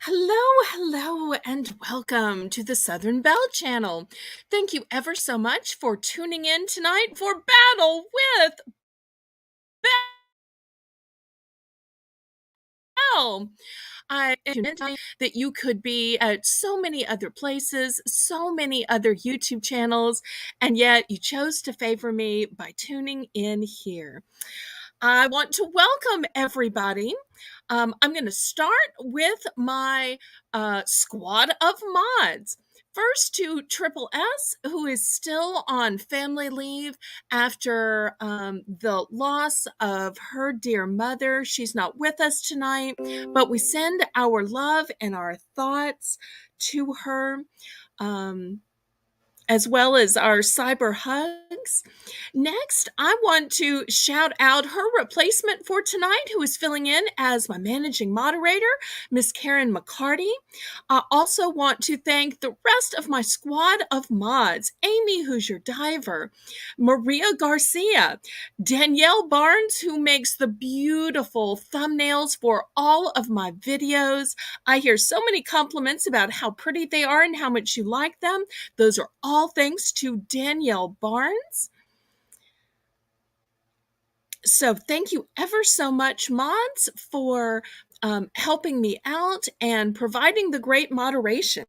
Hello, and welcome to the Southern Belle channel. Thank you ever so much for tuning in tonight for Battle with Belle. I am that you could be at so many other places, so many other YouTube channels, and yet you chose to favor me by tuning in here. I want to welcome everybody. I'm going to start with my squad of mods. First to Triple S, who is still on family leave after the loss of her dear mother. She's not with us tonight, but we send our love and our thoughts to her. As well as our cyber hugs. Next, I want to shout out her replacement for tonight, who is filling in as my managing moderator, Miss Karen McCarty. I also want to thank the rest of my squad of mods, Amy, who's your diver, Maria Garcia, Danielle Barnes, who makes the beautiful thumbnails for all of my videos. I hear so many compliments about how pretty they are and how much you like them. Those are all thanks to Danielle Barnes. So thank you ever so much, mods, for helping me out and providing the great moderation.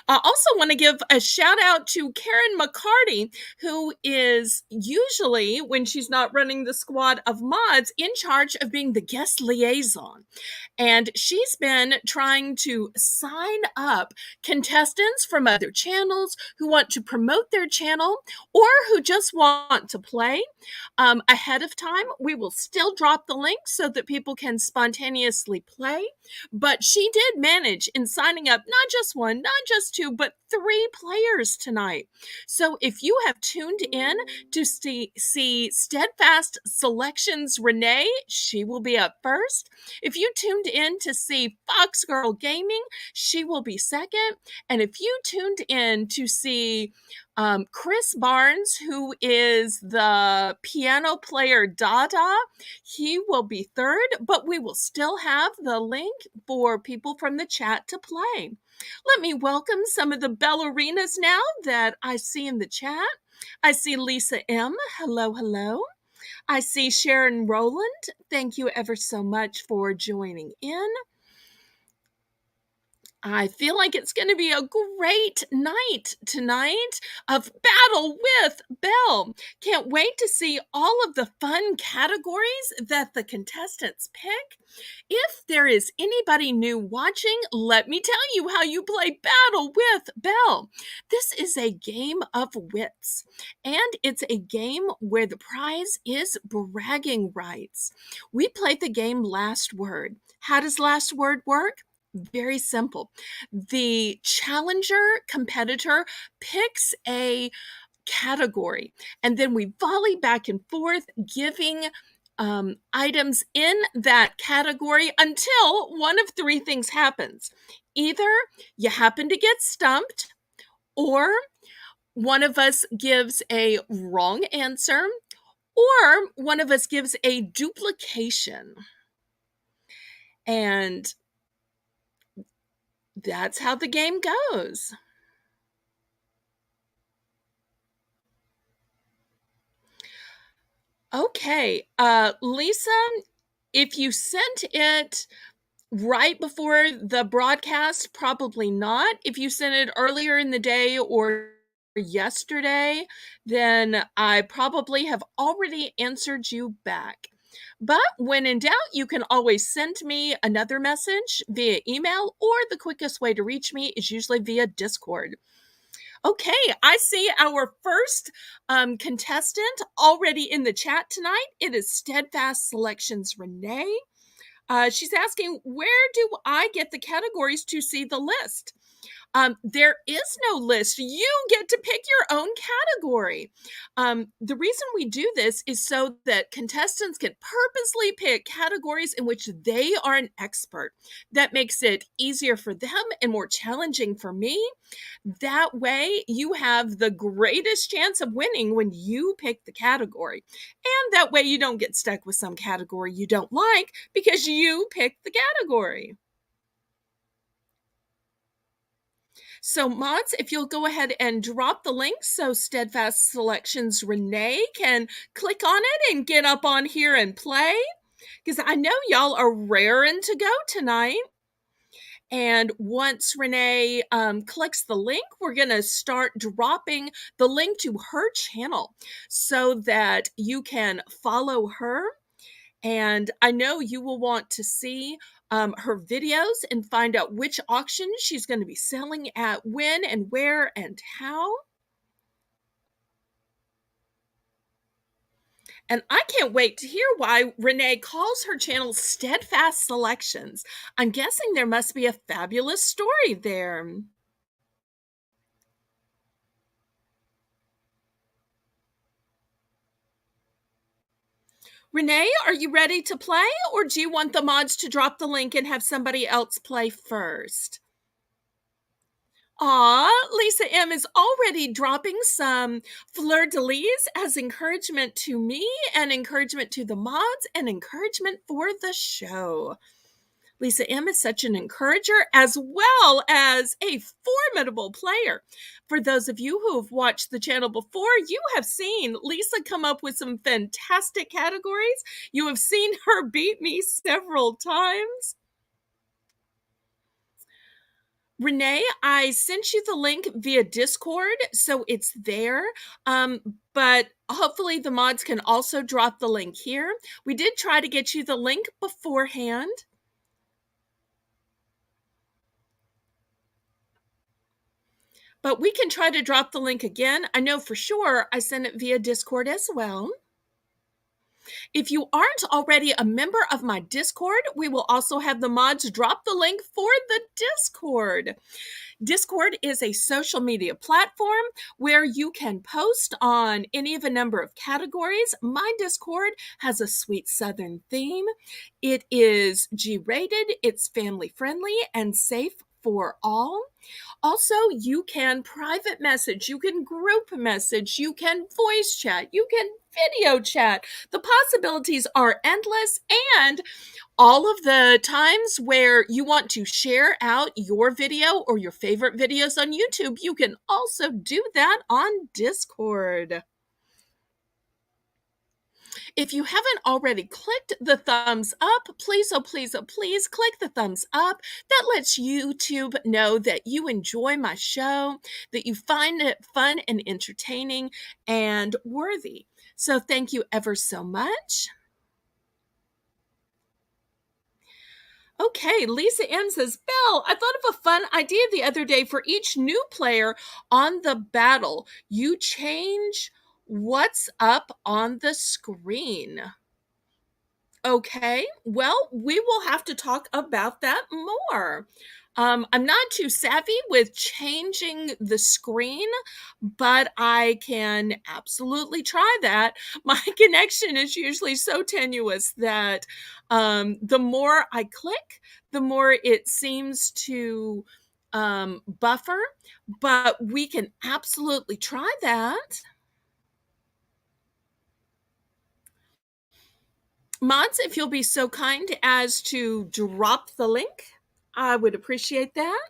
I also want to give a shout out to Karen McCarty, who is usually, when she's not running the squad of mods, in charge of being the guest liaison. And she's been trying to sign up contestants from other channels who want to promote their channel or who just want to play ahead of time. We will still drop the link so that people can spontaneously play. But she did manage in signing up not just one, not just two, but three players tonight. So if you have tuned in to see Steadfast Selections Renee, she will be up first. If you tuned in to see Fox Girl Gaming, she will be second. And if you tuned in to see Chris Barnes, who is the piano player Dada, he will be third, but we will still have the link for people from the chat to play. Let me welcome some of the ballerinas now that I see in the chat. I see Lisa M. Hello. I see Sharon Rowland. Thank you ever so much for joining in. I feel like it's going to be a great night tonight of Battle with Belle. Can't wait to see all of the fun categories that the contestants pick. If there is anybody new watching, let me tell you how you play Battle with Belle. This is a game of wits, and it's a game where the prize is bragging rights. We played the game Last Word. How does Last Word work? Very simple. The challenger competitor picks a category, and then we volley back and forth, giving items in that category until one of three things happens. Either you happen to get stumped, or one of us gives a wrong answer, or one of us gives a duplication. And that's how the game goes. Okay, Lisa, if you sent it right before the broadcast, probably not. If you sent it earlier in the day or yesterday, then I probably have already answered you back. But when in doubt, you can always send me another message via email, or the quickest way to reach me is usually via Discord. Okay, I see our first contestant already in the chat tonight. It is Steadfast Selections Renee. She's asking, where do I get the categories to see the list? There is no list. You get to pick your own category. The reason we do this is so that contestants can purposely pick categories in which they are an expert. That makes it easier for them and more challenging for me. That way, you have the greatest chance of winning when you pick the category. And that way, you don't get stuck with some category you don't like because you picked the category. So, mods, if you'll go ahead and drop the link so Steadfast Selections Renee can click on it and get up on here and play, because I know y'all are raring to go tonight. And once Renee clicks the link, we're going to start dropping the link to her channel so that you can follow her. And I know you will want to see her videos and find out which auction she's going to be selling at, when and where and how. And I can't wait to hear why Renee calls her channel Steadfast Selections. I'm guessing there must be a fabulous story there. Renee, are you ready to play, or do you want the mods to drop the link and have somebody else play first? Aw, Lisa M is already dropping some fleur-de-lis as encouragement to me and encouragement to the mods and encouragement for the show. Lisa M is such an encourager as well as a formidable player. For those of you who have watched the channel before, you have seen Lisa come up with some fantastic categories. You have seen her beat me several times. Renee, I sent you the link via Discord, so it's there. But hopefully the mods can also drop the link here. We did try to get you the link beforehand. But we can try to drop the link again. I know for sure I sent it via Discord as well. If you aren't already a member of my Discord, we will also have the mods drop the link for the Discord. Discord is a social media platform where you can post on any of a number of categories. My Discord has a sweet Southern theme. It is G-rated, it's family friendly, and safe for all. Also, you can private message, you can group message, you can voice chat, you can video chat. The possibilities are endless, and all of the times where you want to share out your video or your favorite videos on YouTube, you can also do that on Discord. If you haven't already clicked the thumbs up, please, oh please, oh please click the thumbs up. That lets YouTube know that you enjoy my show, that you find it fun and entertaining and worthy. So thank you ever so much. Okay, Lisa M says, Belle, I thought of a fun idea the other day. For each new player on the battle, you change what's up on the screen. Okay, well, we will have to talk about that more. I'm not too savvy with changing the screen, but I can absolutely try that. My connection is usually so tenuous that the more I click, the more it seems to buffer, but we can absolutely try that. Mods, if you'll be so kind as to drop the link, I would appreciate that.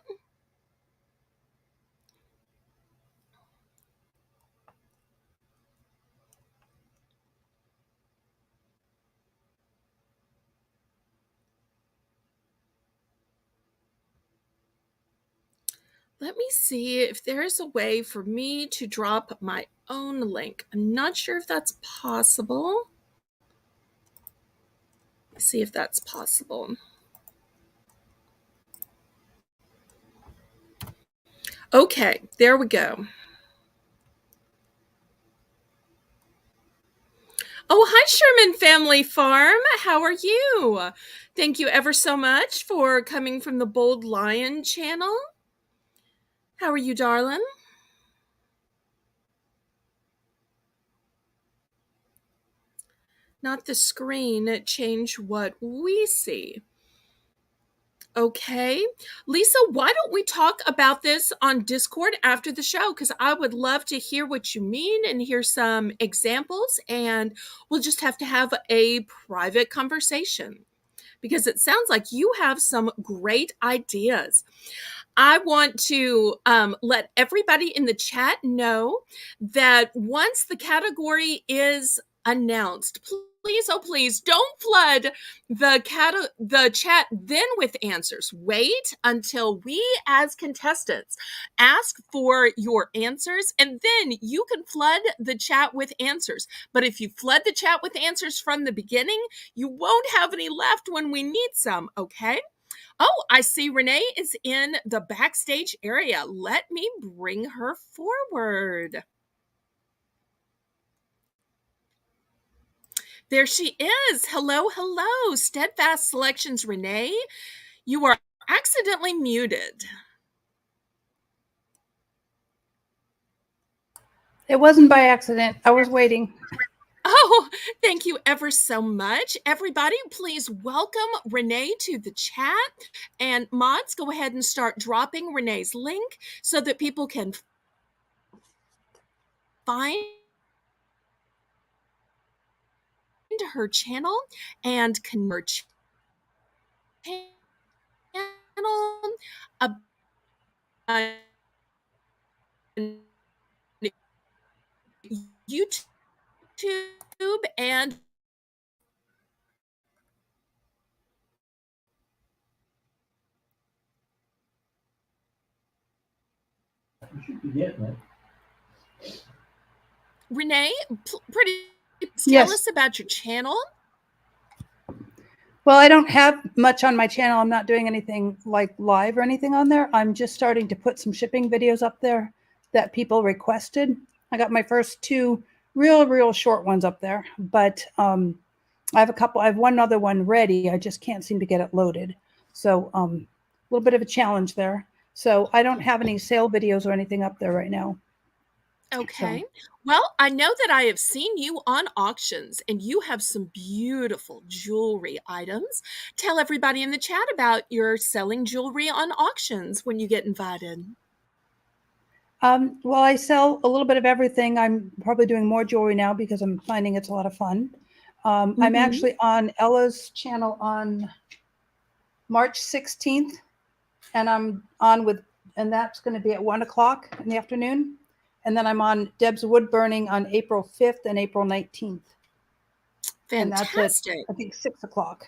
Let me see if there's a way for me to drop my own link. I'm not sure if that's possible. Let's see if that's possible. Okay, there we go. Oh, hi, Sherman Family Farm. How are you? Thank you ever so much for coming from the Bold Lion channel. How are you, darling? Not the screen, change what we see. Okay. Lisa, why don't we talk about this on Discord after the show? Because I would love to hear what you mean and hear some examples, and we'll just have to have a private conversation because it sounds like you have some great ideas. I want to let everybody in the chat know that once the category is announced, please, oh please, don't flood the chat then with answers. Wait until we as contestants ask for your answers, and then you can flood the chat with answers. But if you flood the chat with answers from the beginning, you won't have any left when we need some, okay? Oh, I see Renee is in the backstage area. Let me bring her forward. There she is. Hello, hello. Steadfast Selections, Renee. You are accidentally muted. It wasn't by accident. I was waiting. Oh, thank you ever so much. Everybody, please welcome Renee to the chat. And mods, go ahead and start dropping Renee's link so that people can find her channel and convert channel, a YouTube, and You should be getting it. Renee, pretty Yes. tell us about your channel. Well, I don't have much on my channel. I'm not doing anything like live or anything on there. I'm just starting to put some shipping videos up there that people requested. I got my first two real short ones up there, but I have a couple. I have one other one ready. I just can't seem to get it loaded. So a little bit of a challenge there. So I don't have any sale videos or anything up there right now. Okay. Well, I know that I have seen you on auctions and you have some beautiful jewelry items. Tell everybody in the chat about your selling jewelry on auctions when you get invited. Well, I sell a little bit of everything. I'm probably doing more jewelry now because I'm finding it's a lot of fun. I'm actually on Ella's channel on March 16th, and I'm on with, and that's going to be at 1 o'clock in the afternoon. And then I'm on Deb's Wood Burning on April 5th and April 19th. Fantastic. And that's at, I think, 6 o'clock.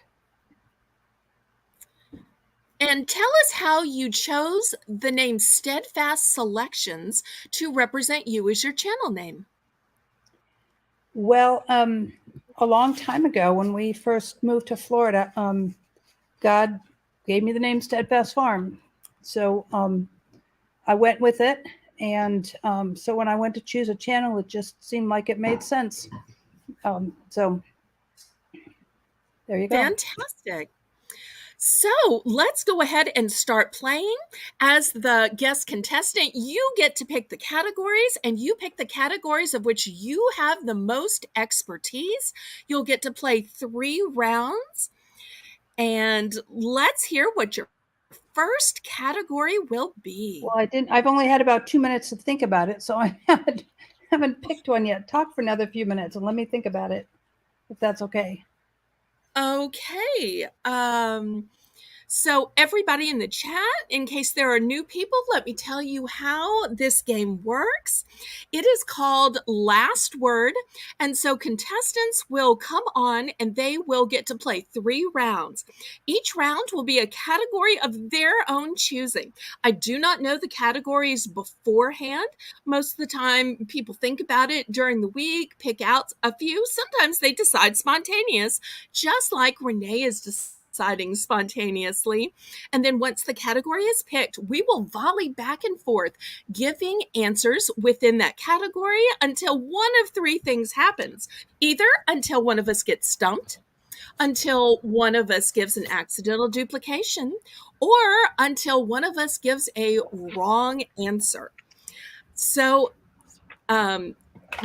And tell us how you chose the name Steadfast Selections to represent you as your channel name. Well, a long time ago when we first moved to Florida, God gave me the name Steadfast Farm. So I went with it. And so when I went to choose a channel, it just seemed like it made sense. So there you go. Fantastic. So let's go ahead and start playing. As the guest contestant, you get to pick the categories, and you pick the categories of which you have the most expertise. You'll get to play 3 rounds. And let's hear what your first category will be. Well, I've only had about 2 minutes to think about it, so I haven't picked one yet. Talk for another few minutes and let me think about it, if that's okay. Okay. So everybody in the chat, in case there are new people, let me tell you how this game works. It is called Last Word. And so contestants will come on and they will get to play 3 rounds. Each round will be a category of their own choosing. I do not know the categories beforehand. Most of the time, people think about it during the week, pick out a few. Sometimes they decide spontaneous, just like Renee is deciding spontaneously. And then once the category is picked, we will volley back and forth, giving answers within that category until one of 3 things happens. Either until one of us gets stumped, until one of us gives an accidental duplication, or until one of us gives a wrong answer. So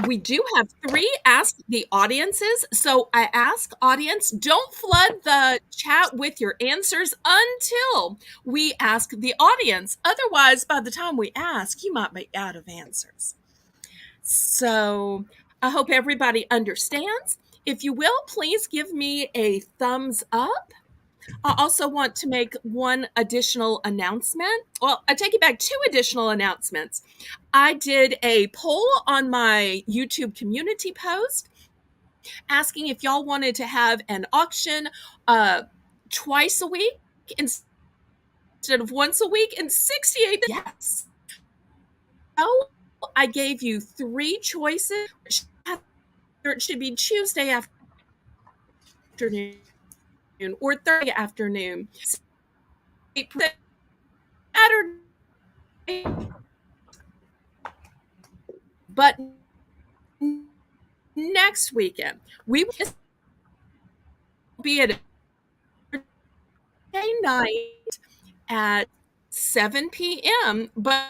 we do have 3 Ask the Audiences. So I ask audience, don't flood the chat with your answers until we ask the audience. Otherwise, by the time we ask, you might be out of answers. So I hope everybody understands. If you will, please give me a thumbs up. I also want to make one additional announcement. Well, I take it back, two additional announcements. I did a poll on my YouTube community post asking if y'all wanted to have an auction uh, twice a week instead of once a week, and 68 yes. So I gave you three choices. It should be Tuesday afternoon or Thursday afternoon. Saturday, but next weekend we will be at a night at 7 p.m. But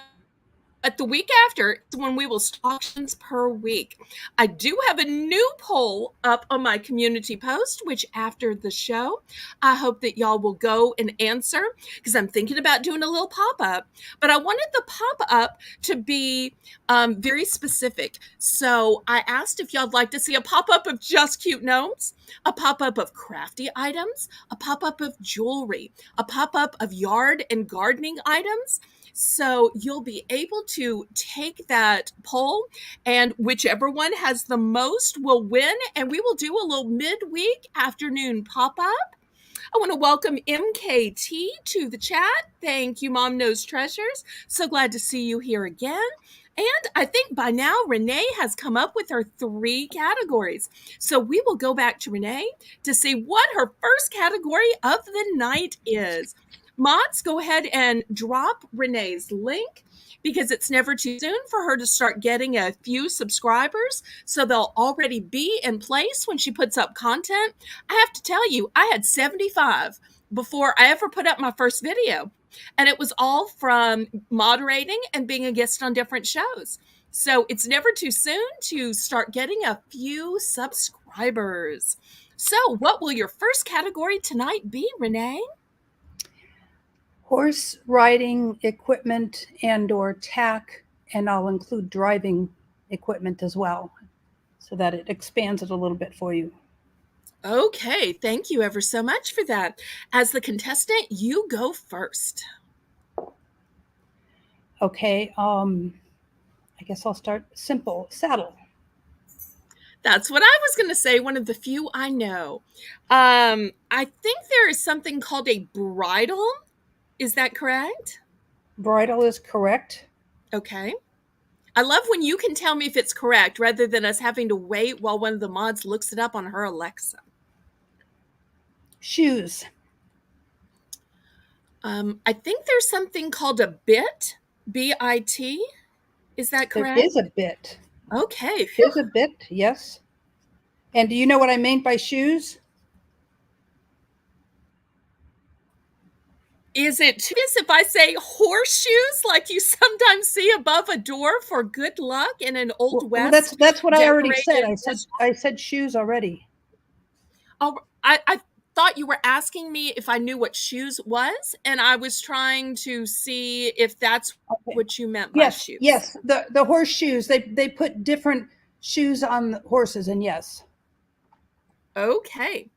the week after is when we will start auctions per week. I do have a new poll up on my community post, which after the show, I hope that y'all will go and answer because I'm thinking about doing a little pop up. But I wanted the pop up to be very specific. So I asked if y'all'd like to see a pop up of just cute gnomes, a pop up of crafty items, a pop up of jewelry, a pop up of yard and gardening items. So you'll be able to take that poll, and whichever one has the most will win. And we will do a little midweek afternoon pop up. I want to welcome MKT to the chat. Thank you, Mom Knows Treasures. So glad to see you here again. And I think by now Renee has come up with her three categories. So we will go back to Renee to see what her first category of the night is. Mods, go ahead and drop Renee's link because it's never too soon for her to start getting a few subscribers. So they'll already be in place when she puts up content. I have to tell you, I had 75 before I ever put up my first video. And it was all from moderating and being a guest on different shows. So it's never too soon to start getting a few subscribers. So what will your first category tonight be, Renee? Horse riding equipment and or tack, and I'll include driving equipment as well so that it expands it a little bit for you. Okay, thank you ever so much for that. As the contestant, you go first. Okay, I guess I'll start simple. Saddle. That's what I was going to say, one of the few I know. I think there is something called a bridle. Is that correct? Bridle is correct. Okay. I love when you can tell me if it's correct rather than us having to wait while one of the mods looks it up on her Alexa. Shoes. I think there's something called a bit, B-I-T. Is that correct? There is a bit. Okay. There's a bit, yes. And do you know what I mean by shoes? Is it this if I say horseshoes like you sometimes see above a door for good luck in an Old Well, West that's what I already said. decorated I said shoes already. Oh, I thought you were asking me if I knew what shoes was, and I was trying to see if that's Okay. what you meant by Yes, shoes. yes. The horseshoes. They put different shoes on the horses, and yes. Okay.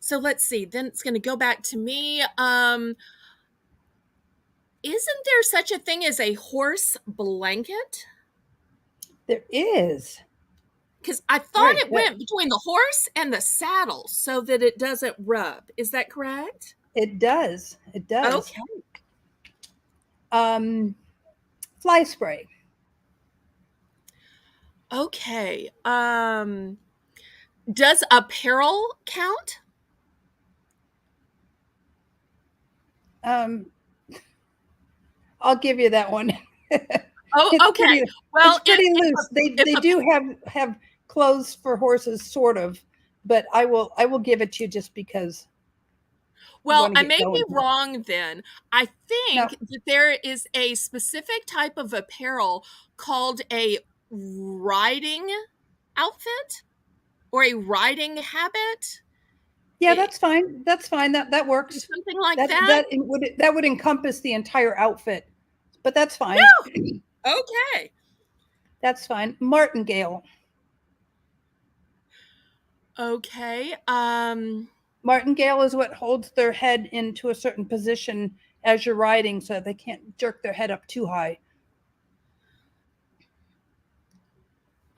So let's see. Then it's going to go back to me. Isn't there such a thing as a horse blanket? There is. Because I thought Very it good. went between the horse and the saddle so that it doesn't rub. Is that correct? It does. It does. Okay. Fly spray. Okay. Does apparel count? I'll give you that one. Oh, It's okay. pretty, Well, it's pretty loose. They do have clothes for horses, sort of, but I will give it to you just because. Well, I get may be going here. wrong then. I No, think that there is a specific type of apparel called a riding outfit or a riding habit, yeah, that's fine. That's fine. That works. something like That that. that would encompass the entire outfit, but that's fine. Okay. That's fine. Martingale. Okay. Martingale is what holds their head into a certain position as you're riding so that they can't jerk their head up too high.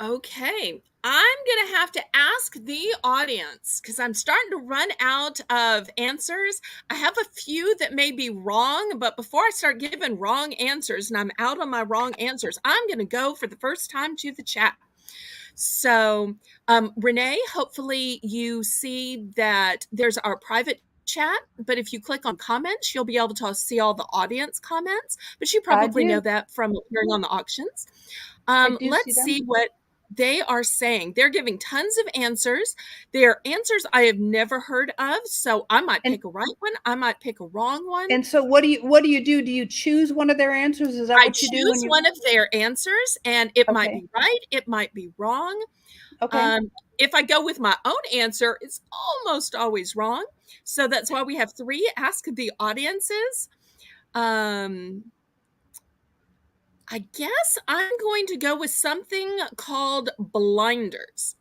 Okay, I'm going to have to ask the audience because I'm starting to run out of answers. I have a few that may be wrong, but before I start giving wrong answers and I'm out on my wrong answers, I'm going to go for the first time to the chat. So, Renee, hopefully you see that there's our private chat, but if you click on comments, you'll be able to see all the audience comments, but you I probably know do. that from appearing on the auctions. I do see Let's them. see what they are saying. They're giving tons of answers. They're answers I have never heard of, so I might And pick a right one, I might pick a wrong one. and so what do you do? Do you choose one of their answers? Is that I what you do when choose you one of their answers, and it might Okay. be right, it might be wrong. Okay. If I go with my own answer, it's almost always wrong. So that's why we have 3 Ask the Audiences. I guess I'm going to go with something called blinders.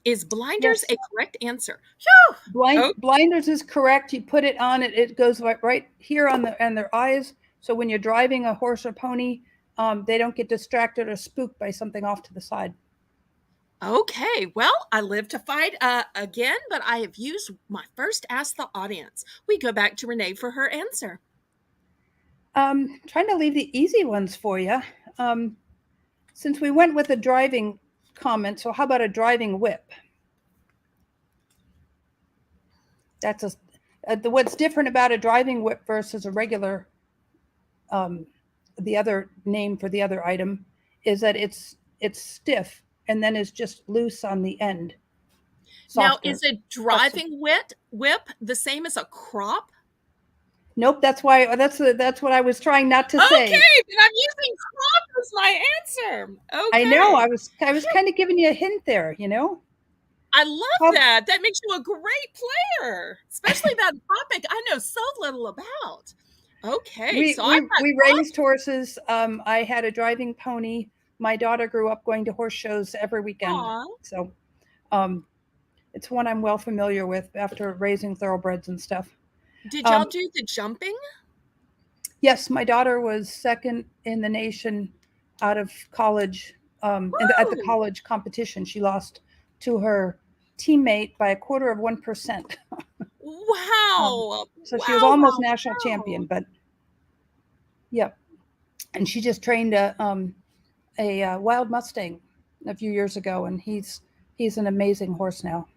Is blinders Yes. a correct answer? Phew! Oh, Blinders is correct. You put it on it goes right here on their eyes. So when you're driving a horse or pony, they don't get distracted or spooked by something off to the side. okay. Well, I live to fight again, but I have used my first Ask the Audience. We go back to Renee for her answer. Trying to leave the easy ones for you. Since we went with a driving comment, so how about a driving whip? That's what's different about a driving whip versus a regular, the other name for the other item is that it's stiff and then is just loose on the end, Now, softer, is a flexible. driving whip the same as a crop? Nope, that's what I was trying not to say. Okay, then I'm using crop as my answer. I know Okay. I was kind of giving you a hint there, you know. I love How, that. That makes you a great player, especially that topic I know so little about. Okay, so I've got we crop. raised horses. I had a driving pony. My daughter grew up going to horse shows every weekend, Aw. so um, it's one I'm well familiar with after raising thoroughbreds and stuff. Did y'all Um, do the jumping? yes, my daughter was second in the nation out of college. At the Woo! college competition, she lost to her teammate by 1/4%. Wow. So she was Wow, almost wow, national wow. champion, but yep. And she just trained a wild Mustang a few years ago, and he's an amazing horse now.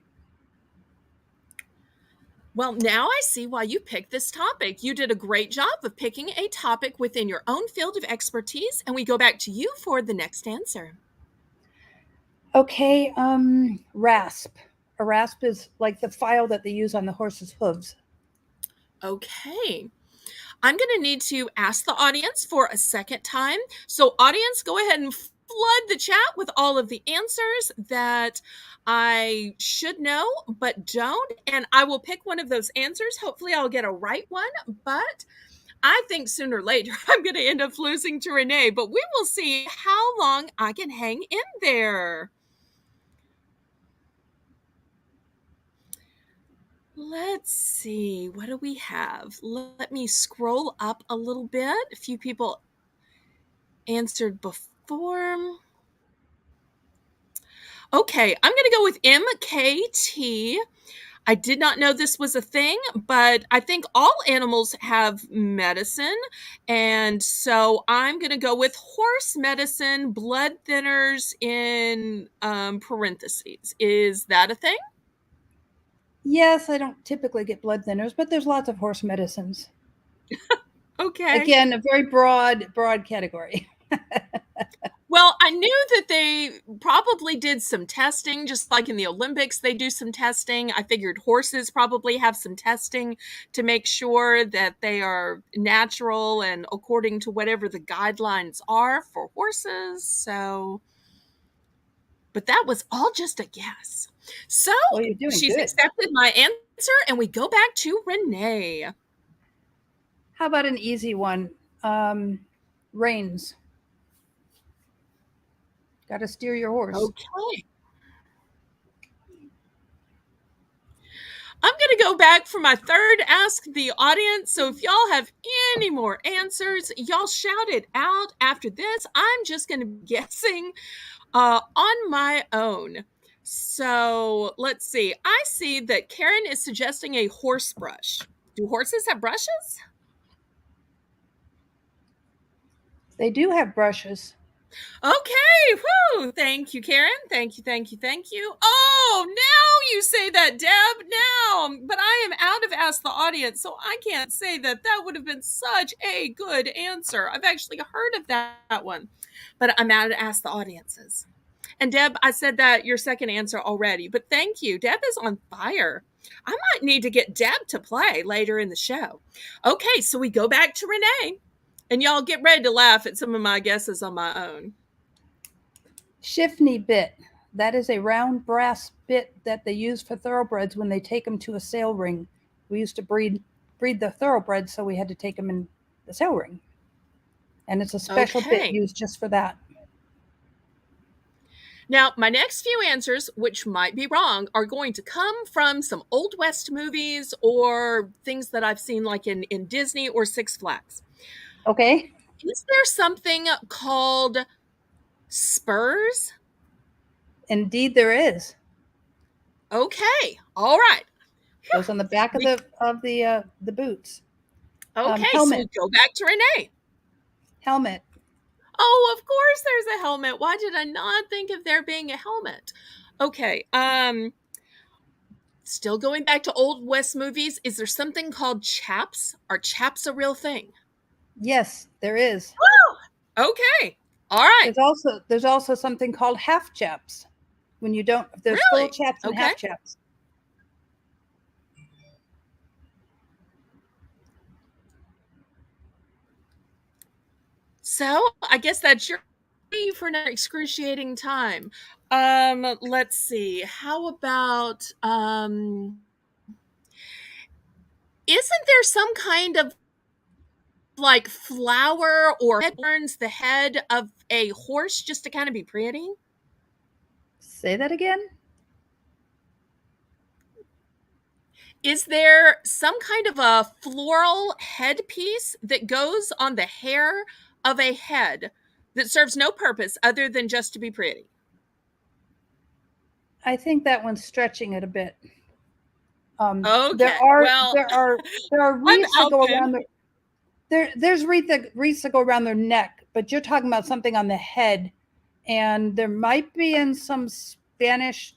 Well, now I see why you picked this topic. You did a great job of picking a topic within your own field of expertise, and we go back to you for the next answer. Okay, rasp. A rasp is like the file that they use on the horse's hooves. Okay. I'm going to need to ask the audience for a second time. So, audience, go ahead and flood the chat with all of the answers that I should know but don't. And I will pick one of those answers. Hopefully, I'll get a right one. But I think sooner or later I'm going to end up losing to Renee. But we will see how long I can hang in there. Let's see. What do we have? Let me scroll up a little bit. A few people answered before. Okay, I'm going to go with MKT. I did not know this was a thing, but I think all animals have medicine. And so I'm going to go with horse medicine, blood thinners in parentheses. Is that a thing? Yes, I don't typically get blood thinners, but there's lots of horse medicines. Okay. Again, a very broad category. Well, I knew that they probably did some testing, just like in the Olympics, they do some testing. I figured horses probably have some testing to make sure that they are natural and according to whatever the guidelines are for horses. So, but that was all just a guess. So Well, you're doing she's good. accepted my answer, and we go back to Renee. How about an easy one? Reins. Got to steer your horse. Okay. I'm going to go back for my third Ask the Audience. So if y'all have any more answers, y'all shout it out after this. I'm just going to be guessing on my own. So let's see. I see that Karen is suggesting a horse brush. Do horses have brushes? They do have brushes. Okay, whoo! Thank you, Karen. Thank you, thank you, thank you. Oh, now you say that, Deb. Now, but I am out of Ask the Audience, so I can't say that that would have been such a good answer. I've actually heard of that one, but I'm out of Ask the Audiences. And Deb, I said that your second answer already, but thank you. Deb is on fire. I might need to get Deb to play later in the show. Okay, so we go back to Renee. And y'all get ready to laugh at some of my guesses on my own. Shiftney bit. That is a round brass bit that they use for thoroughbreds when they take them to a sale ring. We used to breed the thoroughbreds, so we had to take them in the sale ring. And it's a special bit used just for that. Now, my next few answers, which might be wrong, are going to come from some Old West movies or things that I've seen like in Disney or Six Flags. Okay. Is there something called spurs? Indeed, there is. Okay. All right. Goes on the back of the boots. Okay, helmet. So we go back to Renee. Helmet. Oh, of course there's a helmet. Why did I not think of there being a helmet? Okay. Still going back to Old West movies, is there something called chaps? Are chaps a real thing? Yes, there is. Woo! Okay. All right. There's also something called half chaps. When you don't, there's Really? full chaps and half chaps. So I guess that's your for an excruciating time. Let's see. How about isn't there some kind of like flower or turns the head of a horse just to kind of be pretty? Say that again? Is there some kind of a floral headpiece that goes on the hair of a head that serves no purpose other than just to be pretty? I think that one's stretching it a bit. Okay. There are wreaths that go around there's wreaths that go around their neck, but you're talking about something on the head, and there might be in some Spanish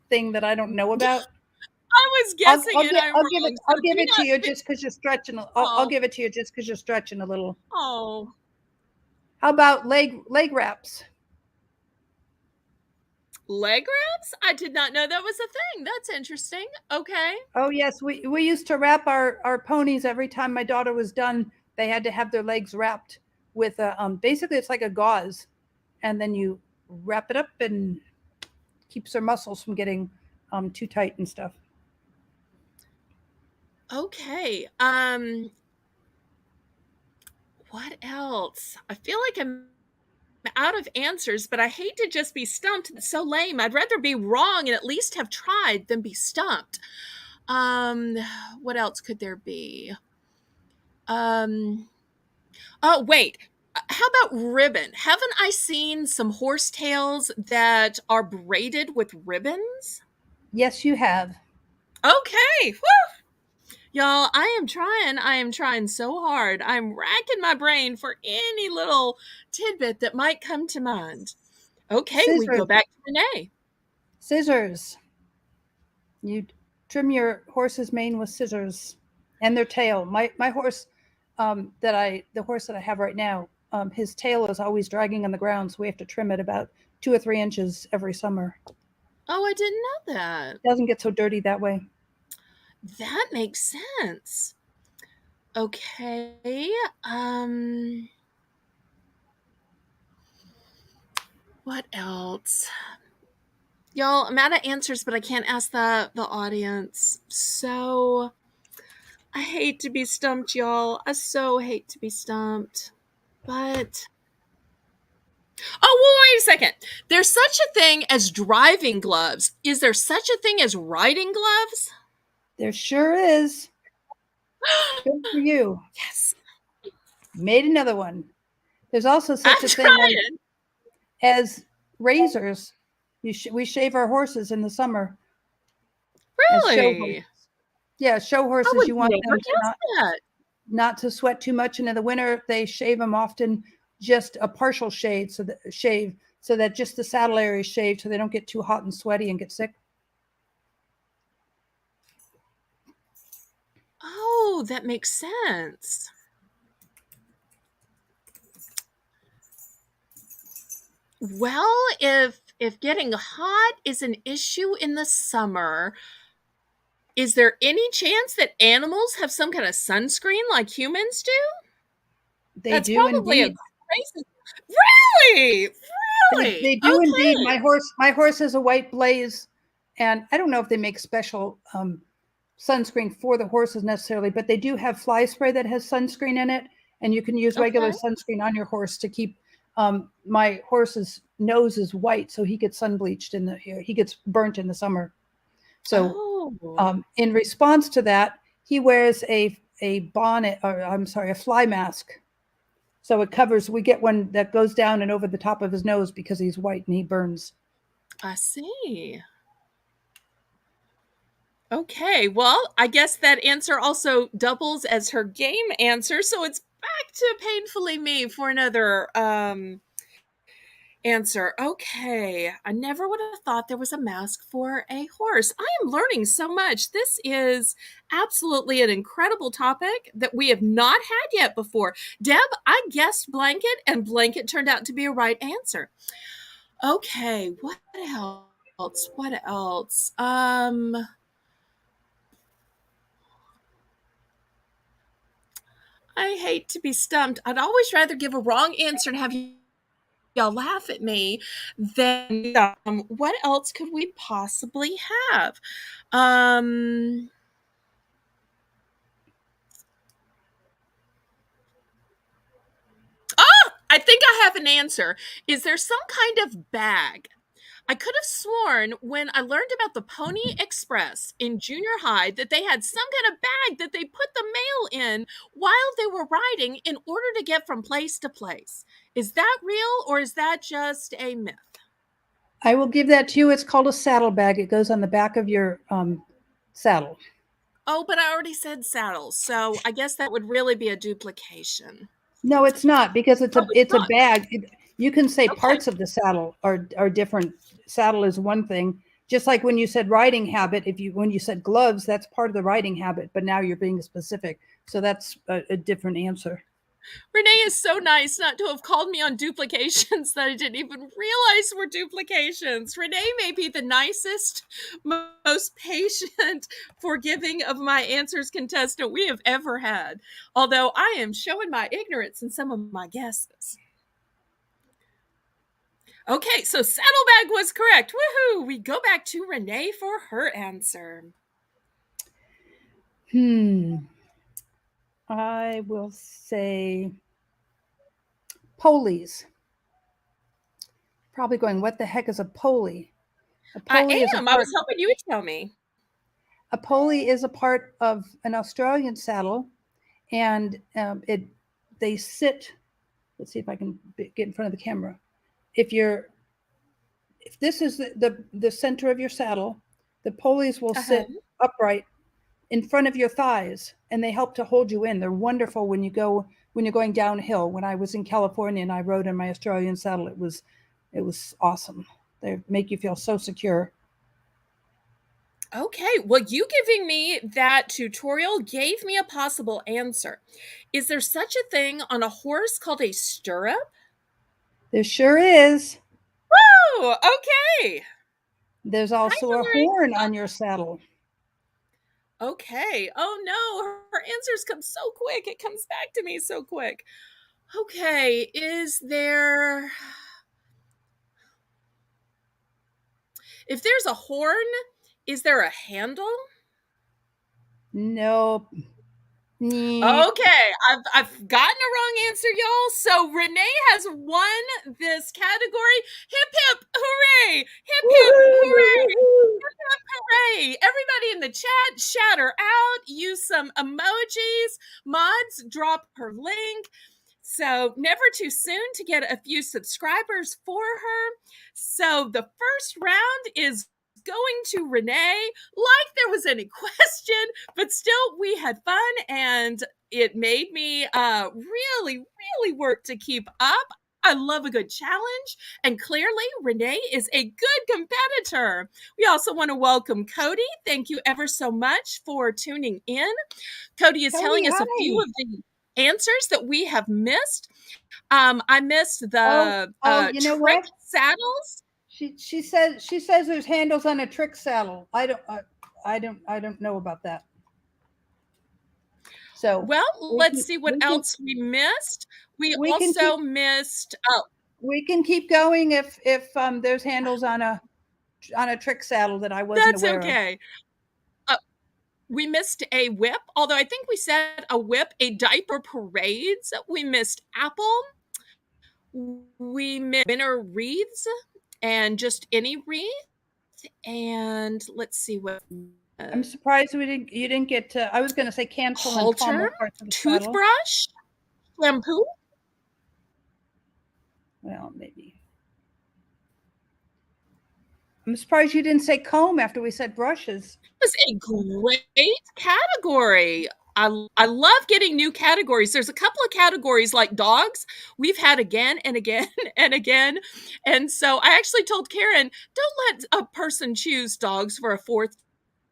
thing that I don't know about. I was guessing I'll give it to you just because you're stretching. I'll give it to you just because you're stretching a little. Oh. How about leg wraps? Leg wraps? I did not know that was a thing. That's interesting. Okay. Oh yes, we used to wrap our ponies every time my daughter was done. They had to have their legs wrapped with basically it's like a gauze, and then you wrap it up and keeps their muscles from getting too tight and stuff. Okay. What else? I feel like I'm out of answers, but I hate to just be stumped. It's so lame. I'd rather be wrong and at least have tried than be stumped. What else could there be? Oh, wait. How about ribbon? Haven't I seen some horsetails that are braided with ribbons? Yes, you have. Okay. Woo! Y'all, I am trying so hard. I'm racking my brain for any little tidbit that might come to mind. Okay, Scissors. we go back to Renee. Scissors. You trim your horse's mane with scissors and their tail. My horse, the horse that I have right now, his tail is always dragging on the ground, so we have to trim it about 2 or 3 inches every summer. Oh, I didn't know that. It doesn't get so dirty that way. That makes sense. Okay. What else? Y'all, I'm out of answers, but I can't ask the audience. So I hate to be stumped, y'all. I so hate to be stumped. But oh, well, wait a second. There's such a thing as driving gloves. Is there such a thing as riding gloves? There sure is. Good for you. Yes. Made another one. There's also I'm such a thing trying. as razors. We shave our horses in the summer as show horses. Really? Yeah, show I horses. would You want never them to guess that. not to sweat too much, and in the winter they shave them often just a partial shave so that just the saddle area is shaved so they don't get too hot and sweaty and get sick. Oh, that makes sense. Well, if getting hot is an issue in the summer, is there any chance that animals have some kind of sunscreen like humans do? They That's do probably a indeed. crazy. Really? Really? They do indeed. Okay. My horse is a white blaze, and I don't know if they make special sunscreen for the horses necessarily, but they do have fly spray that has sunscreen in it, and you can use regular Okay. sunscreen on your horse to keep. My horse's nose is white, so he gets sun bleached in the he gets burnt in the summer. So Oh, in response to that, he wears a bonnet, or I'm sorry, a fly mask. So it covers. We get one that goes down and over the top of his nose because he's white and he burns. I see. Okay, well, I guess that answer also doubles as her game answer, so it's back to painfully me for another answer. Okay, I never would have thought there was a mask for a horse. I am learning so much. This is absolutely an incredible topic that we have not had yet before. Deb, I guessed blanket, and blanket turned out to be a right answer. Okay, what else? What else? I hate to be stumped. I'd always rather give a wrong answer and have y'all laugh at me than what else could we possibly have? Um, oh, I think I have an answer. Is there some kind of bag? I could have sworn when I learned about the Pony Express in junior high that they had some kind of bag that they put the mail in while they were riding in order to get from place to place. Is that real or is that just a myth? I will give that to you. It's called a saddle bag. It goes on the back of your saddle. Oh, but I already said saddles, so I guess that would really be a duplication. No, it's not because Oh, it's it's a not. bag. You can say Okay. parts of the saddle are different. Saddle is one thing. Just like when you said riding habit, when you said gloves, that's part of the riding habit. But now you're being specific, so that's a different answer. Renee is so nice not to have called me on duplications that I didn't even realize were duplications. Renee may be the nicest, most patient, forgiving of my answers contestant we have ever had. Although I am showing my ignorance in some of my guesses. Okay, so saddlebag was correct. Woohoo! We go back to Renee for her answer. I will say polies. Probably going, what the heck is a pulley? A pulley I is a am. I part. was hoping you would tell me. A pulley is a part of an Australian saddle, and they sit. Let's see if I can get in front of the camera. If this is the center of your saddle, the pulleys will Uh-huh. sit upright in front of your thighs, and they help to hold you in. They're wonderful when you're going downhill. When I was in California and I rode in my Australian saddle, it was awesome. They make you feel so secure. Okay, well, you giving me that tutorial gave me a possible answer. Is there such a thing on a horse called a stirrup? There sure is. Oh, okay. There's Hi, also a Hillary. horn on your saddle. Okay. Oh no, her answers come so quick. It comes back to me so quick. Okay, if there's a horn, is there a handle? Nope. Okay, I've gotten a wrong answer, y'all. So Renee has won this category. Hip hip hooray! Hip hip hooray! Hooray! Everybody in the chat, shout her out, use some emojis. Mods, drop her link. So, never too soon to get a few subscribers for her. So, the first round is going to Renee, like there was any question, but still, we had fun and it made me really work to keep up. I love a good challenge, and clearly, Renee is a good competitor. We also want to welcome Cody. Thank you ever so much for tuning in. Cody is Cody, telling us a few hi. of the answers that we have missed. I missed Oh, the you know trick what? saddles. She says there's handles on a trick saddle. I don't know about that. So Well, we let's can see what else we missed. We we can keep also missed. we can keep going if there's handles on a trick saddle that I wasn't That's aware of. okay. Uh, we missed a whip, although I think we said a whip, a diaper parades. We missed apple. We missed winter wreaths and just any wreath. And let's see what I'm surprised you didn't get to. I was going to say cancel and halter, pommel parts of the saddle. toothbrush, shampoo. Well, maybe. I'm surprised you didn't say comb after we said brushes. Was a great category. I love getting new categories. There's a couple of categories like dogs we've had again and again and again. And so I actually told Karen, don't let a person choose dogs for a fourth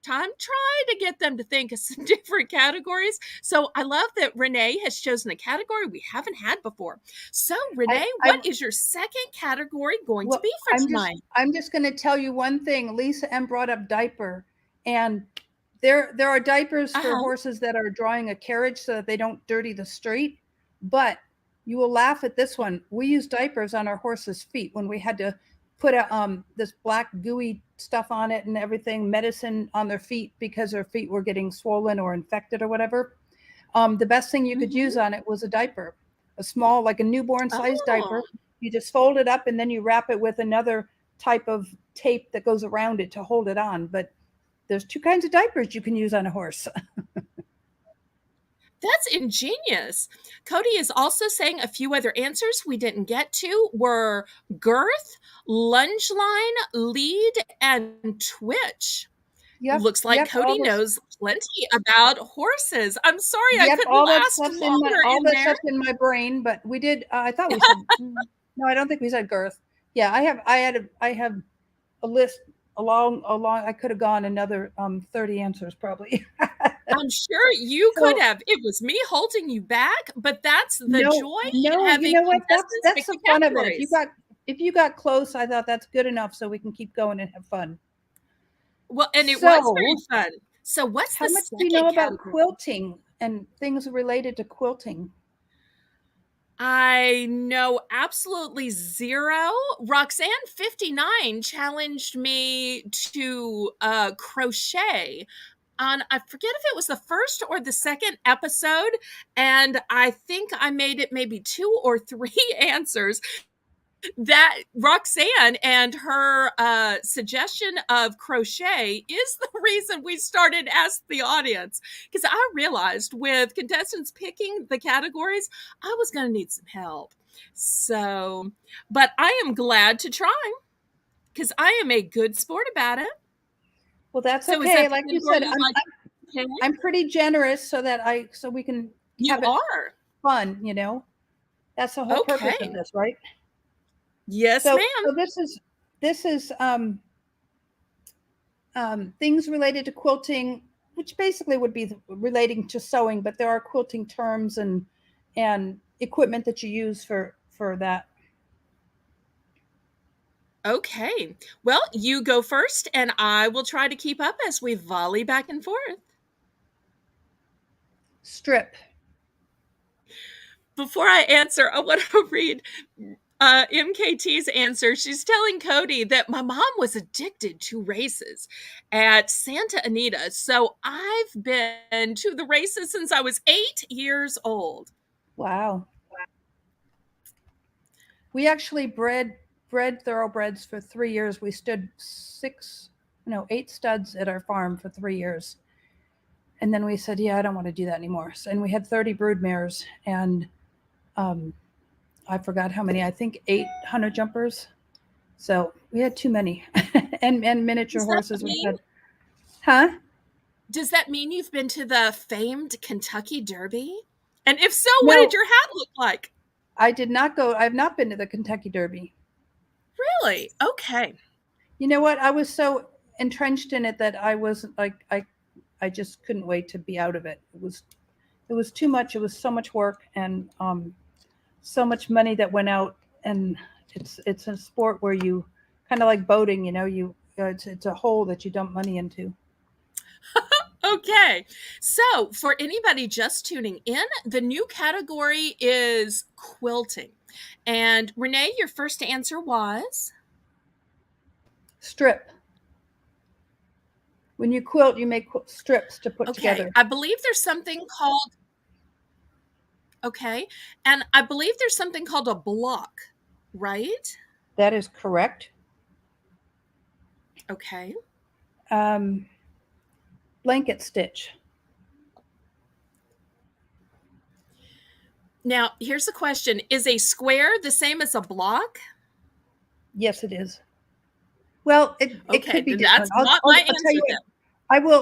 time. Try to get them to think of some different categories. So I love that Renee has chosen a category we haven't had before. So Renee, what is your second category going to be for tonight? I'm just going to tell you one thing. Lisa M brought up diaper, and there are diapers for horses that are drawing a carriage so that they don't dirty the street. But you will laugh at this one. We use diapers on our horses' feet when we had to put this black gooey stuff on it and everything, medicine on their feet because their feet were getting swollen or infected or whatever. The best thing you could use on it was a diaper, a small, like a newborn sized diaper. You just fold it up and then you wrap it with another type of tape that goes around it to hold it on. But there's two kinds of diapers you can use on a horse. That's ingenious. Cody is also saying a few other answers we didn't get to were girth, lunge line, lead, and twitch. Yep, Looks like Cody knows plenty about horses. I'm sorry I couldn't all that last stuff's longer all in that there. stuff's in my brain, but we did. I thought we said no. I don't think we said girth. Yeah, I have a list along. I could have gone another 30 answers probably. I'm sure you could have. It was me holding you back, but that's the joy in having you know what? contestants That's pick the the fun of it. categories. If you got close, I thought that's good enough so we can keep going and have fun. Well, and it was very fun. So what's how the much do second you know about category? quilting and things related to quilting? I know absolutely zero. Roxanne59 challenged me to crochet on, I forget if it was the first or the second episode, and I think I made it maybe 2 or 3 answers. That Roxanne and her suggestion of crochet is the reason we started Ask the Audience, because I realized with contestants picking the categories, I was going to need some help. So, but I am glad to try because I am a good sport about it. Well, that's So okay. is that Like you said, I'm pretty generous so we can have it fun. You know, that's the whole purpose of this, right? Yes, so, ma'am. So this is things related to quilting, which basically would be relating to sewing, but there are quilting terms and equipment that you use for that. Okay. Well, you go first, and I will try to keep up as we volley back and forth. Strip. Before I answer, I want to read MKT's answer. She's telling Cody that my mom was addicted to races at Santa Anita. So I've been to the races since I was 8 years old. Wow. We actually bred thoroughbreds for 3 years. We stood 6 no, 8 studs at our farm for 3 years. And then we said, yeah, I don't want to do that anymore. So, and we had 30 brood mares, and I forgot how many. I think 800 jumpers. So we had too many, and miniature Does that horses. We mean had, huh? does that mean you've been to the famed Kentucky Derby? And if so, what did No, your hat look like? I did not go. I've not been to the Kentucky Derby. Really? Okay. You know what? I was so entrenched in it that I was like, I just couldn't wait to be out of it. It was too much. It was so much work, and so much money that went out. And it's a sport where you kind of like boating. You know, it's a hole that you dump money into. Okay. So, for anybody just tuning in, the new category is quilting. And Renee, your first answer was? Strip. When you quilt, you make strips to put Okay. together. I believe there's something called, okay. And I believe there's something called a block, right? That is correct. Okay. Blanket stitch. Now, here's the question. Is a square the same as a block? Yes, it is. Well, it Okay, could be then different. that's not my I'll tell answer you what.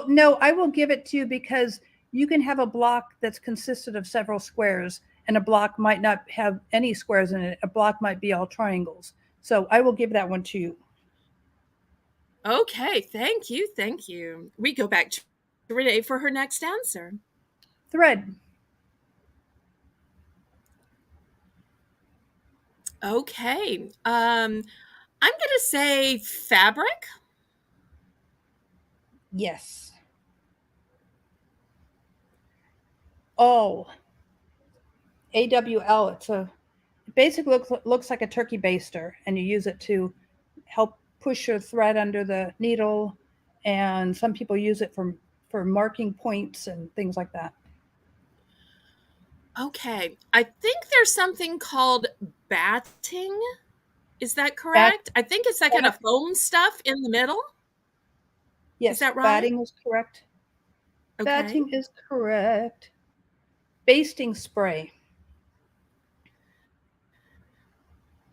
then. I will give it to you because you can have a block that's consisted of several squares, and a block might not have any squares in it. A block might be all triangles. So I will give that one to you. Okay, thank you, thank you. We go back to Renee for her next answer. Thread. Okay, I'm gonna say fabric. Yes. Oh, AWL. It basically looks like a turkey baster, and you use it to help push your thread under the needle. And some people use it for marking points and things like that. Okay, I think there's something called batting. Is that Bat, correct? I think it's that kind bat of foam stuff in the middle. Is Yes, that right? batting is correct. Okay. Batting is correct. Basting spray.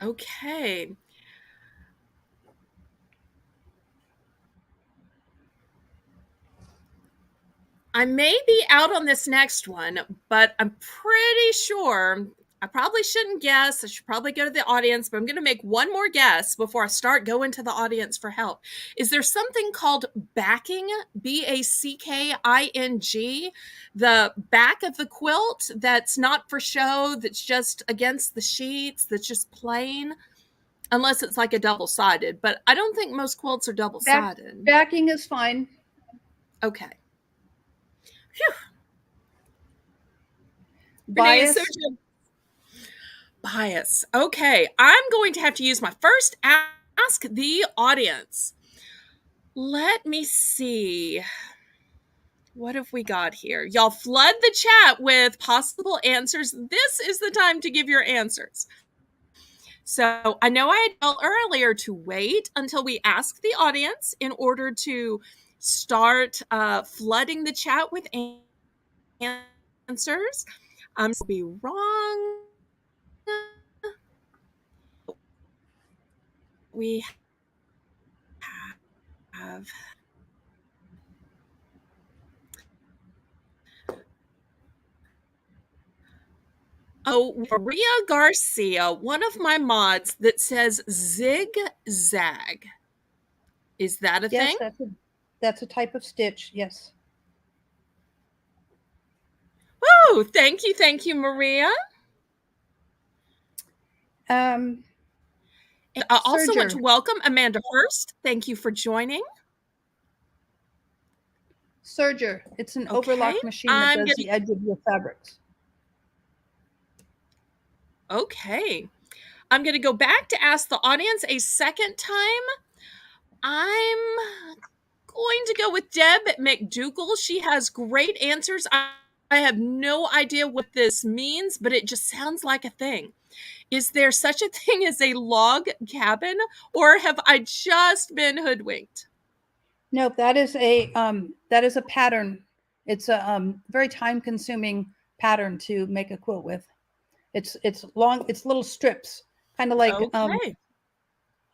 Okay. I may be out on this next one, but I'm pretty sure I probably shouldn't guess. I should probably go to the audience, but I'm going to make one more guess before I start going to the audience for help. Is there something called backing? Backing? The back of the quilt that's not for show, that's just against the sheets, that's just plain? Unless it's like a double-sided, but I don't think most quilts are double-sided. Backing is fine. Okay. Phew. Renee is so Bias. bias. Okay, I'm going to have to use my first ask the audience. Let me see. What have we got here? Y'all flood the chat with possible answers. This is the time to give your answers. So I know I had told earlier to wait until we ask the audience in order to start flooding the chat with answers. I'm going to be wrong. We have Maria Garcia, one of my mods, that says zigzag. Is that a Yes, thing? that's a type of stitch. Yes. Oh, thank you, Maria. Um, And I also want serger. to welcome Amanda Hurst. Thank you for joining. Serger. It's an Okay, overlock machine that I'm does gonna. the edge of your fabrics. Okay, I'm gonna go back to ask the audience a second time. I'm going to go with Deb McDougall. She has great answers. I have no idea what this means, but it just sounds like a thing. Is there such a thing as a log cabin, or have I just been hoodwinked? No, that is a pattern. It's a very time consuming pattern to make a quilt with. It's long. It's little strips, kind of like Okay.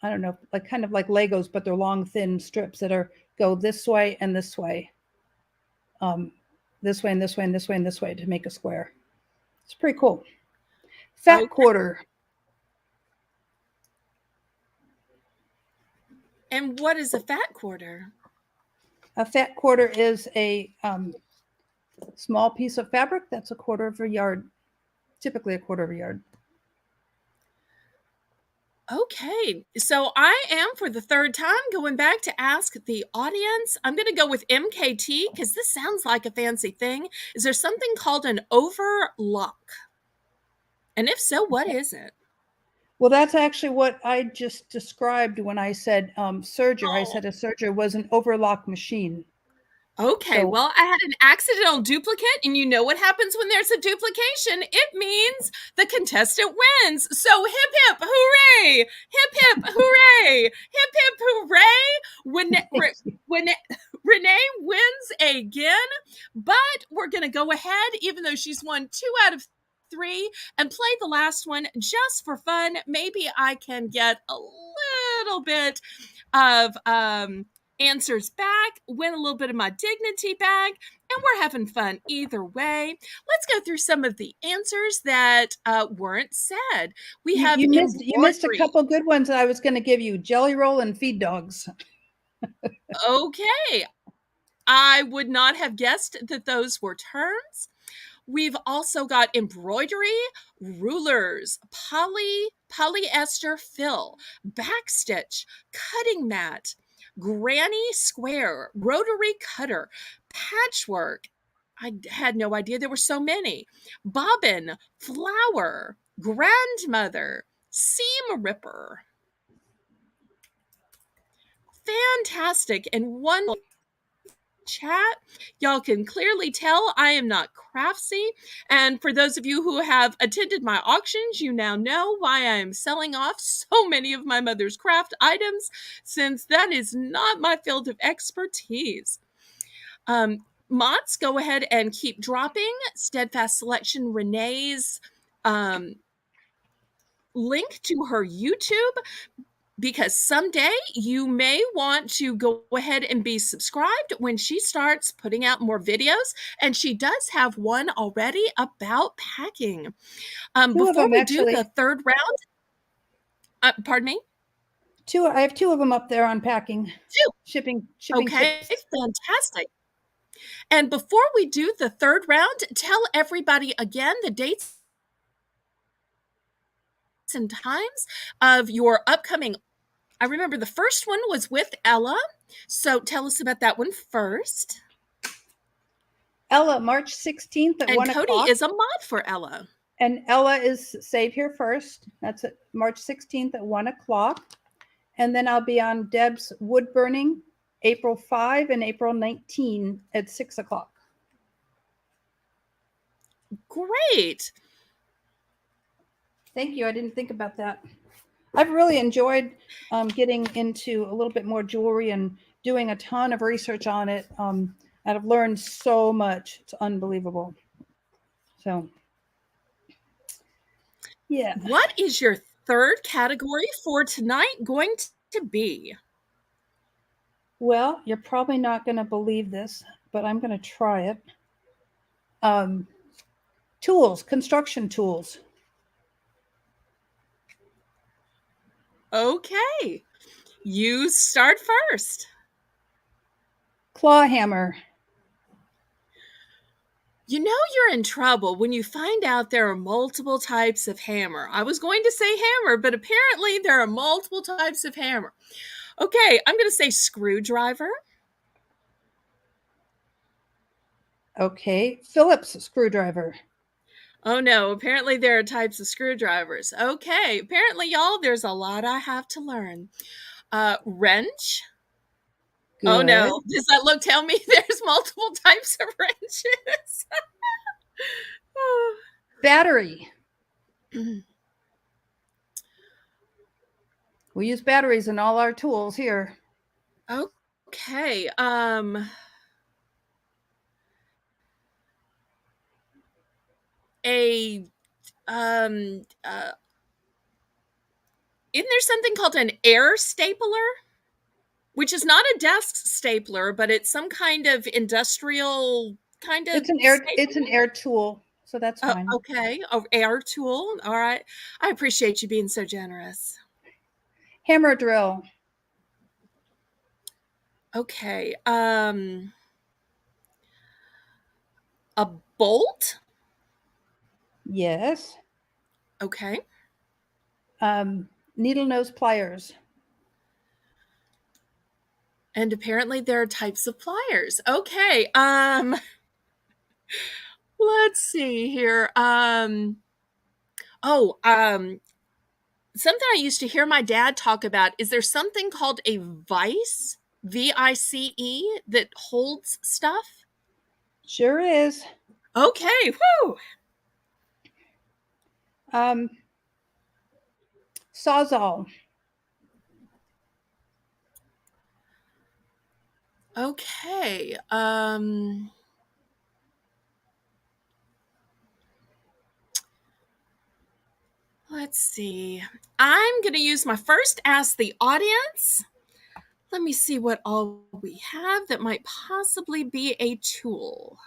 I don't know, like kind of like Legos, but they're long, thin strips that are go this way and this way, this way and this way and this way and this way to make a square. It's pretty cool. Fat Okay. quarter. And what is a fat quarter? A fat quarter is a small piece of fabric that's a quarter of a yard, typically a quarter of a yard. Okay, so I am for the third time going back to ask the audience. I'm going to go with MKT because this sounds like a fancy thing. Is there something called an overlock? And if so, what is it? Well, that's actually what I just described when I said serger. I Oh, said a serger was an overlock machine. okay, So well, I had an accidental duplicate, and you know what happens when there's a duplication? It means the contestant wins. So hip hip hooray! Hip hip hooray! Hip hip hooray! When Renee wins again, but we're gonna go ahead, even though she's won 2 out of 3, and play the last one just for fun. Maybe I can get a little bit of answers back, win a little bit of my dignity back, and we're having fun either way. Let's go through some of the answers that weren't said. We have you missed a embroidery. couple good ones that I was going to give you: jelly roll and feed dogs. Okay, I would not have guessed that those were terms. We've also got embroidery, rulers, polyester fill, backstitch, cutting mat, granny square, rotary cutter, patchwork. I had no idea there were so many. Bobbin, flower, grandmother, seam ripper. Fantastic. And one chat. Y'all can clearly tell I am not craftsy. And for those of you who have attended my auctions, you now know why I am selling off so many of my mother's craft items, since that is not my field of expertise. Mots, go ahead and keep dropping. Steadfast Selection Renee's link to her YouTube, because someday you may want to go ahead and be subscribed when she starts putting out more videos. And she does have one already about packing. Two of Before them we do actually. the third round, pardon me? Two. I have two of them up there on packing, Two. shipping Okay, tips. fantastic. And before we do the third round, tell everybody again the dates and times of your upcoming. I remember the first one was with Ella. So tell us about that one first. Ella, March 16th at And 1 Cody o'clock. is a mod for Ella. And Ella is Save Here First. That's at March 16th at 1 o'clock. And then I'll be on Deb's Wood Burning, April 5 and April 19 at 6 o'clock. Great. Thank you. I didn't think about that. I've really enjoyed getting into a little bit more jewelry and doing a ton of research on it. And I've learned so much. It's unbelievable. So, yeah. What is your third category for tonight going to be? Well, you're probably not going to believe this, but I'm going to try it. Tools, construction tools. Okay. You start first. Claw hammer. You know you're in trouble when you find out there are multiple types of hammer. I was going to say hammer, but apparently there are multiple types of hammer. Okay, I'm going to say screwdriver. Okay, Phillips screwdriver. Oh no, apparently there are types of screwdrivers. Okay, apparently, y'all, there's a lot I have to learn. Wrench. Oh Good. no, does that look tell me there's multiple types of wrenches? Battery. We use batteries in all our tools here. Okay. A um Isn't there something called an air stapler? Which is not a desk stapler, but it's some kind of industrial kind of It's an stapler. air tool, so that's fine. Okay, a air tool. All right. I appreciate you being so generous. Hammer drill. Okay. A bolt. Yes. Okay. Needle nose pliers. And apparently there are types of pliers. Okay. Let's see here. Oh, something I used to hear my dad talk about. Is there something called a vice? VICE that holds stuff? Sure is. Okay. Whoo. Um, Sawzall. Okay. Let's see. I'm going to use my first Ask the Audience. Let me see what all we have that might possibly be a tool.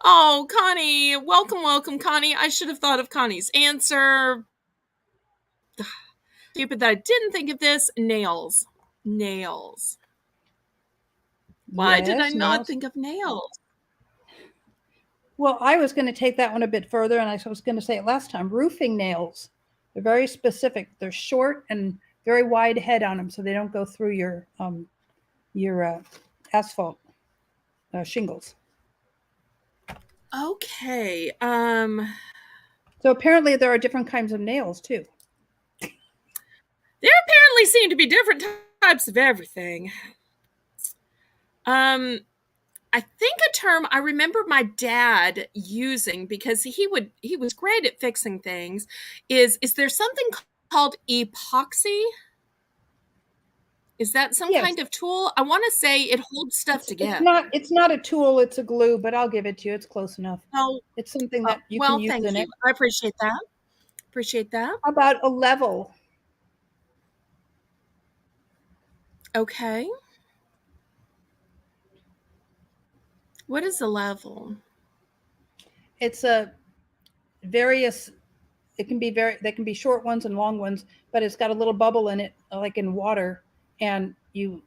Oh, Connie. Welcome, welcome, Connie. I should have thought of Connie's answer. Stupid that I didn't think of this. Nails. Nails. Why did I Yes, not nails. think of nails? Well, I was going to take that one a bit further, and I was going to say it last time. Roofing nails. They're very specific. They're short and very wide head on them, so they don't go through your asphalt shingles. Okay. So apparently there are different kinds of nails too. There apparently seem to be different types of everything. Um, I think a term I remember my dad using because he was great at fixing things is there something called epoxy? Is that some Yes, kind of tool? I want to say it holds stuff together. it's not a tool. It's a glue, but I'll give it to you. It's close enough. Oh, It's something that you can well, use thank in you. it. I appreciate that. Appreciate that. How about a level? Okay. What is a level? It's a various. It can be very. They can be short ones and long ones, but it's got a little bubble in it, like in water, and you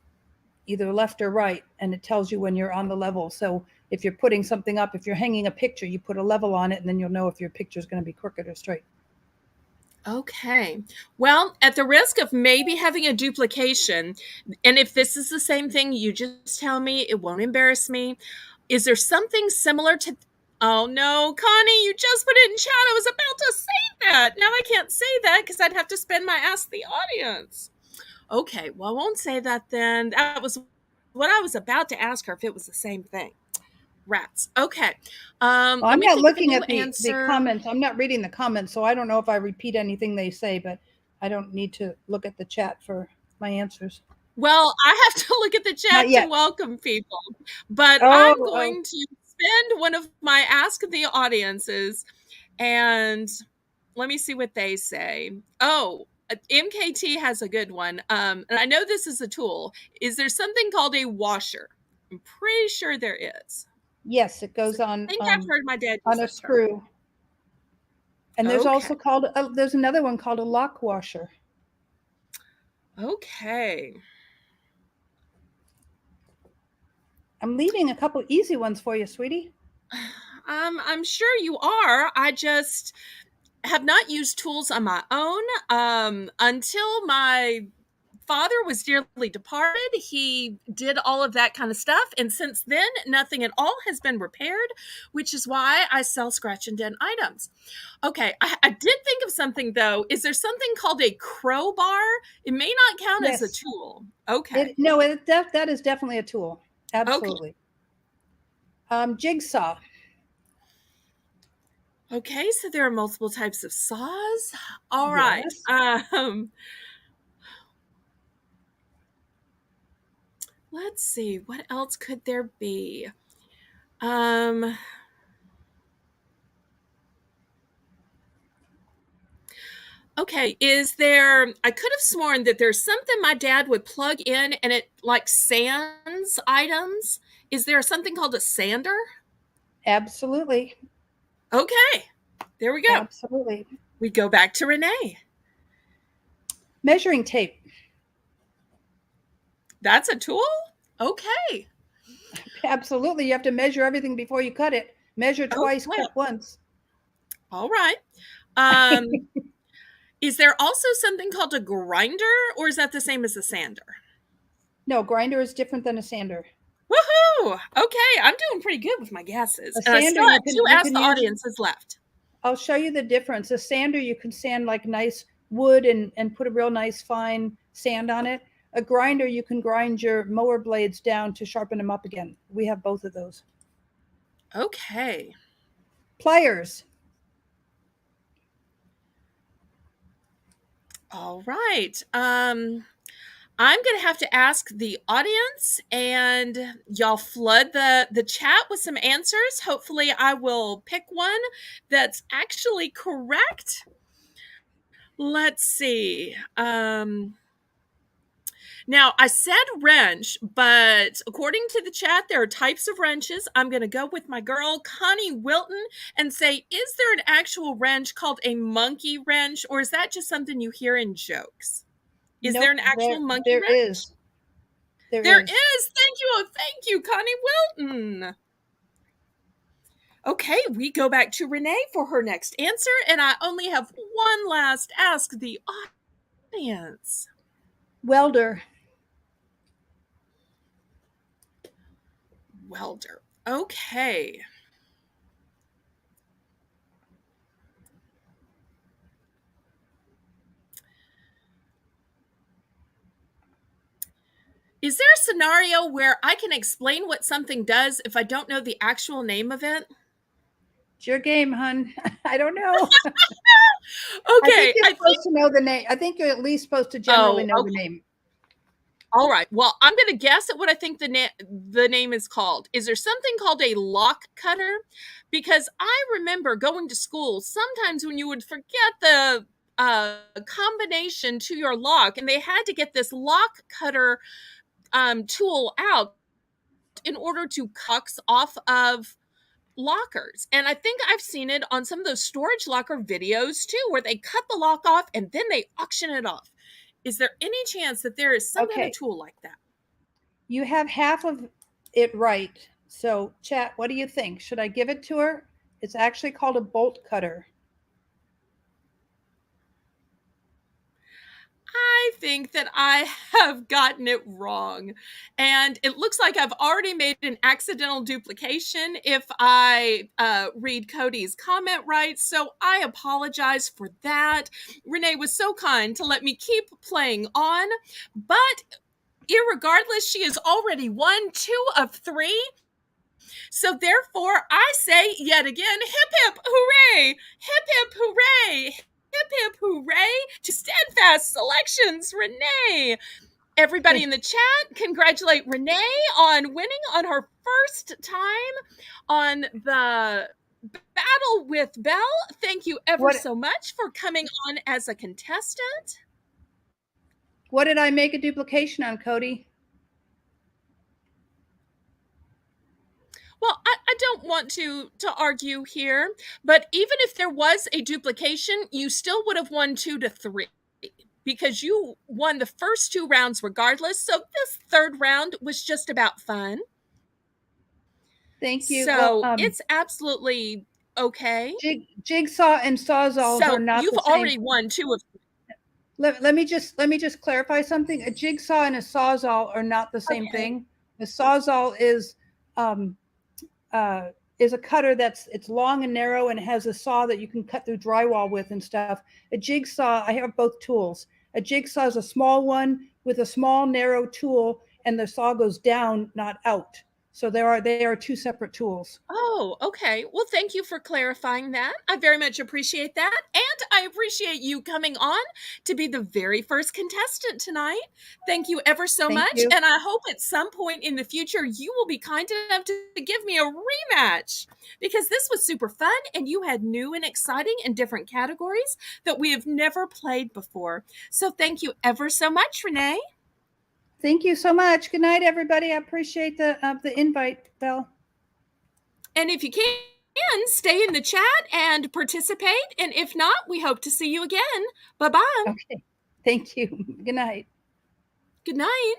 either left or right, and it tells you when you're on the level. So if you're putting something up, if you're hanging a picture, you put a level on it, and then you'll know if your picture is going to be crooked or straight. Okay. Well, at the risk of maybe having a duplication, and if this is the same thing, you just tell me, it won't embarrass me. Is there something similar to Oh no, Connie, you just put it in chat. I was about to say that. Now I can't say that because I'd have to spend my Ask the Audience. Okay, well, I won't say that then. That was what I was about to ask her if it was the same thing. Rats. Okay. Well, Let I'm me not think of a looking new at the answer. comments. I'm not reading the comments, so I don't know if I repeat anything they say, but I don't need to look at the chat for my answers. Well, I have to look at the Not chat to yet. welcome people, but Oh, I'm oh, going to spend one of my Ask the Audiences and let me see what they say. Oh, MKT has a good one. And I know this is a tool. Is there something called a washer? I'm pretty sure there is. yes, it goes I think I've heard my dad use on a that term. screw. And there's Okay. also called there's another one called a lock washer. Okay. I'm leaving a couple easy ones for you, sweetie. I'm sure you are. I just have not used tools on my own until my father was dearly departed. He did all of that kind of stuff. And since then, nothing at all has been repaired, which is why I sell scratch and dent items. Okay, I did think of something though. Is there something called a crowbar? It may not count as a Yes. tool. Okay. That is definitely a tool. Okay. Absolutely. Jigsaw. Okay, so there are multiple types of saws. All right. Yes. let's see, what else could there be? Um, okay, is there, I could have sworn that there's something my dad would plug in and it like sands items. Is there something called a sander? Absolutely. Okay, there we go. Absolutely. We go back to Renee. Measuring tape. That's a tool? Okay. Absolutely. You have to measure everything before you cut it. Measure Oh, twice, well, cut once. all right. Um, is there also something called a grinder, or is that the same as a sander? No, grinder is different than a sander. Woohoo! Okay, I'm doing pretty good with my guesses. A And I sander still have two you Ask can the use. Audiences left. I'll show you the difference. A sander, you can sand like nice wood and put a real nice fine sand on it. A grinder, you can grind your mower blades down to sharpen them up again. We have both of those. Okay. Pliers. All right. I'm going to have to ask the audience and y'all flood the chat with some answers. Hopefully I will pick one that's actually correct. Let's see. Now, I said wrench, but according to the chat, there are types of wrenches. I'm going to go with my girl, Connie Wilton, and say, is there an actual wrench called a monkey wrench, or is that just something you hear in jokes? Is there Nope, an actual monkey there wrench? is. There is. Thank you. Oh, thank you, Connie Wilton. Okay, we go back to Renee for her next answer, and I only have one last Ask the Audience. Welder. Welder. Okay. Is there a scenario where I can explain what something does if I don't know the actual name of it? It's your game, hun. I don't know. I think Okay, you're supposed to know the name. I think you're at least supposed to generally know the name. All right. Well, I'm going to guess at what I think the name is called. Is there something called a lock cutter? Because I remember going to school sometimes when you would forget the combination to your lock, and they had to get this lock cutter tool out in order to cucks off of lockers. And I think I've seen it on some of those storage locker videos too, where they cut the lock off and then they auction it off. Is there any chance that there is some kind of tool like that? You have half of it right. So, chat, what do you think? Should I give it to her? It's actually called a bolt cutter. I think that I have gotten it wrong. And it looks like I've already made an accidental duplication if I read Cody's comment right. So I apologize for that. Renee was so kind to let me keep playing on. But irregardless, she has already won 2 of 3. So therefore, I say yet again, hip hip hooray! Hip hip hooray! Hip hip hooray to Steadfast Selections, Renee. Everybody in the chat, congratulate Renee on winning on her first time on the Battle with Belle. Thank you ever so much for coming on as a contestant. What did I make a duplication on, Cody? Well, I don't want to argue here, but even if there was a duplication, you still would have won 2 to 3 because you won the first 2 rounds regardless. So this third round was just about fun. Thank you. So it's absolutely okay. Jigsaw and Sawzall are not you've the same. already won 2 of 3. Let me just clarify something. A jigsaw and a Sawzall are not the same thing. The Sawzall is a cutter it's long and narrow and it has a saw that you can cut through drywall with and stuff. A jigsaw, I have both tools. A jigsaw is a small one with a small narrow tool and the saw goes down, not out. So they are two separate tools. Oh, okay. Well, thank you for clarifying that. I very much appreciate that. And I appreciate you coming on to be the very first contestant tonight. Thank you ever so Thank much. you. And I hope at some point in the future you will be kind enough to give me a rematch because this was super fun and you had new and exciting and different categories that we have never played before. So thank you ever so much, Renee. Thank you so much. Good night, everybody. I appreciate the invite, Belle. And if you can, stay in the chat and participate. And if not, we hope to see you again. Bye-bye. Okay. Thank you. Good night. Good night.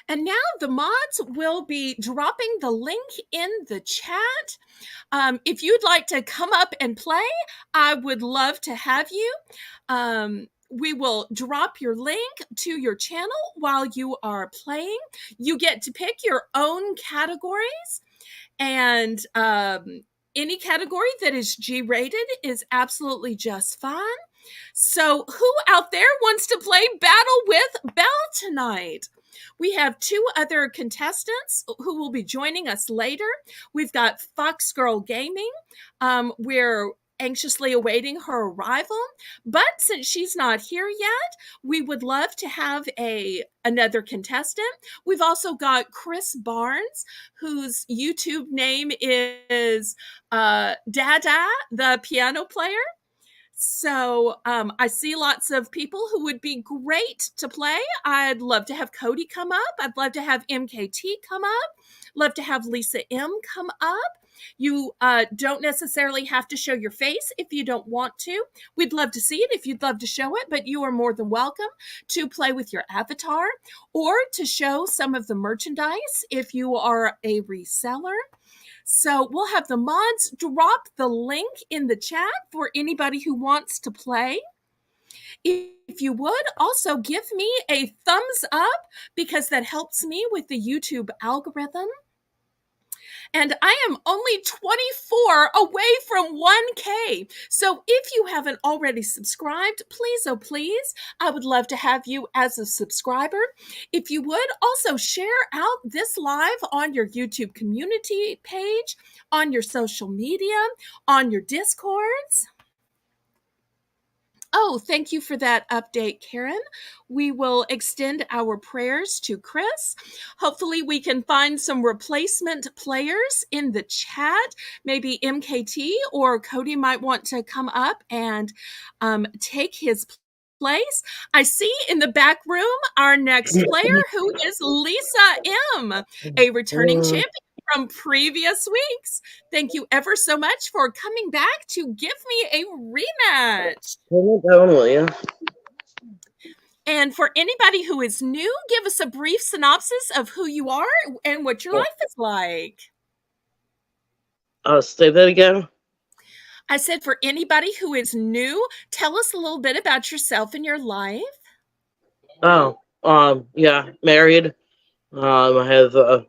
And now the mods will be dropping the link in the chat. If you'd like to come up and play, I would love to have you. We will drop your link to your channel while you are playing. You get to pick your own categories. And any category that is G-rated is absolutely just fine. So who out there wants to play Battle with Belle tonight? We have two other contestants who will be joining us later. We've got Fox Girl Gaming. We're anxiously awaiting her arrival, but since she's not here yet, we would love to have another contestant. We've also got Chris Barnes, whose YouTube name is Dada, the piano player. So I see lots of people who would be great to play. I'd love to have Cody come up. I'd love to have MKT come up. Love to have Lisa M come up. You don't necessarily have to show your face if you don't want to. We'd love to see it if you'd love to show it, but you are more than welcome to play with your avatar or to show some of the merchandise if you are a reseller. So we'll have the mods drop the link in the chat for anybody who wants to play. If you would, also give me a thumbs up because that helps me with the YouTube algorithm. And I am only 24 away from 1K. So if you haven't already subscribed, please, oh please, I would love to have you as a subscriber. If you would, also share out this live on your YouTube community page, on your social media, on your Discords. Oh, thank you for that update, Karen. We will extend our prayers to Chris. Hopefully, we can find some replacement players in the chat. Maybe MKT or Cody might want to come up and take his place. I see in the back room our next player, who is Lisa M, a returning champion from previous weeks. Thank you ever so much for coming back to give me a rematch. And for anybody who is new, give us a brief synopsis of who you are and what your life is like. Say that again. I said for anybody who is new, tell us a little bit about yourself and your life. Oh, yeah, married. I have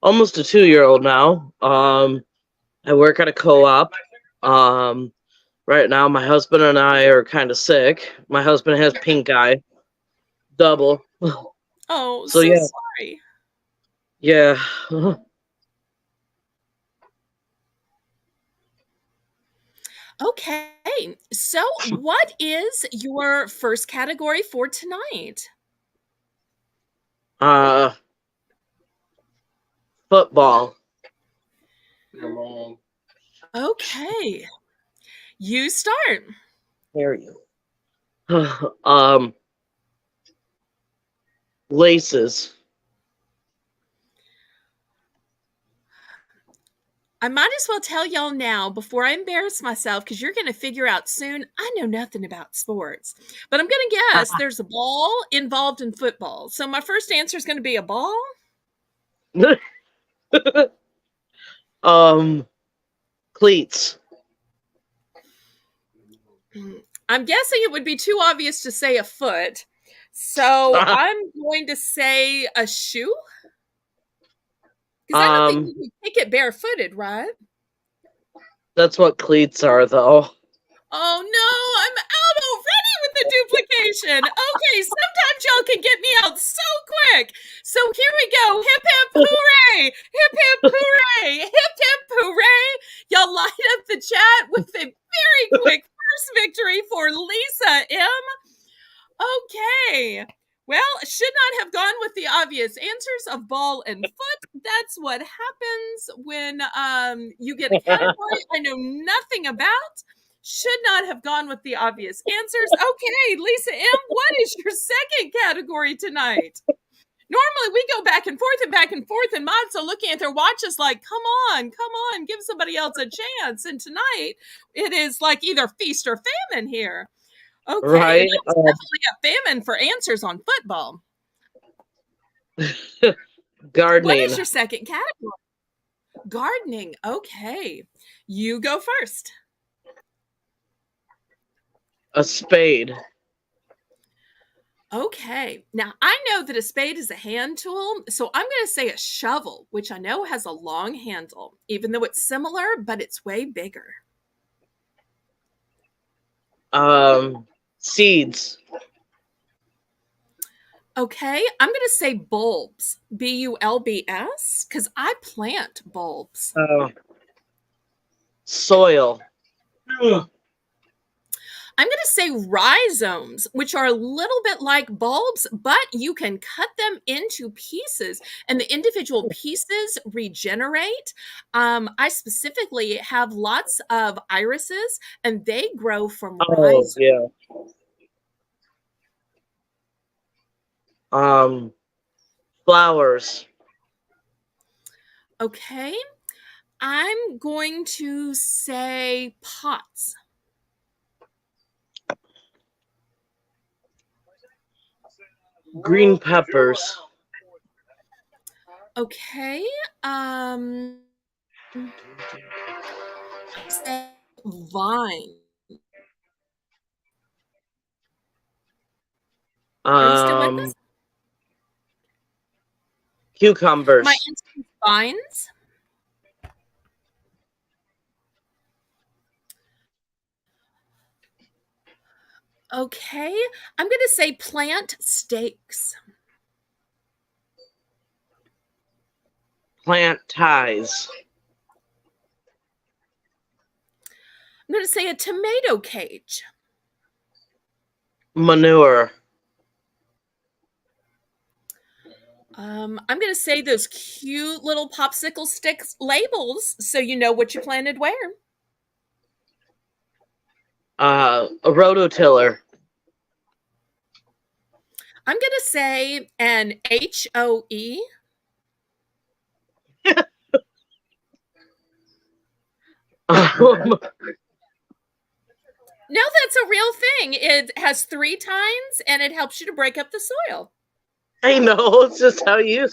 almost a 2-year-old now. I work at a co-op. Right now, my husband and I are kind of sick. My husband has pink eye, double. Oh, so yeah. Sorry. Yeah. Okay, so what is your first category for tonight? Football. Okay, you start. There you. Laces. I might as well tell y'all now before I embarrass myself because you're going to figure out soon I know nothing about sports. But I'm going to guess there's a ball involved in football. So my first answer is going to be a ball. Cleats. I'm guessing it would be too obvious to say a foot. So I'm going to say a shoe. Because I don't think you can kick it barefooted, right? That's what cleats are, though. Oh no, I'm out already with the duplication. Okay, sometimes y'all can get me out so quick. So here we go. Hip hip hooray! Hip hip hooray! Hip hip hooray! Y'all light up the chat with a very quick first victory for Lisa M. Okay. Well, should not have gone with the obvious answers of ball and foot. That's what happens when you get a category I know nothing about. Should not have gone with the obvious answers. Okay, Lisa M., what is your second category tonight? Normally we go back and forth, and moms are looking at their watches like, come on, give somebody else a chance. And tonight it is like either feast or famine here. Okay, Right? that's definitely a famine for answers on football. What Gardening. is your second category? Gardening. Okay, you go first. A spade. Okay, now I know that a spade is a hand tool, so I'm going to say a shovel, which I know has a long handle, even though it's similar, but it's way bigger. Seeds. Okay, I'm going to say bulbs, bulbs, because I plant bulbs. Soil. I'm going to say rhizomes, which are a little bit like bulbs, but you can cut them into pieces and the individual pieces regenerate. I specifically have lots of irises and they grow from rhizomes. Yeah. Flowers. Okay, I'm going to say pots. Green peppers. Okay, say vine. Are you still with us? Cucumbers. My answer is vines. Okay, I'm going to say plant stakes. Plant ties. I'm going to say a tomato cage. Manure. I'm going to say those cute little popsicle sticks labels so you know what you planted where. A rototiller. I'm going to say an HOE. No, that's a real thing. It has 3 tines and it helps you to break up the soil. I know, it's just how you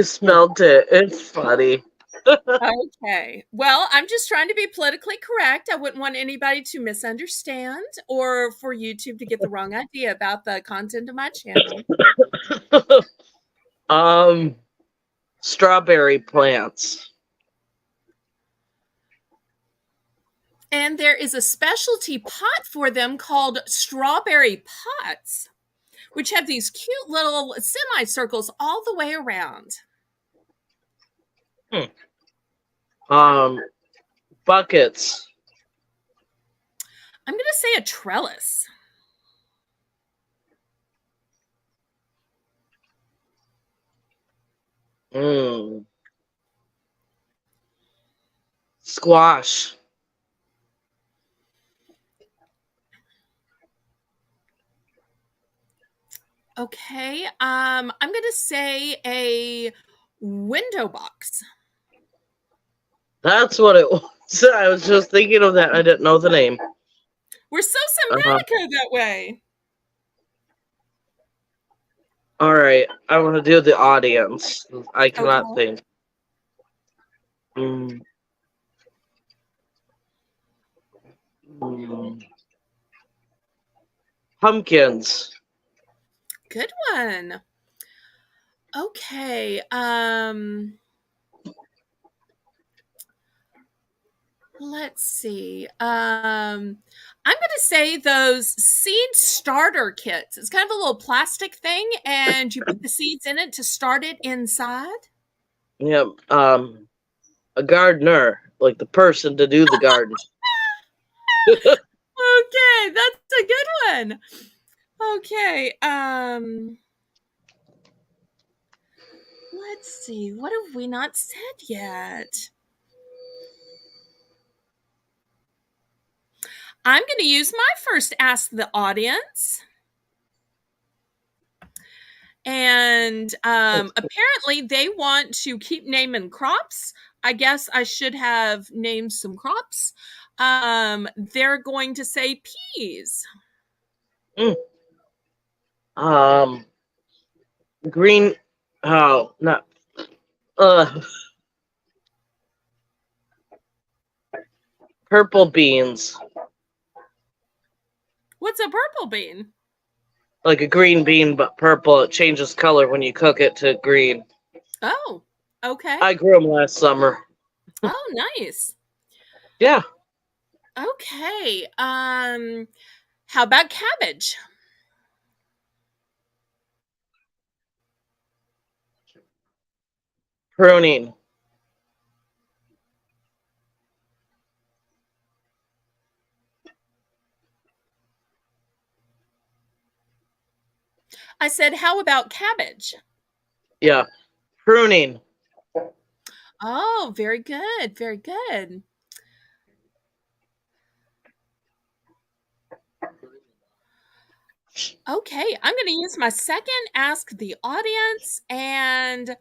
smelled it. It's funny. Okay. Well, I'm just trying to be politically correct. I wouldn't want anybody to misunderstand or for YouTube to get the wrong idea about the content of my channel. Strawberry plants. And there is a specialty pot for them called strawberry pots, which have these cute little semicircles all the way around. Buckets. I'm going to say a trellis. Squash. Okay. I'm going to say a window box. That's what it was. I was just thinking of that. I didn't know the name. We're so simpatico that way. All right. I want to do the audience. I cannot think. Pumpkins. Good one. Okay. Let's see. I'm going to say those seed starter kits. It's kind of a little plastic thing, and you put the seeds in it to start it inside. Yeah. A gardener, like the person to do the garden. Okay, that's a good one. Okay. Let's see. What have we not said yet? I'm going to use my first Ask the Audience. And apparently they want to keep naming crops. I guess I should have named some crops. They're going to say peas. Mm. Green. Oh, not. Purple beans. What's a purple bean? Like a green bean, but purple. It changes color when you cook it to green. Oh, okay. I grew them last summer. Oh, nice. Yeah. Okay. How about cabbage? Pruning. I said, how about cabbage? Yeah. Pruning. Oh, very good. Very good. Okay, I'm going to use my second Ask the Audience, and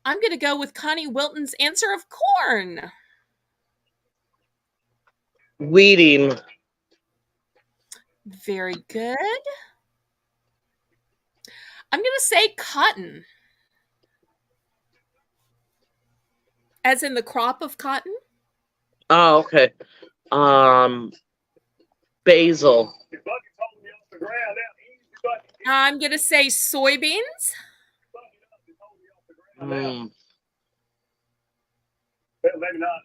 I'm going to go with Connie Wilton's answer of corn. Weeding. Very good. I'm going to say cotton, as in the crop of cotton. Oh, okay. Basil. I'm going to say soybeans. Hmm.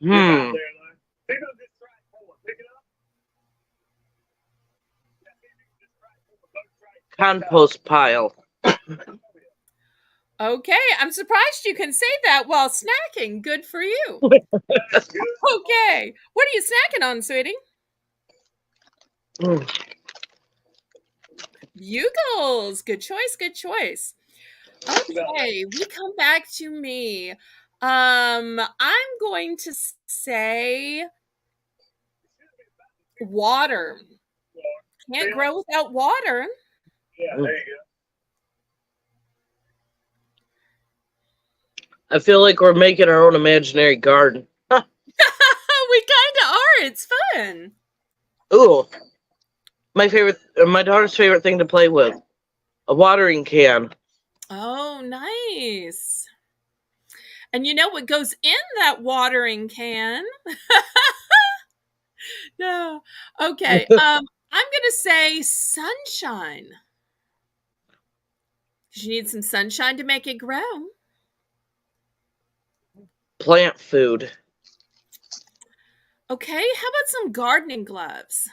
Hmm. Compost pile. Okay, I'm surprised you can say that while snacking. Good for you. Okay, what are you snacking on, sweetie? Mm. Bugles. Good choice. Good choice. Okay, we come back to me. I'm going to say water. Can't grow without water. Yeah, there you go. I feel like we're making our own imaginary garden. We kind of are. It's fun. Ooh, my daughter's favorite thing to play with, a watering can. Oh, nice. And you know what goes in that watering can? No. Okay. I'm gonna say sunshine. 'Cause you need some sunshine to make it grow. Plant food. Okay, how about some gardening gloves?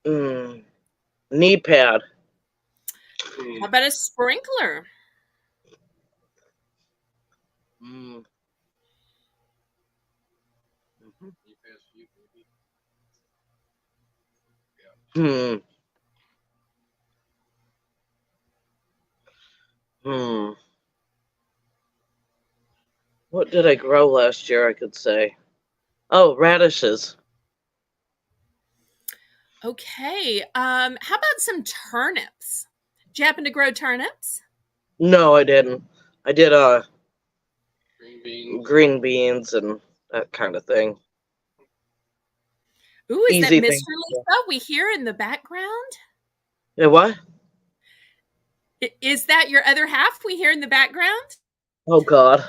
Mm. Knee pad. How about a sprinkler? Mm. Hmm. Hmm. What did I grow last year, I could say? Oh, radishes. Okay, how about some turnips? Do you happen to grow turnips? No, I didn't. I did green beans and that kind of thing. Ooh, is that Easy thing. Mr. Lisa we hear in the background? Yeah, what? Is that your other half we hear in the background? Oh God.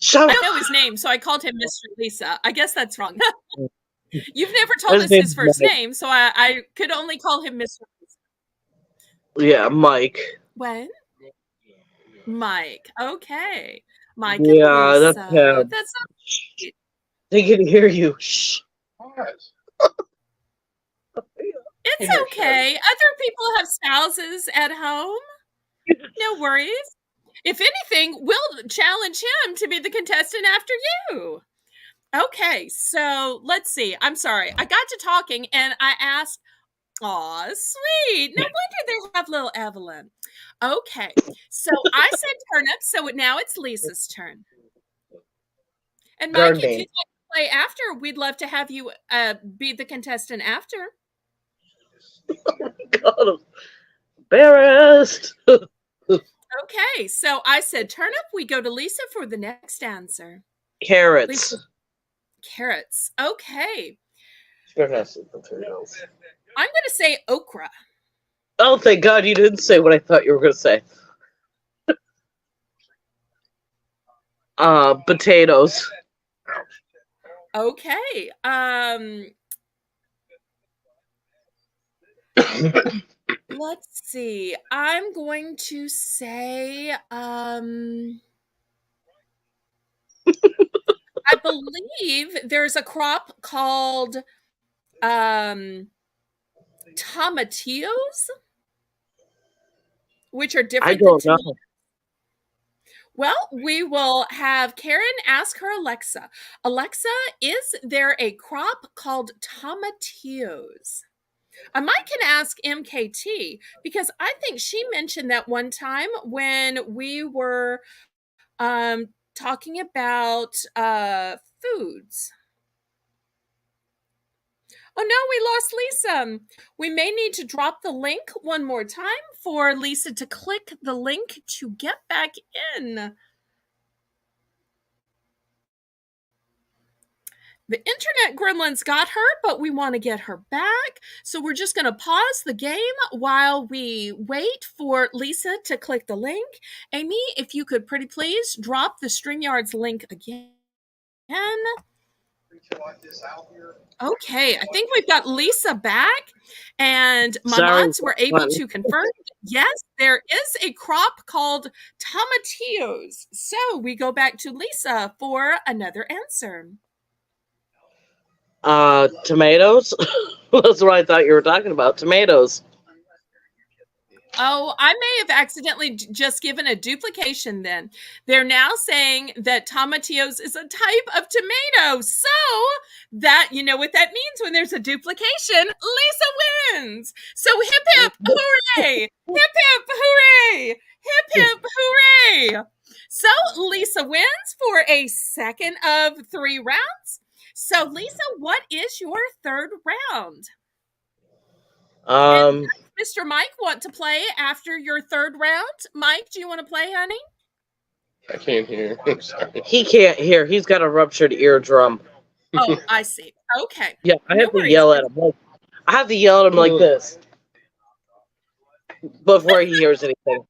Shut I up. know his name, so I called him Mr. Lisa. I guess that's wrong. You've never told His us his name's first Mike. name, so I could only call him Mr. Lisa. Yeah, Mike. What? Mike. Okay. Mike and Yeah, that's Lisa. him. That's not They can hear you. Shh. It's okay. Other people have spouses at home. No worries. If anything, we'll challenge him to be the contestant after you. Okay, so let's see. I'm sorry. I got to talking and I asked, aw, sweet. No wonder they have little Evelyn. Okay, so I said turnip, so now it's Lisa's turn. And Mike, if Gardening. you'd like to play after, we'd love to have you be the contestant after. God, embarrassed. Okay, so I said turnip. We go to Lisa for the next answer. Carrots. Lisa, carrots. Okay. I'm I'm going to say okra. Oh, thank God you didn't say what I thought you were going to say. Potatoes. Okay. Let's see. I'm going to say I believe there's a crop called tomatillos, which are I different than don't know. tomatoes. Well, we will have Karen ask her Alexa. Alexa, is there a crop called tomatillos? I might can ask MKT because I think she mentioned that one time when we were talking about foods. Oh no, we lost Lisa. We may need to drop the link one more time for Lisa to click the link to get back in. The internet gremlins got her, but we want to get her back. So we're just going to pause the game while we wait for Lisa to click the link. Amy, if you could pretty please drop the StreamYard's link again. Okay, I think we've got Lisa back, and my Sorry. mods were able to confirm yes, there is a crop called tomatillos. So we go back to Lisa for another answer. Tomatoes? That's what I thought you were talking about. Tomatoes. Oh, I may have accidentally just given a duplication then. They're now saying that tomatillos is a type of tomato. So that, you know what that means when there's a duplication, Lisa wins. So hip hip hooray! Hip hip hooray! Hip hip hooray! So Lisa wins for a second of 3 rounds. So Lisa, what is your third round? And Mr. Mike want to play after your third round? Mike, do you want to play, honey? I can't hear. I'm sorry. He can't hear. He's got a ruptured eardrum. Oh, I see. Okay. Yeah, I No have to worries. yell at him. I have to yell at him like this before he hears anything.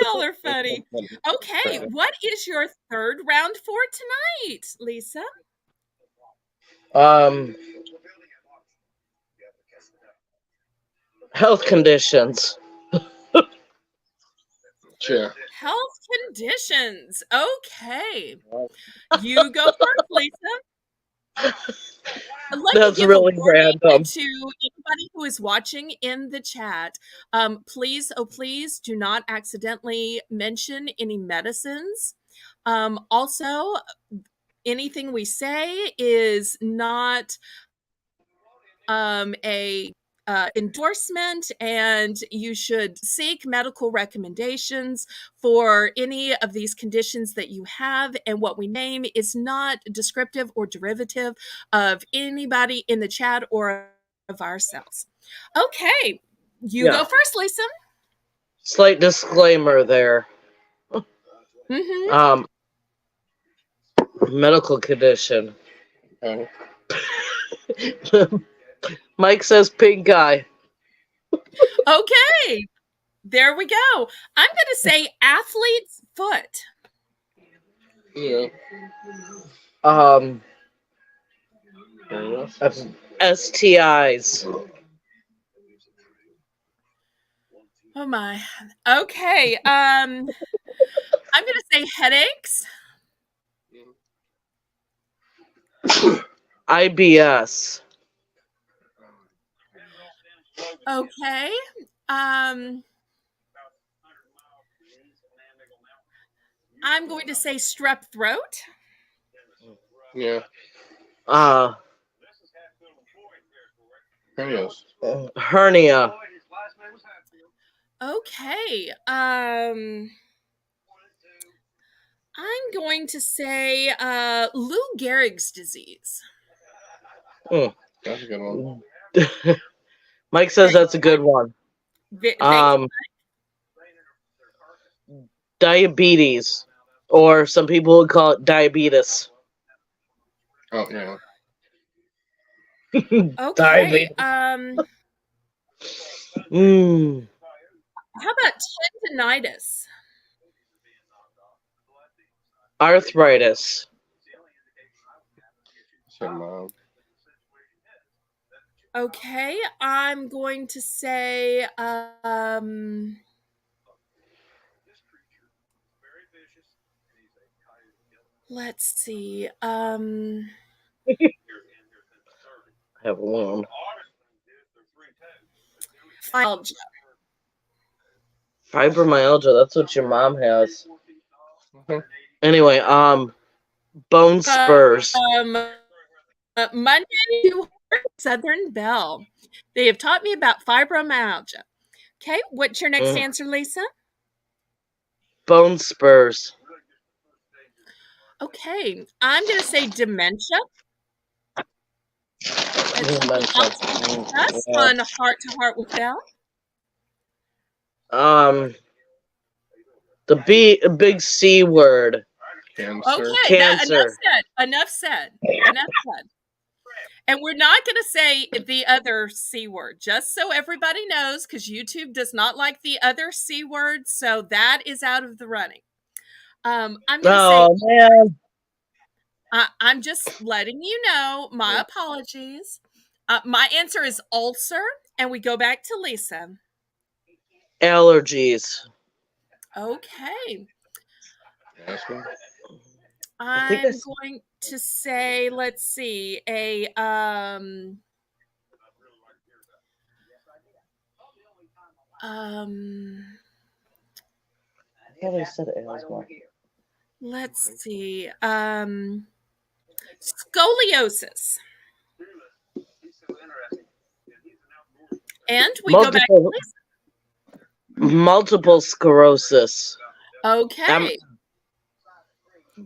Y'all are funny. Okay, what is your third round for tonight, Lisa? Health conditions. Sure. Health conditions. Okay. You go first, Lisa. That's really random. To anybody who is watching in the chat, please, oh please, do not accidentally mention any medicines. Also, anything we say is not a endorsement, and you should seek medical recommendations for any of these conditions that you have, and what we name is not descriptive or derivative of anybody in the chat or of ourselves. Okay, you go first, Lisa. Slight disclaimer there. Medical condition. Mike says pink eye. Okay, there we go. I'm going to say athlete's foot. Yeah. STIs. Oh my. Okay. I'm going to say headaches. IBS. Okay. I'm going to say strep throat. Yeah. Uh, Yes. Hernia. Okay. I'm going to say Lou Gehrig's disease. Mm. That's a good one. Mike says Thank, that's a good one. thank you. Um, Diabetes, or some people would call it diabetes. Oh yeah. Okay. Diabetes. Mm. How about tendinitis? Arthritis. Said mom. Okay, I'm going to say let's see. Have one. Fibromyalgia. Fibromyalgia. That's what your mom has. Mhm. Anyway, bone spurs. Monday to Southern Belle. They have taught me about fibromyalgia. Okay, what's your next Mm. answer, Lisa? Bone spurs. Okay, I'm going to say dementia. And something else to discuss Yeah. on Heart to Heart with Belle. The big C word. Cancer. Okay, that enough Cancer. said. Enough said. Enough said. And we're not going to say the other C word, just so everybody knows, because YouTube does not like the other C word, so that is out of the running. I'm going to say, Oh man. I'm just letting you know, my apologies. My answer is ulcer, and we go back to Lisa. Allergies. Okay. Asthma. I think I I'm going to say, let's see, um thought I said asthma. let's see, scoliosis. And we go back to Multiple sclerosis. Lisa. Okay,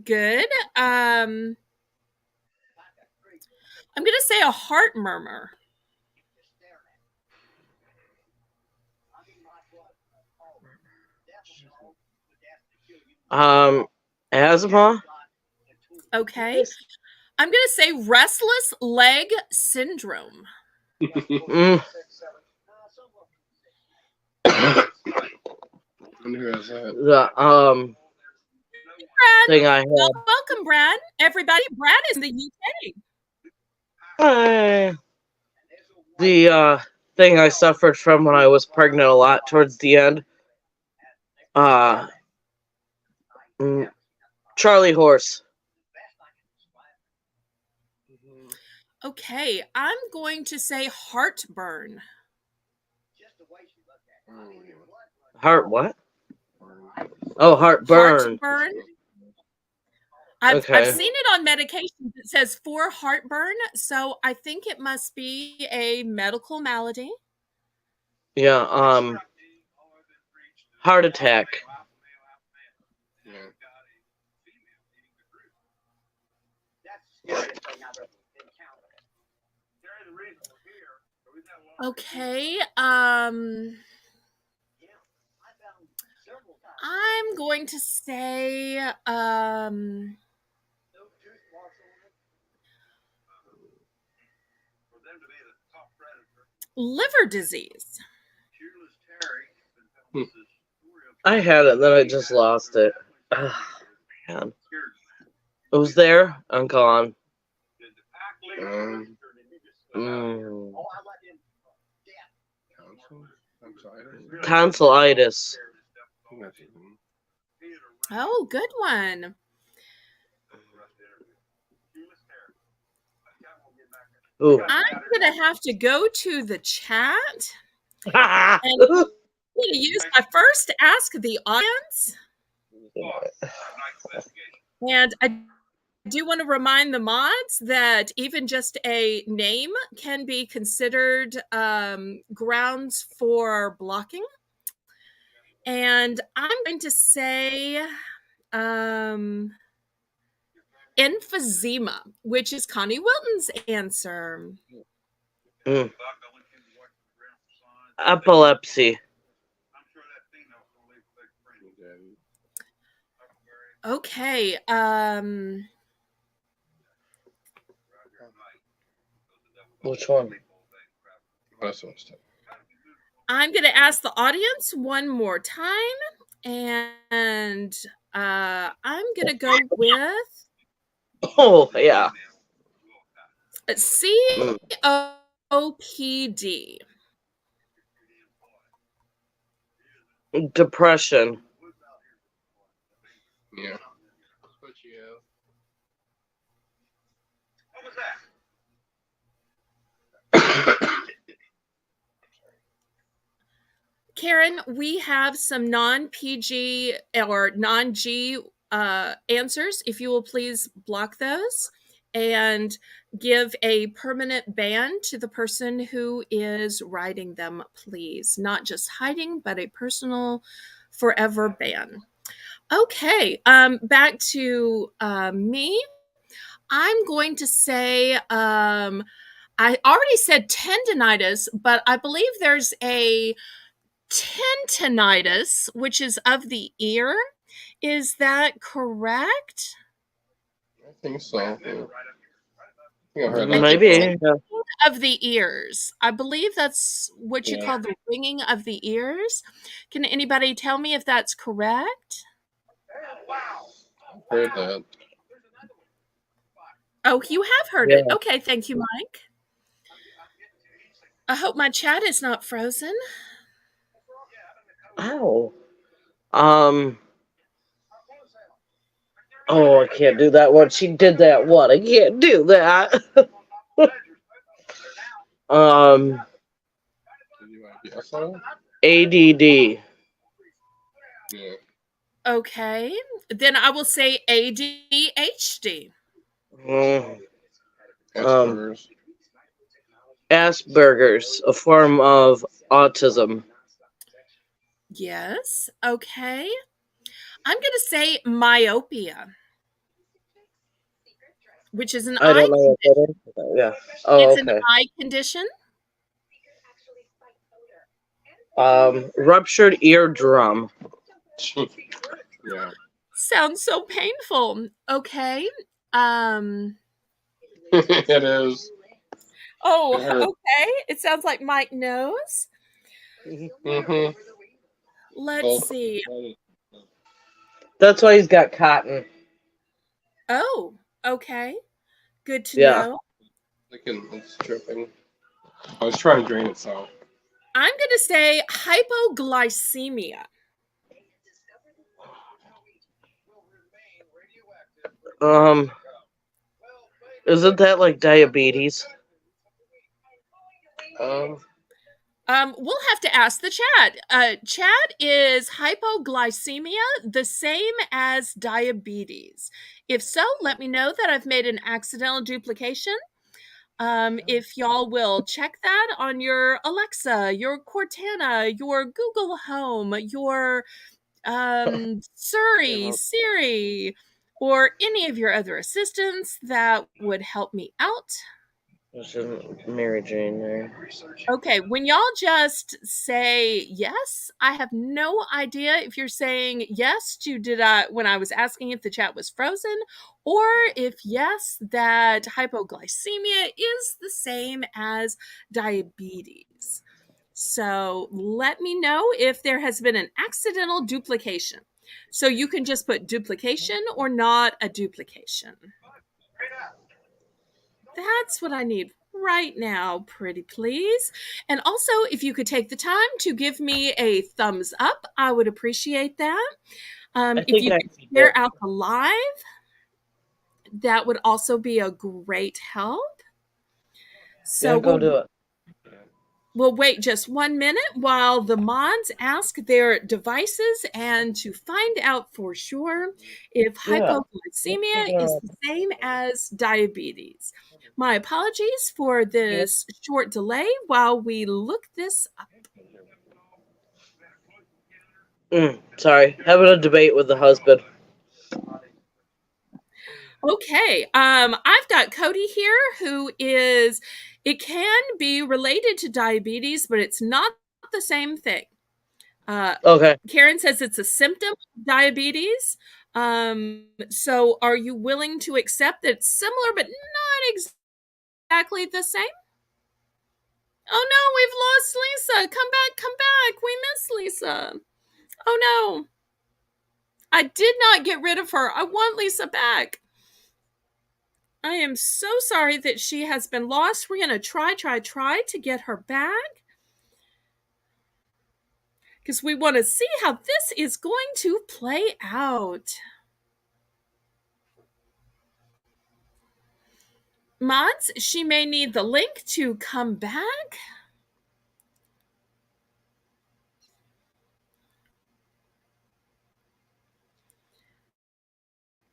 good. I'm going to say a heart murmur. Asthma. Okay. I'm going to say restless leg syndrome. Mm. Who has that? The Brad, thing I had. welcome, Brad. Everybody, Brad is in the UK. The thing I suffered from when I was pregnant a lot towards the end. Uh, Charlie horse. Okay, I'm going to say heartburn. Heart what? Oh, heartburn. Heartburn. I've Okay. seen it on medication that says for heartburn, so I think it must be a medical malady. Yeah. Heart attack. Okay. I'm going to say liver disease. I had it, then I just lost it. Man. It was there. I'm gone. Mm. Tonsillitis. Oh, good one. Ooh. I'm going to have to go to the chat and I'm going to use my first Ask the Audience. And I do want to remind the mods that even just a name can be considered grounds for blocking. And I'm going to say emphysema, which is Connie Wilton's answer. Epilepsy. Okay. Which one? I'm going to ask the audience one more time, and I'm going to go with Oh, yeah. COPD. Depression. Yeah. That's what you have. Karen, we have some non-PG or non-G answers. If you will please block those and give a permanent ban to the person who is writing them, please. Not just hiding, but a personal forever ban. Okay, back to me. I'm going to say I already said tendinitis, but I believe there's a tinnitus, which is of the ear. Is that correct? I think so. Yeah. I think I heard And that Maybe. before. Yeah. of the ears. I believe that's what you call the ringing of the ears. Can anybody tell me if that's correct? I've heard that. Oh, you have heard Yeah. it. Okay, thank you, Mike. I hope my chat is not frozen. Ow. Oh, I can't do that one. She did that one. I can't do that. Did you want to guess on ADD. it? Yeah. Okay, then I will say ADHD. Mm, Asperger's. Asperger's, a form of autism. Yes. Okay. I'm going to say myopia, which is an I eye don't know what that is. Yeah. Oh, It's an okay. eye condition. Ruptured eardrum. Yeah. Sounds so painful. Okay. It is. Oh, It hurts. okay. It sounds like Mike knows. Mm-hmm. Let's see. That's why he's got cotton. Oh, okay. Good to Yeah. know. It's dripping. I was trying to drain it out. I'm going to say hypoglycemia. Isn't that like diabetes? We'll have to ask the chat. Chat, is hypoglycemia the same as diabetes? If so, let me know that I've made an accidental duplication. If y'all will check that on your Alexa, your Cortana, your Google Home, your Siri, or any of your other assistants, that would help me out. There's Mary Jane there. Okay, when y'all just say yes, I have no idea if you're saying yes to when I was asking if the chat was frozen, or if yes, that hypoglycemia is the same as diabetes. So let me know if there has been an accidental duplication. So you can just put duplication or not a duplication. That's what I need right now, pretty please. And also, if you could take the time to give me a thumbs up, I would appreciate that. If you could share out the live, that would also be a great help. So Yeah, go do it. we'll wait just 1 minute while the mods ask their devices and to find out for sure if Yeah. hypoglycemia is the same as diabetes. My apologies for this short delay while we look this up. Sorry, having a debate with the husband. Okay, I've got Cody here who is, it can be related to diabetes, but it's not the same thing. Okay. Karen says it's a symptom of diabetes. So are you willing to accept that it's similar but not exactly the same? Oh no, we've lost Lisa. Come back, come back. We miss Lisa. Oh no. I did not get rid of her. I want Lisa back. I am so sorry that she has been lost. We're going to try to get her back, because we want to see how this is going to play out. Mods, she may need the link to come back.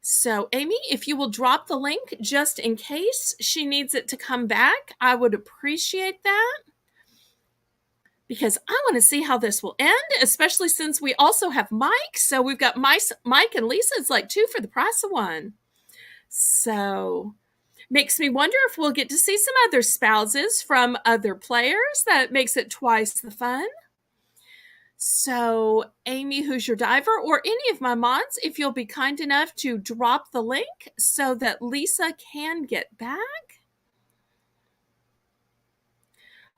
So, Amy, if you will drop the link just in case she needs it to come back, I would appreciate that, because I want to see how this will end, especially since we also have Mike. So we've got Mike and Lisa. It's like 2 for the price of 1. So makes me wonder if we'll get to see some other spouses from other players. That makes it twice the fun. So, Amy, who's your diver, or any of my mods, if you'll be kind enough to drop the link so that Lisa can get back.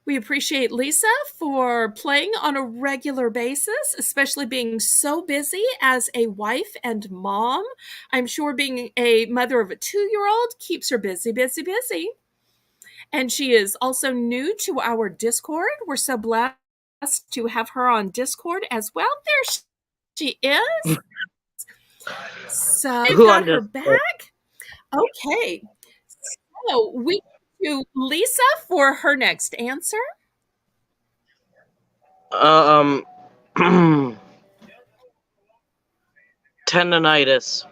We appreciate Lisa for playing on a regular basis, especially being so busy as a wife and mom. I'm sure being a mother of a 2-year-old keeps her busy. And she is also new to our Discord. We're so blessed to have her on Discord as well. There she is. So we've got her back. Okay. So we to Lisa for her next answer. Tendonitis.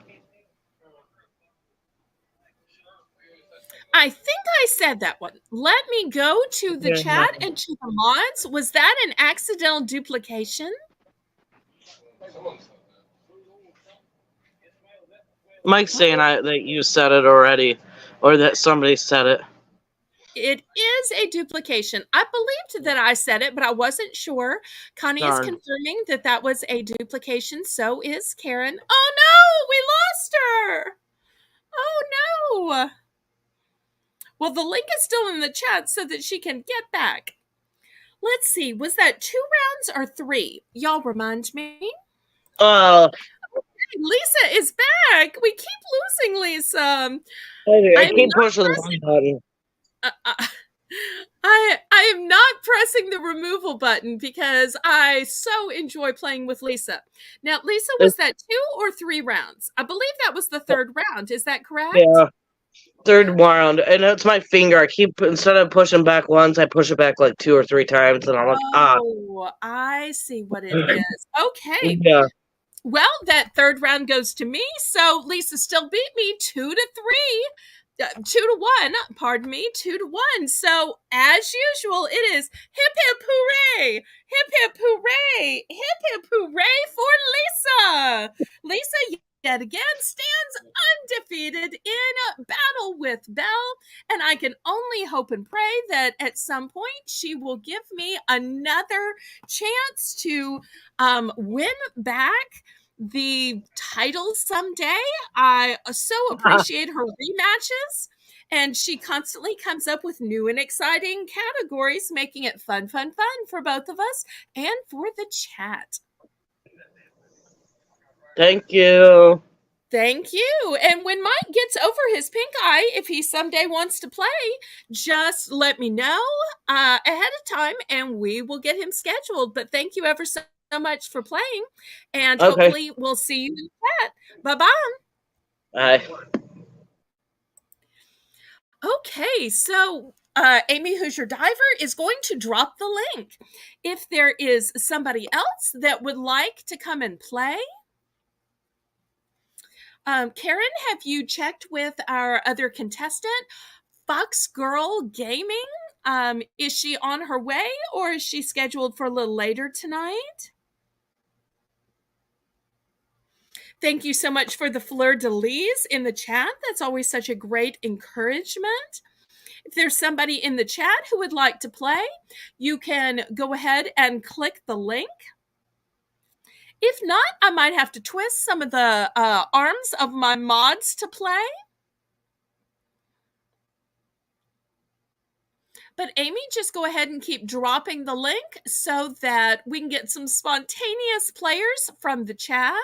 I think I said that one. Let me go to the chat and to the mods. Was that an accidental duplication? Mike's saying that you said it already, or that somebody said it. It is a duplication. I believed that I said it, but I wasn't sure. Connie is confirming that that was a duplication. So is Karen. Oh no, we lost her. Oh no. Well, the link is still in the chat so that she can get back. Let's see. Was that 2 rounds or 3? Y'all remind me. Lisa is back. We keep losing Lisa. I keep pushing the wrong button. I am not pressing the removal button because I so enjoy playing with Lisa. Now, Lisa, was that 2 or 3 rounds? I believe that was the 3rd round. Is that correct? Yeah. 3rd round, and it's my finger. I keep, instead of pushing back once, I push it back like 2 or 3 times, and I'm like, Oh, I see what it is. Okay. Yeah. Well, that 3rd round goes to me, so Lisa still beat me 2-3. 2-1, pardon me, 2-1. So, as usual, it is hip hip hooray, hip hip hooray, hip hip hooray for Lisa. Lisa yet again stands undefeated in battle with Belle, and I can only hope and pray that at some point she will give me another chance to win back the title someday. I so appreciate her rematches, and she constantly comes up with new and exciting categories, making it fun for both of us and for the chat. Thank you. Thank you. And when Mike gets over his pink eye, if he someday wants to play, just let me know ahead of time and we will get him scheduled. But thank you ever so much for playing, and hopefully we'll see you in the chat. Bye-bye. Bye. Okay, so Amy Hoosier Diver is going to drop the link. If there is somebody else that would like to come and play, Karen, have you checked with our other contestant, Fox Girl Gaming? Is she on her way, or is she scheduled for a little later tonight? Thank you so much for the fleur-de-lis in the chat. That's always such a great encouragement. If there's somebody in the chat who would like to play, you can go ahead and click the link. If not, I might have to twist some of the arms of my mods to play. But Amy, just go ahead and keep dropping the link so that we can get some spontaneous players from the chat.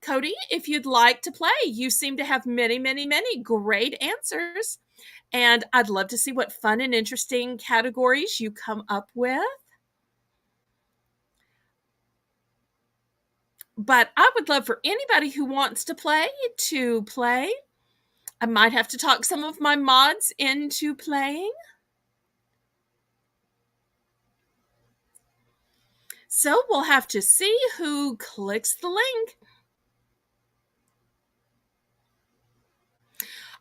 Cody, if you'd like to play, you seem to have many, many, many great answers. And I'd love to see what fun and interesting categories you come up with. But I would love for anybody who wants to play to play. I might have to talk some of my mods into playing. So we'll have to see who clicks the link.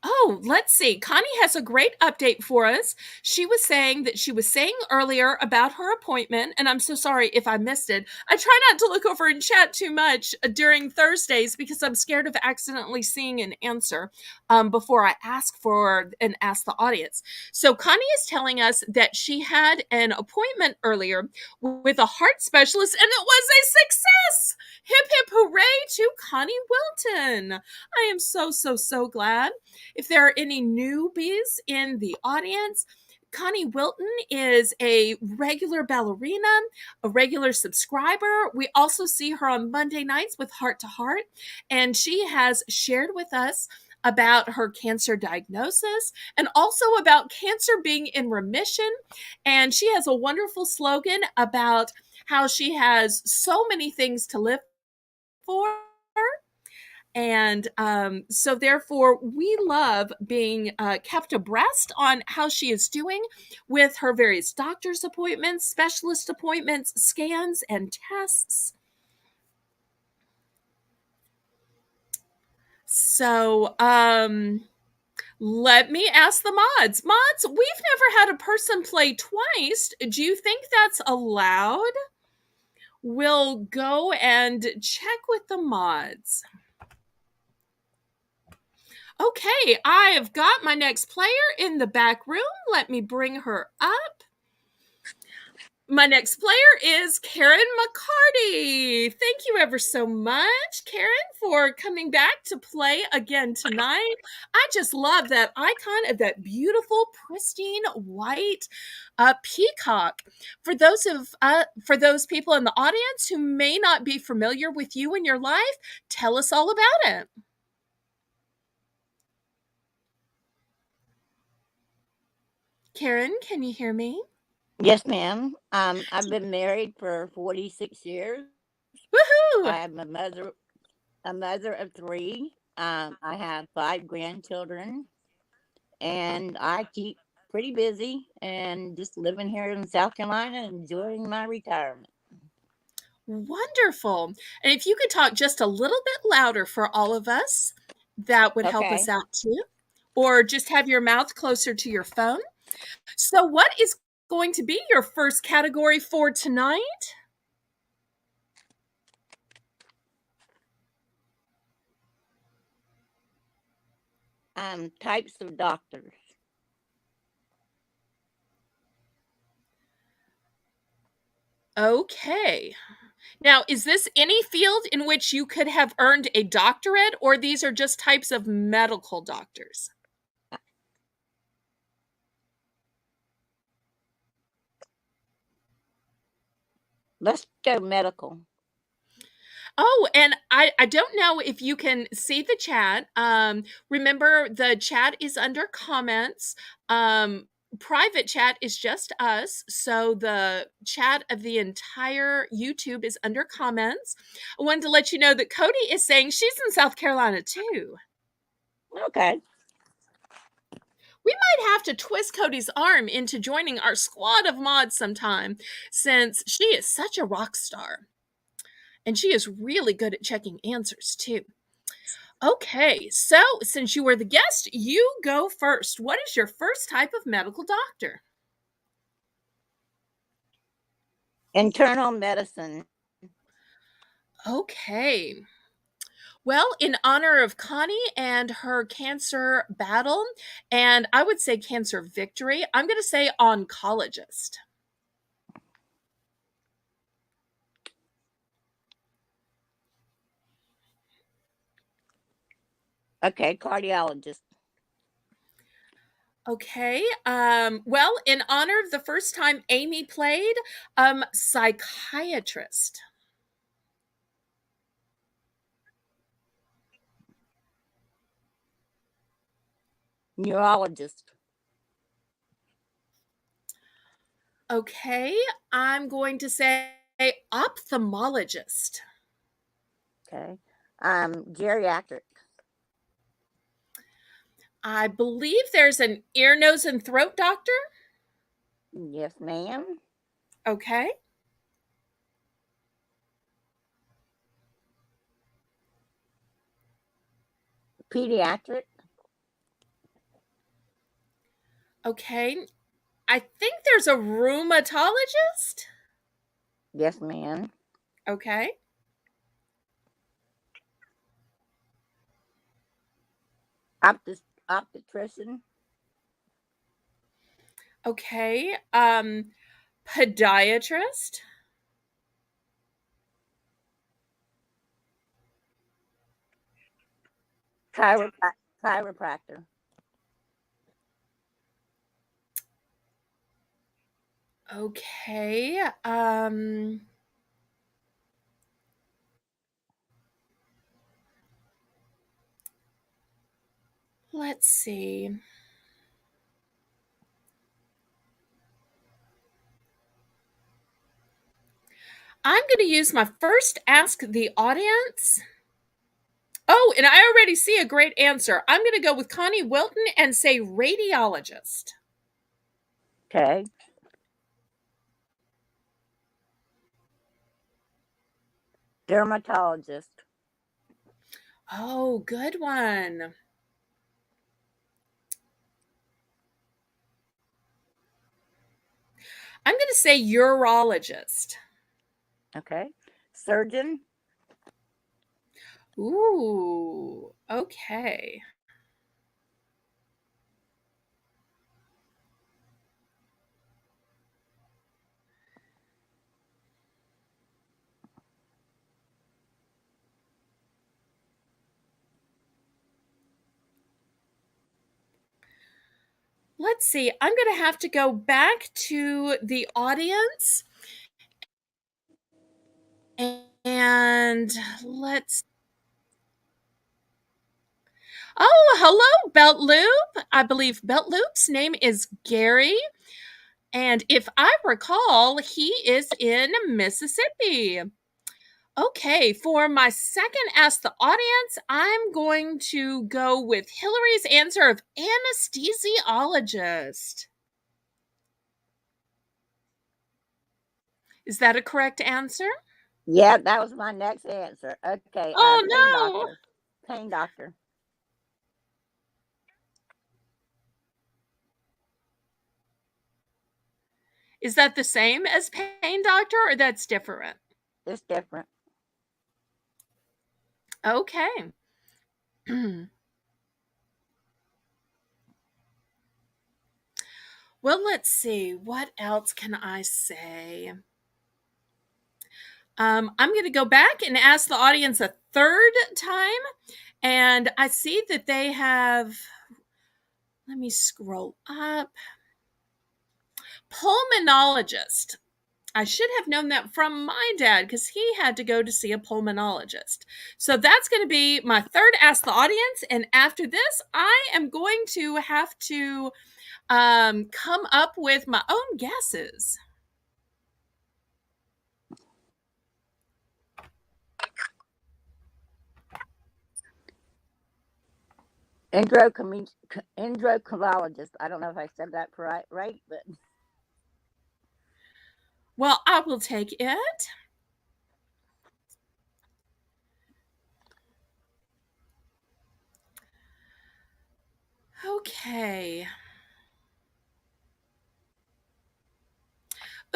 Oh, let's see. Connie has a great update for us. She was saying that she was saying earlier about her appointment, and I'm so sorry if I missed it. I try not to look over and chat too much during Thursdays because I'm scared of accidentally seeing an answer before I ask the audience. So Connie is telling us that she had an appointment earlier with a heart specialist, and it was a success. Hip, hip, hooray to Connie Wilton. I am so, so, so glad. If there are any newbies in the audience, Connie Wilton is a regular ballerina, a regular subscriber. We also see her on Monday nights with Heart to Heart, and she has shared with us about her cancer diagnosis and also about cancer being in remission. And she has a wonderful slogan about how she has so many things to live for. And so therefore, we love being kept abreast on how she is doing with her various doctor's appointments, specialist appointments, scans, and tests. So let me ask the mods. Mods, we've never had a person play twice. Do you think that's allowed? We'll go and check with the mods. Okay, I have got my next player in the back room. Let me bring her up. My next player is Karen McCarty. Thank you ever so much, Karen, for coming back to play again tonight. I just love that icon of that beautiful, pristine white peacock. For those people in the audience who may not be familiar with you and your life, tell us all about it. Karen, can you hear me? Yes, ma'am. I've been married for 46 years. Woohoo! I am a mother of 3. I have 5 grandchildren, and I keep pretty busy and just living here in South Carolina, enjoying my retirement. Wonderful. And if you could talk just a little bit louder for all of us, that would help us out too. Or just have your mouth closer to your phone. So what is going to be your first category for tonight? Types of doctors. Okay. Now, is this any field in which you could have earned a doctorate, or these are just types of medical doctors? Let's go medical. Oh, and I don't know if you can see the chat. Remember, the chat is under comments. Private chat is just us. So the chat of the entire YouTube is under comments. I wanted to let you know that Cody is saying she's in South Carolina too. Okay. We might have to twist Cody's arm into joining our squad of mods sometime, since she is such a rock star. And she is really good at checking answers, too. Okay, so since you were the guest, you go first. What is your first type of medical doctor? Internal medicine. Okay. Well, in honor of Connie and her cancer battle, and I would say cancer victory, I'm going to say oncologist. Okay, cardiologist. Okay. Well, in honor of the first time Amy played, psychiatrist. Neurologist. Okay. I'm going to say ophthalmologist. Okay. Geriatric. I believe there's an ear, nose, and throat doctor. Yes, ma'am. Okay. Pediatric. Okay. I think there's a rheumatologist. Yes, ma'am. Okay. Optician. Okay. Podiatrist. Chiropractor. Okay. Let's see. I'm going to use my first Ask the Audience. Oh, and I already see a great answer. I'm going to go with Connie Wilton and say radiologist. Okay. Dermatologist. Oh, good one. I'm going to say urologist. Okay. Surgeon. Ooh, okay. Let's see. I'm going to have to go back to the audience and let's. Oh, hello, Belt Loop. I believe Belt Loop's name is Gary. And if I recall, he is in Mississippi. Okay, for my second Ask the Audience, I'm going to go with Hillary's answer of anesthesiologist. Is that a correct answer? Yeah, that was my next answer. Okay. Oh, Pain no. doctor. Pain doctor. Is that the same as pain doctor or that's different? It's different. Okay. Well, let's see. What else can I say? I'm going to go back and ask the audience a third time. And I see that they have, let me scroll up. Pulmonologist. I should have known that from my dad because he had to go to see a pulmonologist. So that's going to be my third Ask the Audience. And after this, I am going to have to come up with my own guesses. Endocrinologist. I don't know if I said that right, but Well, I will take it. Okay.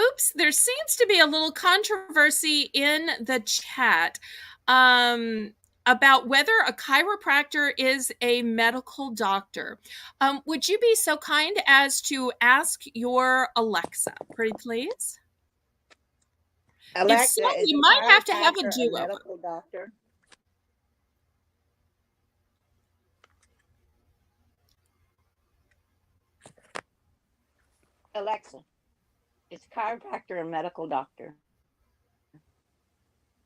Oops, there seems to be a little controversy in the chat um, about whether a chiropractor is a medical doctor. Would you be so kind as to ask your Alexa, pretty please? If so, Alexa, is we a might have to have a chiropractor a do-over. medical doctor? Alexa, is a chiropractor a medical doctor?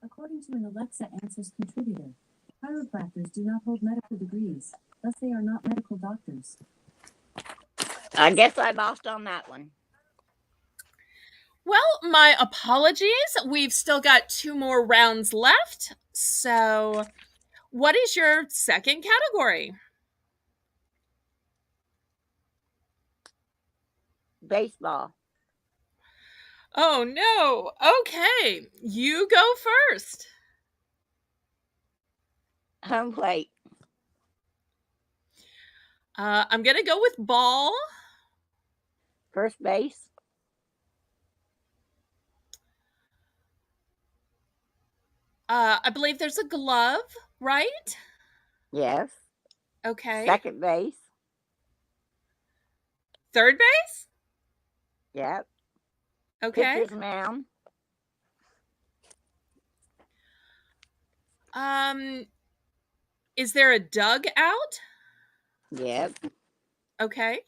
According to an Alexa Answers contributor, chiropractors do not hold medical degrees, thus they are not medical doctors. I guess I lost on that one. Well, my apologies. We've still got 2 more rounds left. So, what is your second category? Baseball. Oh no. Okay, you go first. Home plate. I'm going to go with ball. First base. I believe there's a glove, right? Yes. Okay. Second base. Third base? Yep. Okay. Pitcher's mound. Is there a dugout? Yep. Okay.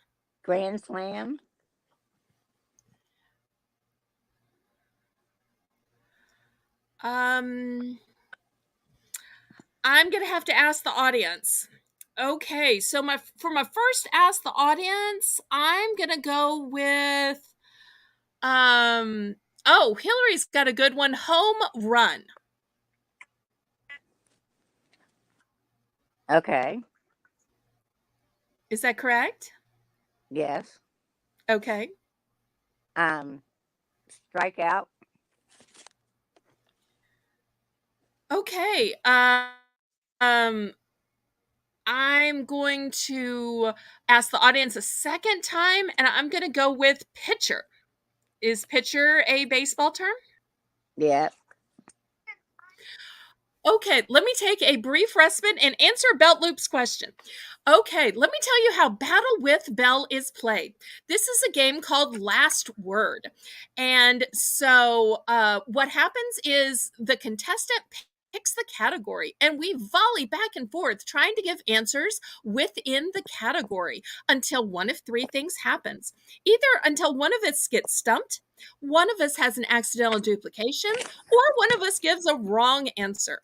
Grand slam. I'm going to have to ask the audience. Okay, so for my first ask the audience, I'm going to go with oh, Hillary's got a good one. Home run. Okay. Is that correct? Yes. Okay. Strikeout. Okay. I'm going to ask the audience a second time, and I'm going to go with pitcher. Is pitcher a baseball term? Yep. Okay, let me take a brief respite and answer Belt Loop's question. Okay, let me tell you how Battle with Belle is played. This is a game called Last Word. And so what happens is the contestant picks the category and we volley back and forth trying to give answers within the category until one of 3 things happens. Either until one of us gets stumped, one of us has an accidental duplication, or one of us gives a wrong answer.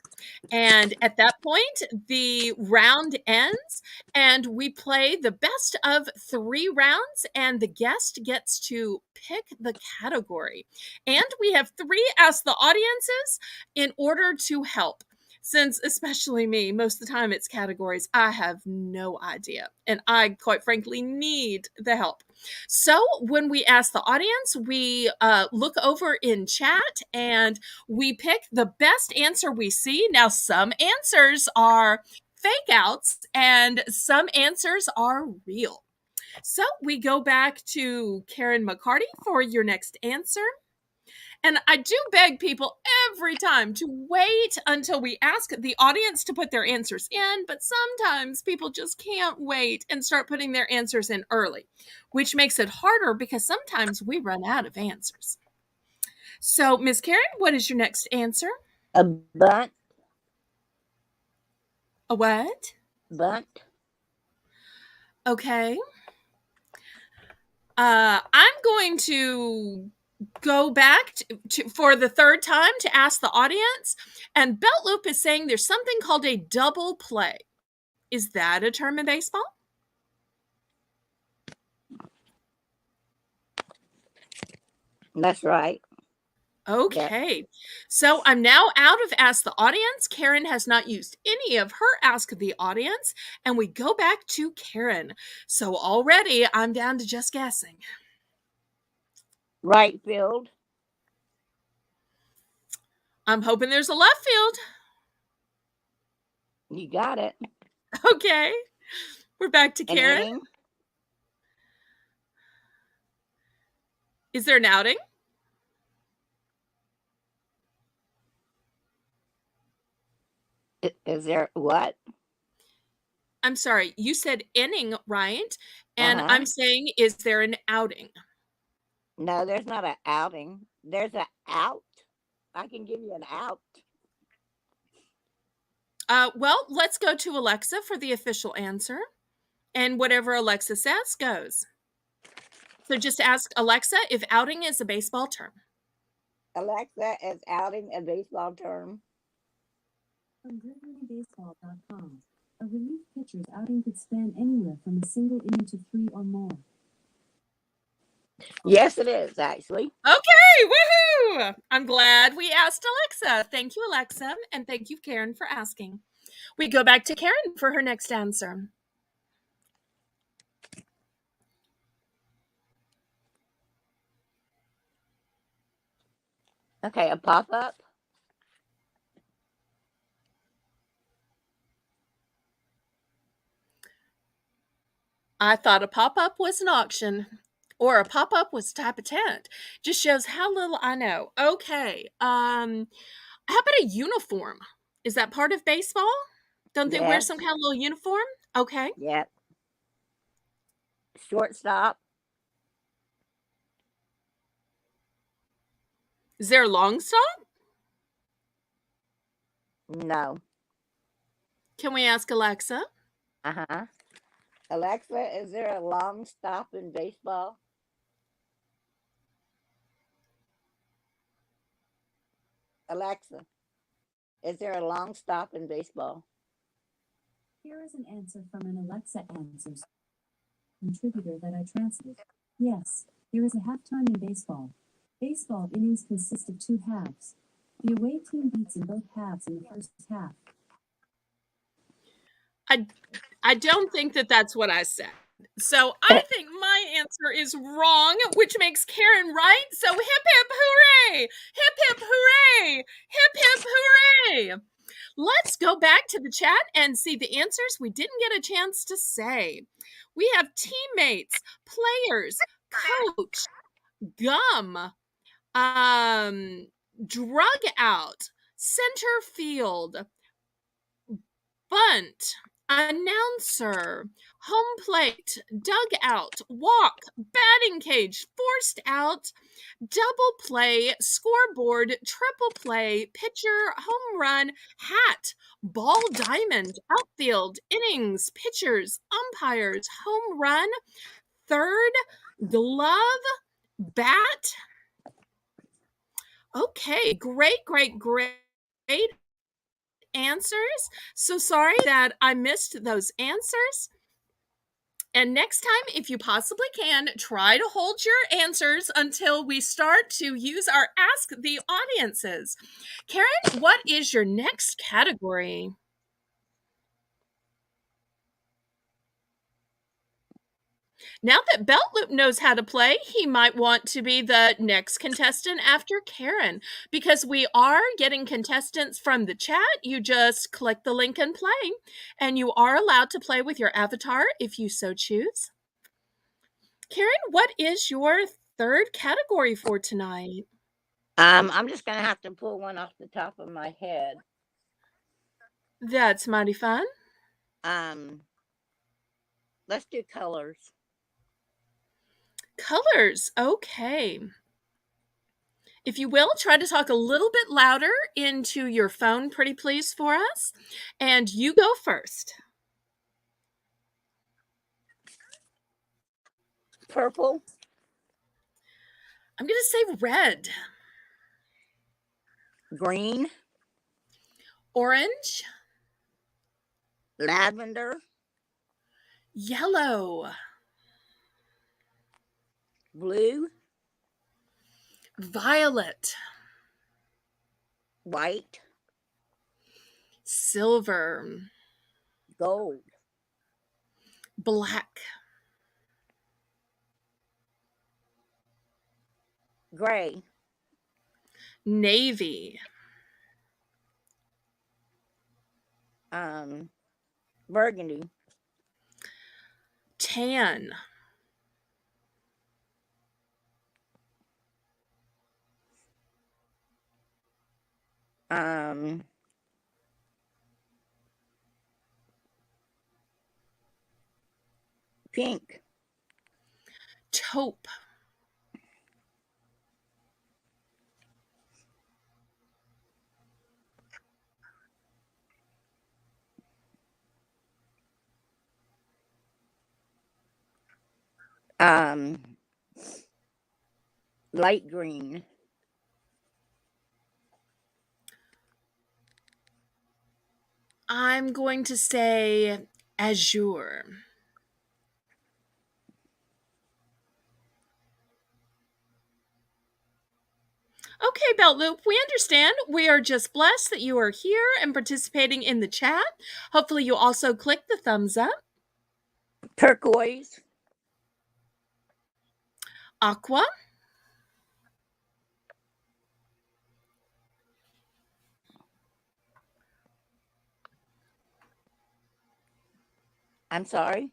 And at that point, the round ends and we play the best of 3 rounds, and the guest gets to pick the category. And we have 3 Ask the Audiences in order to help. Since, especially me, most of the time it's categories I have no idea, and I quite frankly need the help. So when we ask the audience, we look over in chat and we pick the best answer we see. Now, some answers are fake outs and some answers are real. So we go back to Karen McCarty for your next answer. And I do beg people every time to wait until we ask the audience to put their answers in, but sometimes people just can't wait and start putting their answers in early, which makes it harder because sometimes we run out of answers. So, Miss Karen, what is your next answer? A bunt. A what? Bunt. Okay. I'm going to go back for the third time to ask the audience. And Belt Loop is saying there's something called a double play. Is that a term in baseball? That's right. Yep. Okay, so I'm now out of Ask the Audience. Karen has not used any of her Ask the Audience, and we go back to Karen. So already I'm down to just guessing. Right field. I'm hoping there's a left field. You got it. Okay, we're back to An Karen. inning. Is there an outing? Is there what? I'm sorry, you said inning, right? And Uh-huh. I'm saying, is there an outing? No, there's not an outing. There's an out. I can give you an out. Well, let's go to Alexa for the official answer. And whatever Alexa says goes. So just ask Alexa if outing is a baseball term. Alexa, is outing a baseball term? From GoodMorningBaseball.com. A relief pitcher's outing could span anywhere from a single inning to 3 or more. Yes, it is actually. Okay, woohoo! I'm glad we asked Alexa. Thank you, Alexa, and thank you, Karen, for asking. We go back to Karen for her next answer. Okay, a pop up. I thought a pop-up was an auction, or a pop-up was a type of tent. Just shows how little I know. Okay, how about a uniform? Is that part of baseball? Don't they wear Yes. some kind of little uniform? Okay. Yep. Shortstop. Is there a long stop? No. Can we ask Alexa? Uh-huh. Alexa, is there a long stop in baseball? Alexa, is there a long stop in baseball? Here is an answer from an Alexa Answers contributor that I translated. Yes, there is a halftime in baseball. Baseball innings consist of 2 halves. The away team beats in both halves in the first half. I don't think that that's what I said. So I think my answer is wrong, which makes Karen right. So hip hip hooray! Hip hip hooray! Hip hip hooray! Let's go back to the chat and see the answers we didn't get a chance to say. We have teammates, players, coach, gum, drug out, center field, bunt, announcer, home plate, dugout, walk, batting cage, forced out, double play, scoreboard, triple play, pitcher, home run, hat, ball diamond, outfield, innings, pitchers, umpires, home run, third, glove, bat. Okay, great answers. So sorry that I missed those answers. And next time, if you possibly can, try to hold your answers until we start to use our Ask the Audiences. Karen, what is your next category? Now that Beltloop knows how to play, he might want to be the next contestant after Karen, because we are getting contestants from the chat. You just click the link and play, and you are allowed to play with your avatar if you so choose. Karen, what is your third category for tonight? I'm just gonna have to pull one off the top of my head. That's mighty fun. Let's do colors. Colors, okay. If you will, try to talk a little bit louder into your phone, pretty please, for us. And you go first. Purple. I'm going to say red. Green. Orange. Lavender. Yellow. Blue. Violet. white, silver, gold, black, gray, navy, burgundy, tan, um, pink, taupe, um, light green, I'm going to say azure. Okay, Belt Loop, we understand. We are just blessed that you are here and participating in the chat. Hopefully, you also click the thumbs up. turquoise, Aqua, I'm sorry.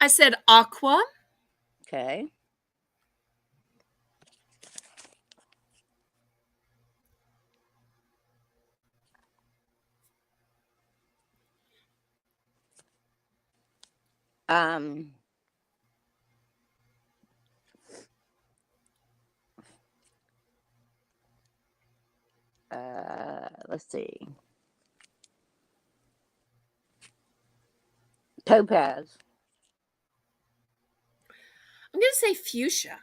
I said aqua, Okay. Um, let's see. Topaz, I'm going to say fuchsia.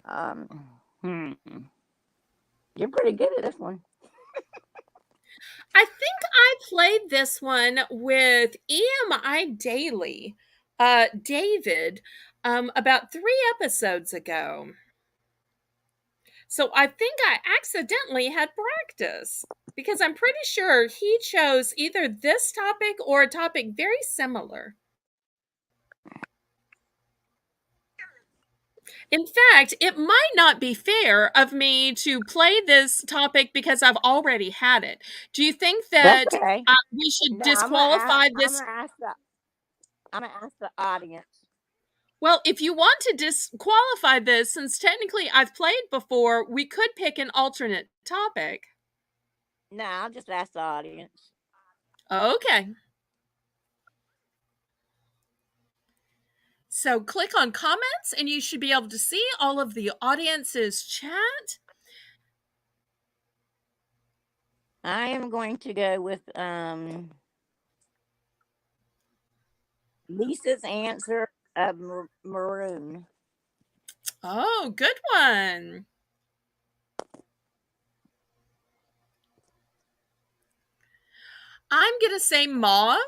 um, hmm. You're pretty good at this one. I think I played this one with EMI Daily, David, about 3 episodes ago. So I think I accidentally had practice because I'm pretty sure he chose either this topic or a topic very similar. In fact, it might not be fair of me to play this topic because I've already had it. Do you think That's that okay. we should No, I'm gonna disqualify this? I'm gonna ask the audience. Well, if you want to disqualify this, since technically I've played before, we could pick an alternate topic. No, I'll just ask the audience. Okay. So click on comments and you should be able to see all of the audience's chat. I am going to go with Lisa's answer of maroon. Oh, good one. I'm going to say mauve.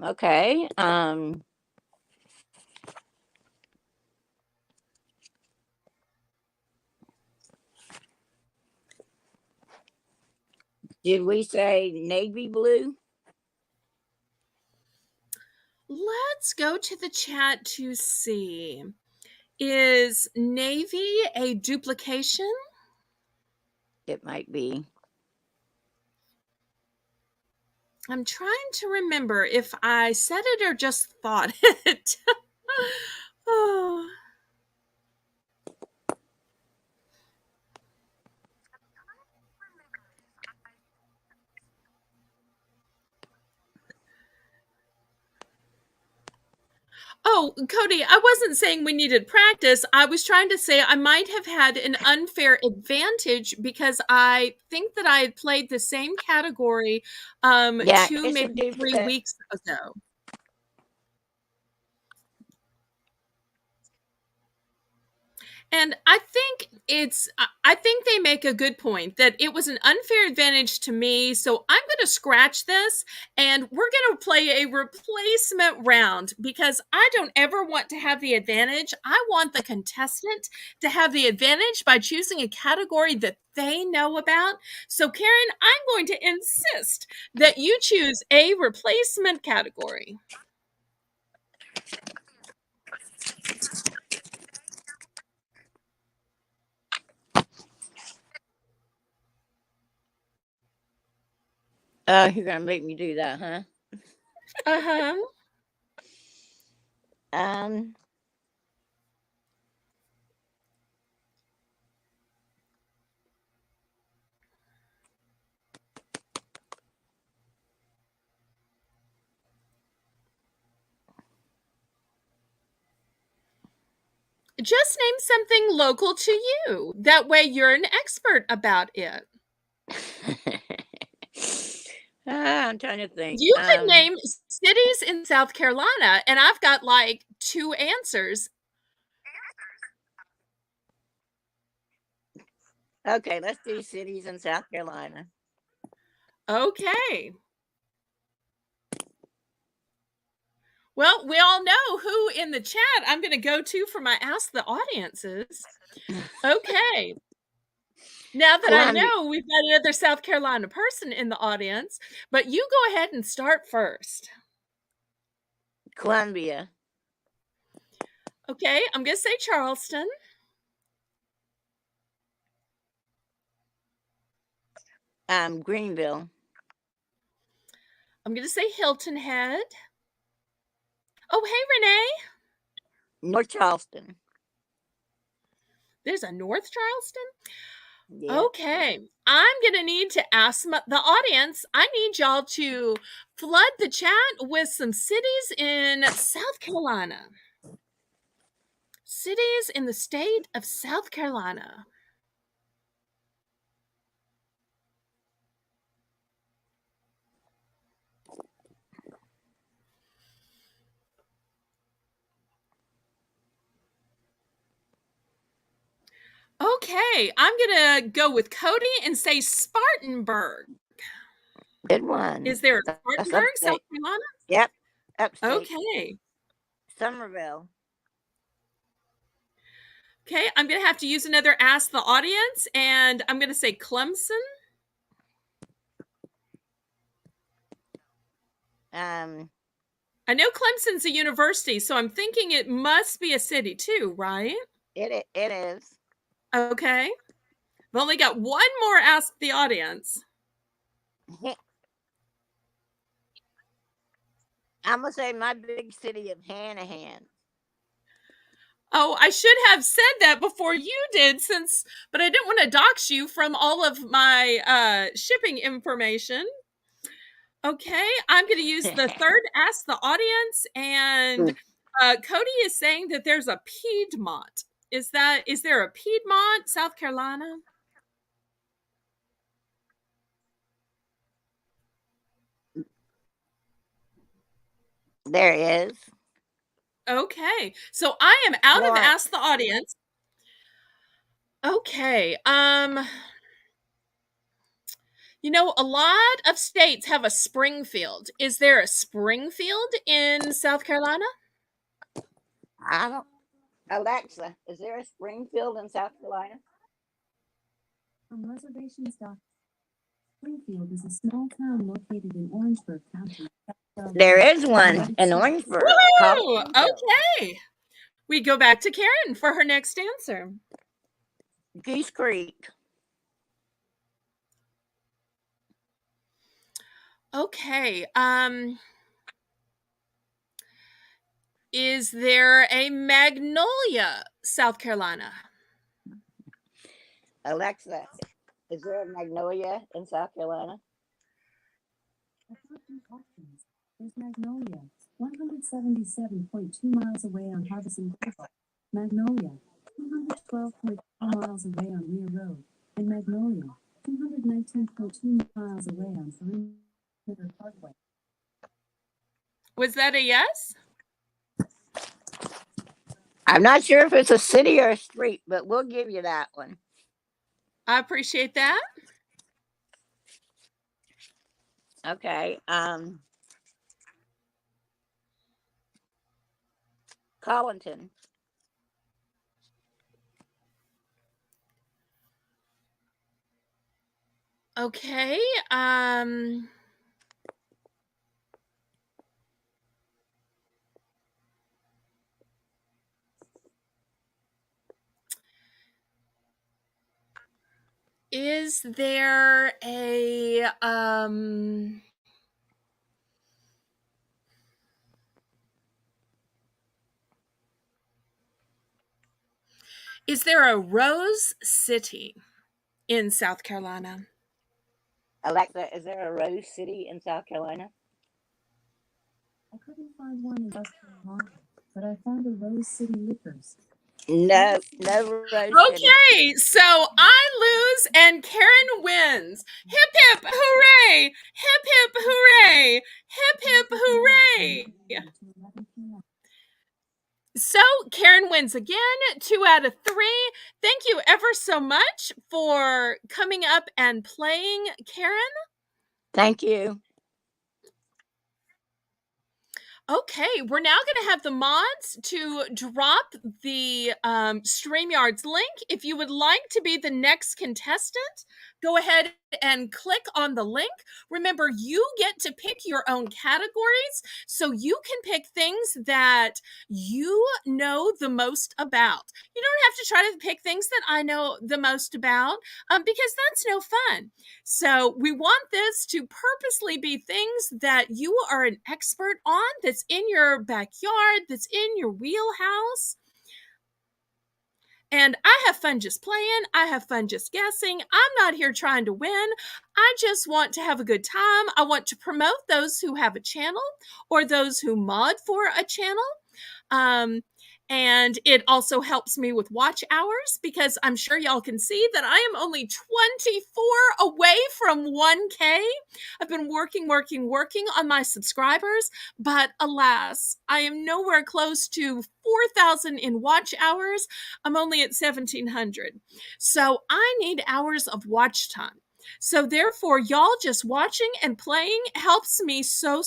Okay. Did we say navy blue? Let's go to the chat to see. Is navy a duplication? It might be. I'm trying to remember if I said it or just thought it. Oh. Oh, Cody, I wasn't saying we needed practice. I was trying to say I might have had an unfair advantage because I think that I had played the same category Yeah, 2, it's a maybe 3 duplicate. weeks ago. And I think they make a good point that it was an unfair advantage to me. So I'm going to scratch this and we're going to play a replacement round because I don't ever want to have the advantage. I want the contestant to have the advantage by choosing a category that they know about. So, Karen, I'm going to insist that you choose a replacement category. Oh, you're gonna make me do that, huh? Uh-huh. Um, Just name something local to you. That way you're an expert about it. I'm trying to think. You could name cities in South Carolina, and I've got like 2 answers. Okay, let's do cities in South Carolina. Okay. Well, we all know who in the chat I'm going to go to for my Ask the Audiences. Okay. Now that I know we've got another South Carolina person in the audience, but you go ahead and start first. Columbia. Okay, I'm going to say Charleston. Greenville. I'm going to say Hilton Head. Oh, hey, Renee. North Charleston. There's a North Charleston? Yeah. Okay, I'm going to need to ask the audience. I need y'all to flood the chat with some cities in South Carolina. Cities in the state of South Carolina. Okay, I'm going to go with Cody and say Spartanburg. Good one. Is there a Spartanburg, South Carolina? Yep. Upstate. Okay. Somerville. Okay, I'm going to have to use another Ask the Audience, and I'm going to say Clemson. I know Clemson's a university, so I'm thinking it must be a city too, right? It is. Okay. I've only got one more Ask the Audience. I'm going to say my big city of Hanahan. Oh, I should have said that before you did, but I didn't want to dox you from all of my shipping information. Okay, I'm going to use the third Ask the Audience, and Cody is saying that there's a Piedmont. Is there a Piedmont, South Carolina? There is. Okay, so I am out of Ask the Audience. Okay, you know, a lot of states have a Springfield. Is there a Springfield in South Carolina? Alexa, is there a Springfield in South Carolina? From reservations.com. Springfield is a small town located in Orangeburg County. There is one in Orangeburg. Okay. We go back to Karen for her next answer. Goose Creek. Okay. Is there a Magnolia, South Carolina? Alexa, is there a Magnolia in South Carolina? There's Magnolia, 177.2 miles away on Harbison Boulevard. Magnolia, 212.4 miles away on Weir Road. And Magnolia, 219.2 miles away on Perimeter Parkway. Was that a yes? I'm not sure if it's a city or a street, but we'll give you that one. I appreciate that. Okay. Collington. Okay. Is there a Rose City in South Carolina? Alexa, is there a Rose City in South Carolina? I couldn't find one in South Carolina, but I found a Rose City Liquors. No, no Rose City. Okay, so I lose and Karen wins. Hip hip hooray! Hip hip hooray! Hip hip hooray! So Karen wins again, 2 out of 3. Thank you ever so much for coming up and playing, Karen. Thank you. Okay, we're now going to have the mods to drop the StreamYard's link. If you would like to be the next contestant, go ahead and click on the link. Remember, you get to pick your own categories, so you can pick things that you know the most about. You don't have to try to pick things that I know the most about, because that's no fun. So we want this to purposely be things that you are an expert on, that's in your backyard, that's in your wheelhouse. And I have fun just playing. I have fun just guessing. I'm not here trying to win. I just want to have a good time. I want to promote those who have a channel or those who mod for a channel. And it also helps me with watch hours, because I'm sure y'all can see that I am only 24 away from 1K. I've been working on my subscribers, but alas, I am nowhere close to 4,000 in watch hours. I'm only at 1,700. So I need hours of watch time. So therefore, y'all just watching and playing helps me so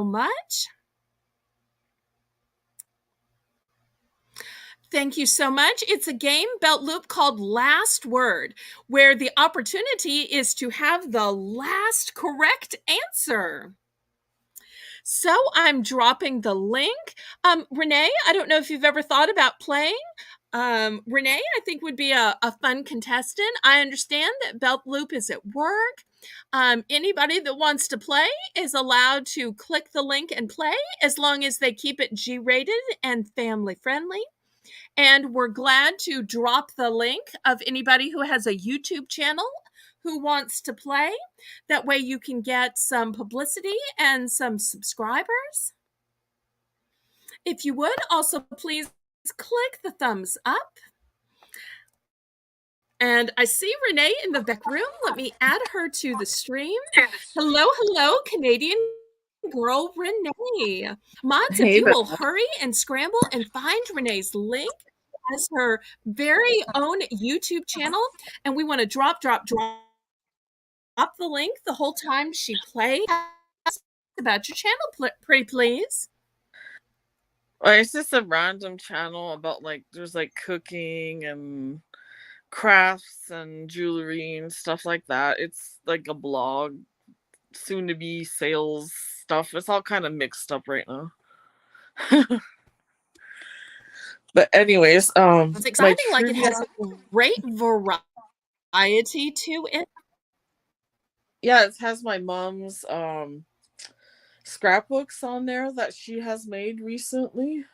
much. Thank you so much. It's a game belt loop called Last Word, where the opportunity is to have the last correct answer. So I'm dropping the link. Renee, I don't know if you've ever thought about playing. Renee, I think would be a fun contestant. I understand that Belt Loop is at work. Anybody that wants to play is allowed to click the link and play, as long as they keep it G-rated and family friendly. And we're glad to drop the link of anybody who has a YouTube channel who wants to play. That way you can get some publicity and some subscribers. If you would, also please click the thumbs up. And I see Renee in the back room. Let me add her to the stream. Hello, Canadian girl Renee. Mods, if you will hurry and scramble and find Renee's link, as her very own YouTube channel, and we want to drop the link the whole time she plays. About your channel, pretty please. Well, it's just a random channel about there's cooking and crafts and jewelry and stuff like that. It's like a blog, soon to be sales stuff. It's all kind of mixed up right now. But anyways, It's exciting, like it has a great variety to it. Yeah, it has my mom's scrapbooks on there that she has made recently.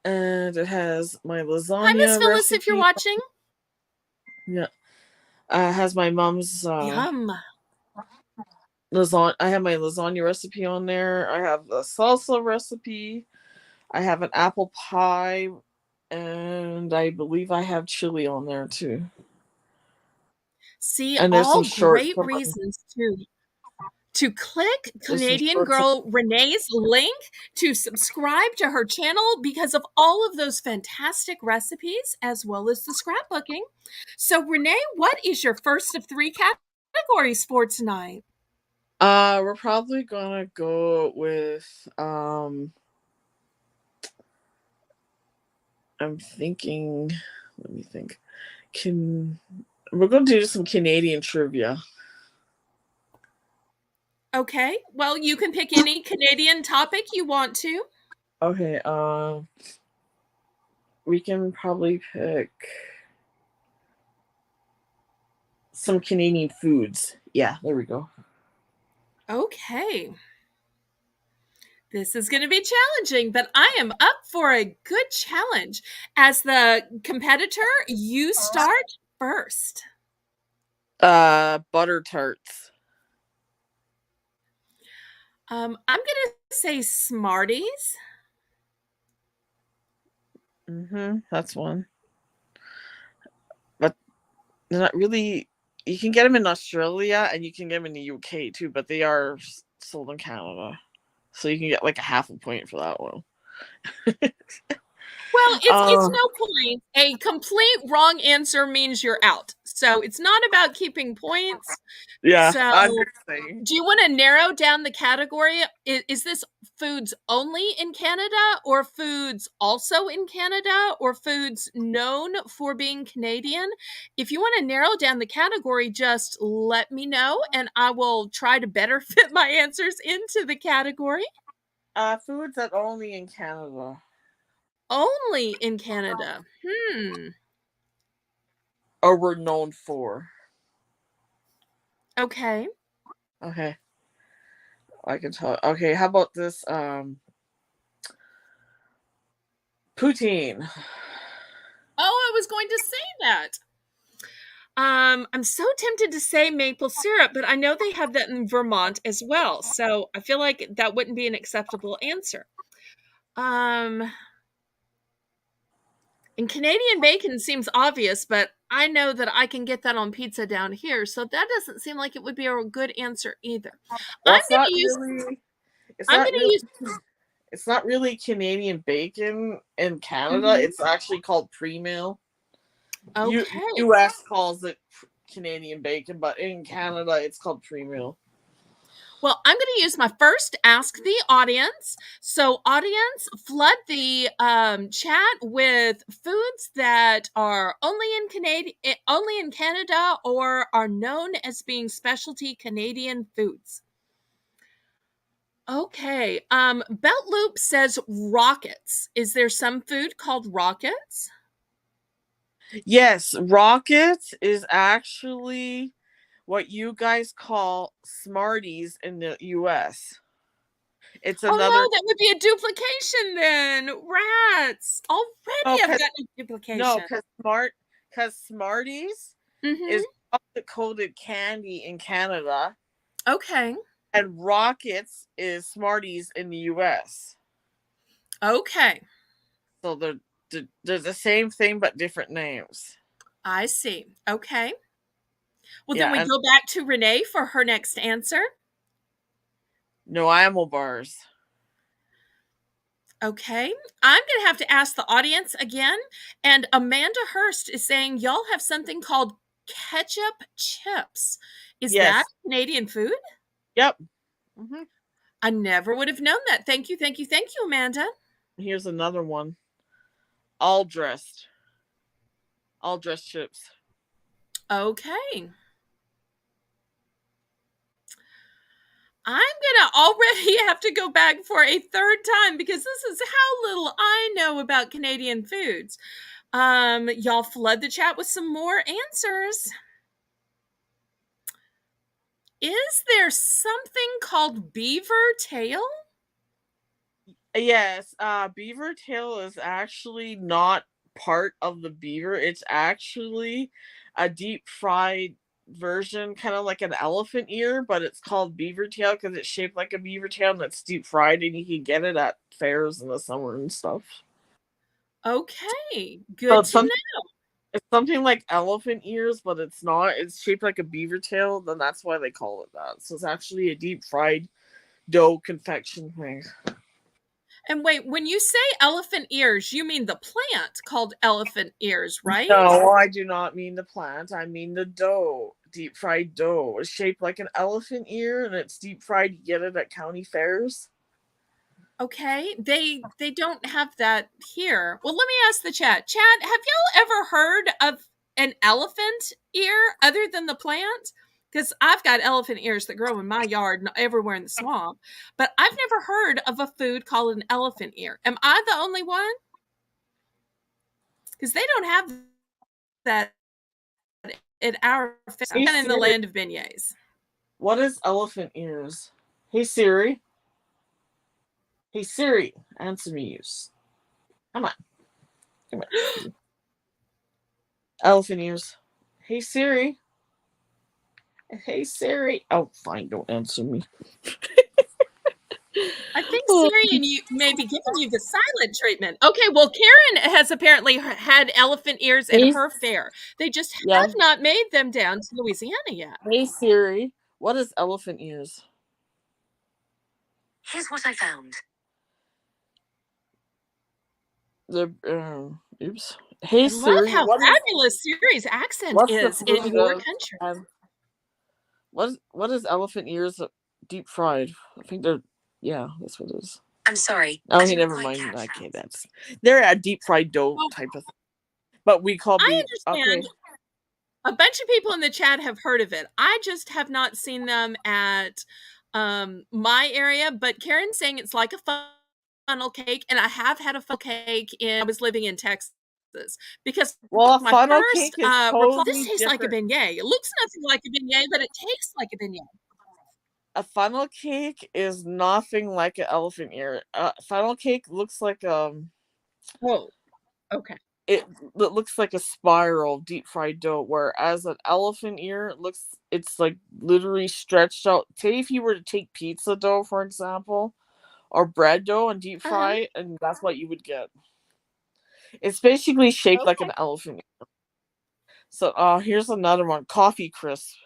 And it has my lasagna. Hi, Miss Phyllis, recipe. if you're watching. Yeah. It has my mom's Yum. lasagna. I have my lasagna recipe on there. I have a salsa recipe. I have an apple pie, and I believe I have chili on there too. See, and there's all some short great reasons to click There's some Canadian shorts. girl Renee's link to subscribe to her channel because of all of those fantastic recipes as well as the scrapbooking. So Renee, what is your first of 3 categories for tonight? We're probably gonna go with I'm thinking, let me think. We're gonna do some Canadian trivia. Okay, well, you can pick any Canadian topic you want to. Okay, we can probably pick some Canadian foods. Yeah, there we go. Okay. This is going to be challenging, but I am up for a good challenge. As the competitor, you start first. Butter tarts. I'm going to say Smarties. That's one. But they're not really. You can get them in Australia and you can get them in the UK too, but they are sold in Canada, so you can get like a half a point for that one. Well, it's no point. A complete wrong answer means you're out. So it's not about keeping points. Yeah, So I'm just saying. do you want to narrow down the category? Is this foods only in Canada, or foods also in Canada, or foods known for being Canadian? If you want to narrow down the category, just let me know and I will try to better fit my answers into the category. Foods that only in Canada. Only in Canada. Or we're known for. Okay. Okay. I can tell. Okay, how about this? Poutine. Oh, I was going to say that. I'm so tempted to say maple syrup, but I know they have that in Vermont as well. So I feel like that wouldn't be an acceptable answer. And Canadian bacon seems obvious, but I know that I can get that on pizza down here. So that doesn't seem like it would be a good answer either. Well, I'm going to use I'm going to use it's not really Canadian bacon in Canada. It's actually called pre-meal. Okay. US calls it Canadian bacon, but in Canada it's called pre-meal. Well, I'm going to use my first Ask the Audience. So, audience, flood the chat with foods that are only in Canada, or are known as being specialty Canadian foods. Okay. Belt Loop says rockets. Is there some food called rockets? Yes, rockets is actually what you guys call Smarties in the US. It's Oh another. no, that would be a duplication then. Rats. Oh, Already I've got a duplication. because Smarties is chocolate coated candy in Canada. Okay. And Rockets is Smarties in the US. Okay. So they're the same thing but different names. I see. Okay. Well, Yeah, then we go back to Renee for her next answer. No animal bars. Okay. I'm going to have to ask the audience again. And Amanda Hurst is saying y'all have something called ketchup chips. Is that Canadian food? Yep. I never would have known that. Thank you, thank you, thank you, Amanda. Here's another one. All dressed chips. Okay. I'm going to already have to go back for a third time because this is how little I know about Canadian foods. Y'all flood the chat with some more answers. Is there something called beaver tail? Yes, beaver tail is actually not part of the beaver. It's actually a deep fried version, kind of like an elephant ear, but it's called beaver tail because it's shaped like a beaver tail and it's deep fried, and you can get it at fairs in the summer and stuff. Okay, good to know. It's something like elephant ears, but it's not. It's shaped like a beaver tail, then that's why they call it that. So it's actually a deep fried dough confection thing. And wait, when you say elephant ears, you mean the plant called elephant ears, right? No, I do not mean the plant. I mean the dough. Deep fried dough. It's shaped like an elephant ear and it's deep fried. You get it at county fairs. Okay, they don't have that here. Well, let me ask the chat. Chat, have y'all ever heard of an elephant ear other than the plant? Because I've got elephant ears that grow in my yard and everywhere in the swamp, but I've never heard of a food called an elephant ear. Am I the only one? Because they don't have that in our I'm kind of in the land of beignets. What is elephant ears? Hey Siri. Hey Siri, answer me. Come on. Come on. Elephant ears. Hey Siri. Hey Siri. Oh, fine. Don't answer me. I think Siri and you may be giving you the silent treatment. Okay, well, Karen has apparently had elephant ears at her fair. They just have not made them down to Louisiana yet. Hey Siri, what is elephant ears? Here's what I found. Oops. Hey I Siri, love how fabulous Siri's accent is in your country. What is elephant ears deep fried? I think they're that's what it is. I'm sorry. Okay, never mind. Okay, they're a deep fried dough type of thing. But we call I understand. Okay. A bunch of people in the chat have heard of it. I just have not seen them at my area, but Karen's saying it's like a funnel cake, and I have had a funnel cake I was living in Texas. Because a my funnel first cake is totally this tastes like a beignet. It looks nothing like a beignet, but it tastes like a beignet. A funnel cake is nothing like an elephant ear. Funnel cake looks like Oh, okay. It looks like a spiral deep fried dough, whereas an elephant ear it's like literally stretched out. Say if you were to take pizza dough, for example, or bread dough and deep fry it, and that's what you would get. It's basically shaped like an elephant ear. So here's another one, coffee crisp.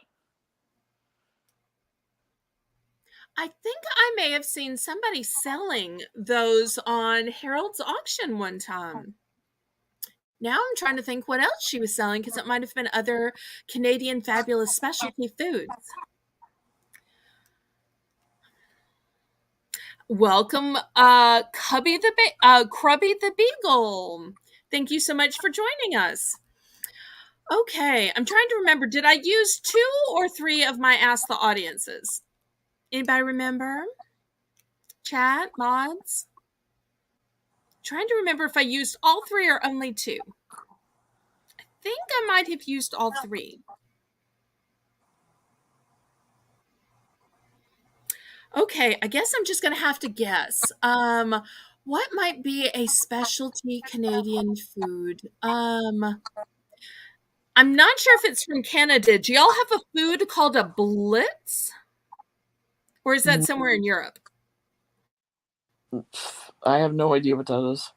I think I may have seen somebody selling those on Harold's auction one time. Now I'm trying to think what else she was selling, because it might have been other Canadian fabulous specialty foods. Welcome, Crubby the Beagle. Thank you so much for joining us. Okay, I'm trying to remember. Did I use 2 or 3 of my Ask the Audiences? Anybody remember? Chat, mods? Trying to remember if I used all 3 or only 2. I think I might have used all 3. Okay, I guess I'm just going to have to guess. What might be a specialty Canadian food? I'm not sure if it's from Canada. Do y'all have a food called a blitz? Or is that somewhere in Europe? I have no idea what that is.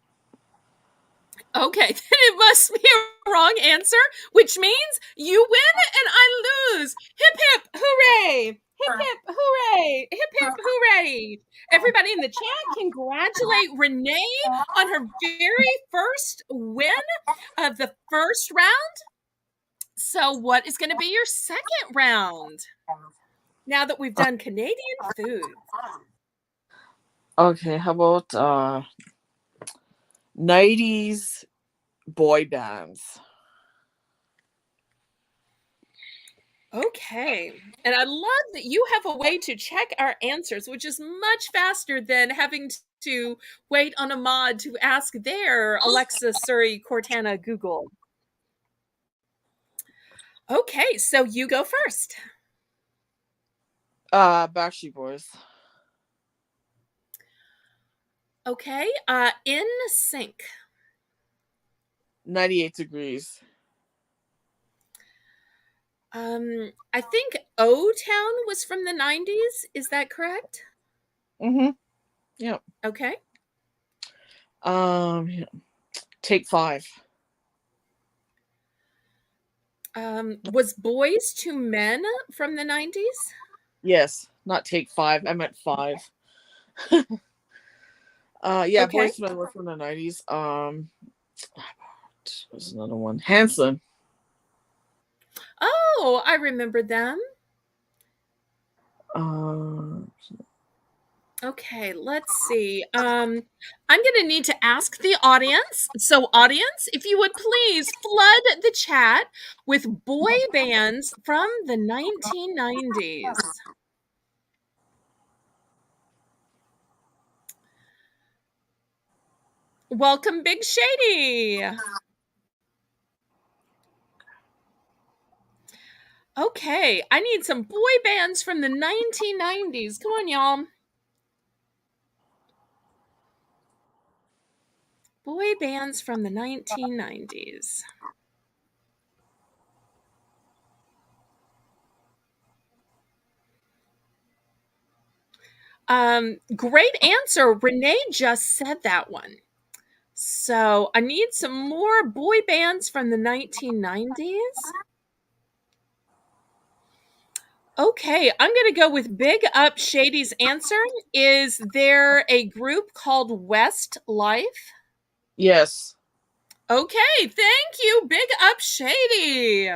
Okay, then it must be a wrong answer, which means you win and I lose. Hip hip hooray! Hip hip hooray! Hip hip hooray! Everybody in the chat, congratulate Renee on her very first win of the first round. So what is going to be your second round? Now that we've done Canadian food. Okay, how about 90s boy bands? Okay. And I love that you have a way to check our answers, which is much faster than having to wait on a mod to ask their Alexa, Siri, Cortana, Google. Okay, so you go first. Backstreet Boys. Okay, In Sync. 98 Degrees. I think O-Town was from the 90s. Is that correct? Mm-hmm. Yep. Okay. Take 5. Was Boys to Men from the 90s? Yes, not Take Five. I meant Five. Yeah, Okay. Boys to Men were from the 90s. There's another one. Hanson. Oh, I remember them. Uh, Okay, let's see. I'm going to need to ask the audience. So, audience, if you would please flood the chat with boy bands from the 1990s. Welcome, Big Shady. Okay, I need some boy bands from the 1990s. Come on, y'all. Boy bands from the 1990s. Great answer. Renee just said that one. So I need some more boy bands from the 1990s. Okay, I'm going to go with Big Up Shady's answer. Is there a group called Westlife? yes. Okay, thank you, Big Up Shady.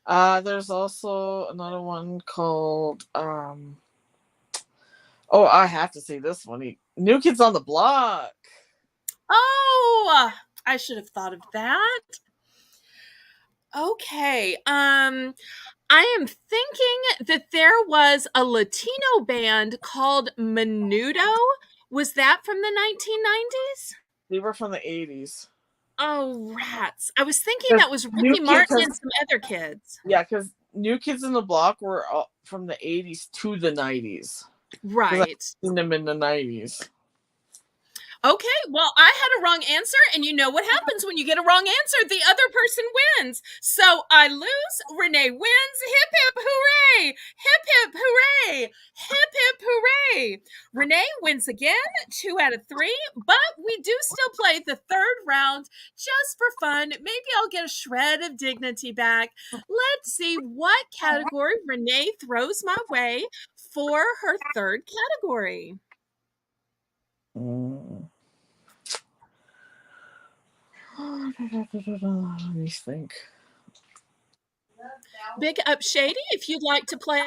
There's also another one called oh, I have to say this one. New Kids on the Block. Oh, I should have thought of that. Okay. I am thinking that there was a Latino band called Menudo. Was that from the 1990s? They were from the 80s. Oh, rats. I was thinking Because that was Ricky Martin and some other kids. yeah, because New Kids in the Block were from the 80s to the 90s. Because I've Right. seen them in the 90s. Okay, well, I had a wrong answer, and you know what happens when you get a wrong answer? The other person wins. So I lose, Renee wins. Hip hip hooray! Hip hip hooray! Hip hip hooray! Renee wins again, 2 out of 3, but we do still play the third round just for fun. Maybe I'll get a shred of dignity back. Let's see what category Renee throws my way for her third category. Let me think. Big Up Shady, if you'd like to play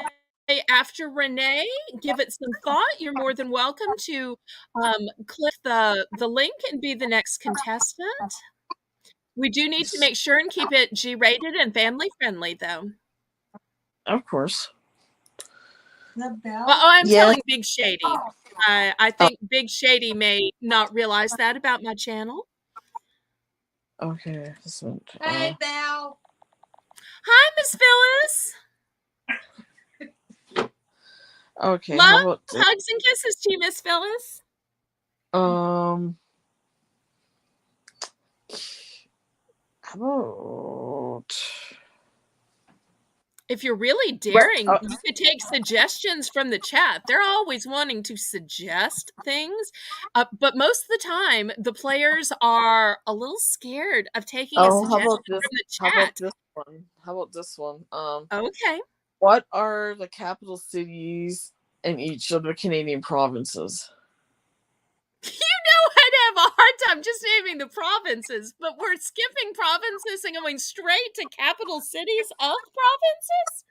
after Renee, give it some thought. You're more than welcome to click the link and be the next contestant. We do need to make sure and keep it G-rated and family friendly, though. Of course. I'm telling Big Shady. I think Big Shady may not realize that about my channel. Okay. Hey, Belle. Hi, Miss Phyllis. Okay. Love, How about hugs, and kisses to you, Miss Phyllis. How about If you're really daring, you could take suggestions from the chat. They're always wanting to suggest things, but most of the time, the players are a little scared of taking a suggestion from the chat. How about this one? How about this one? Okay. What are the capital cities in each of the Canadian provinces? You know I'd have a hard time just naming the provinces, but we're skipping provinces and going straight to capital cities of provinces?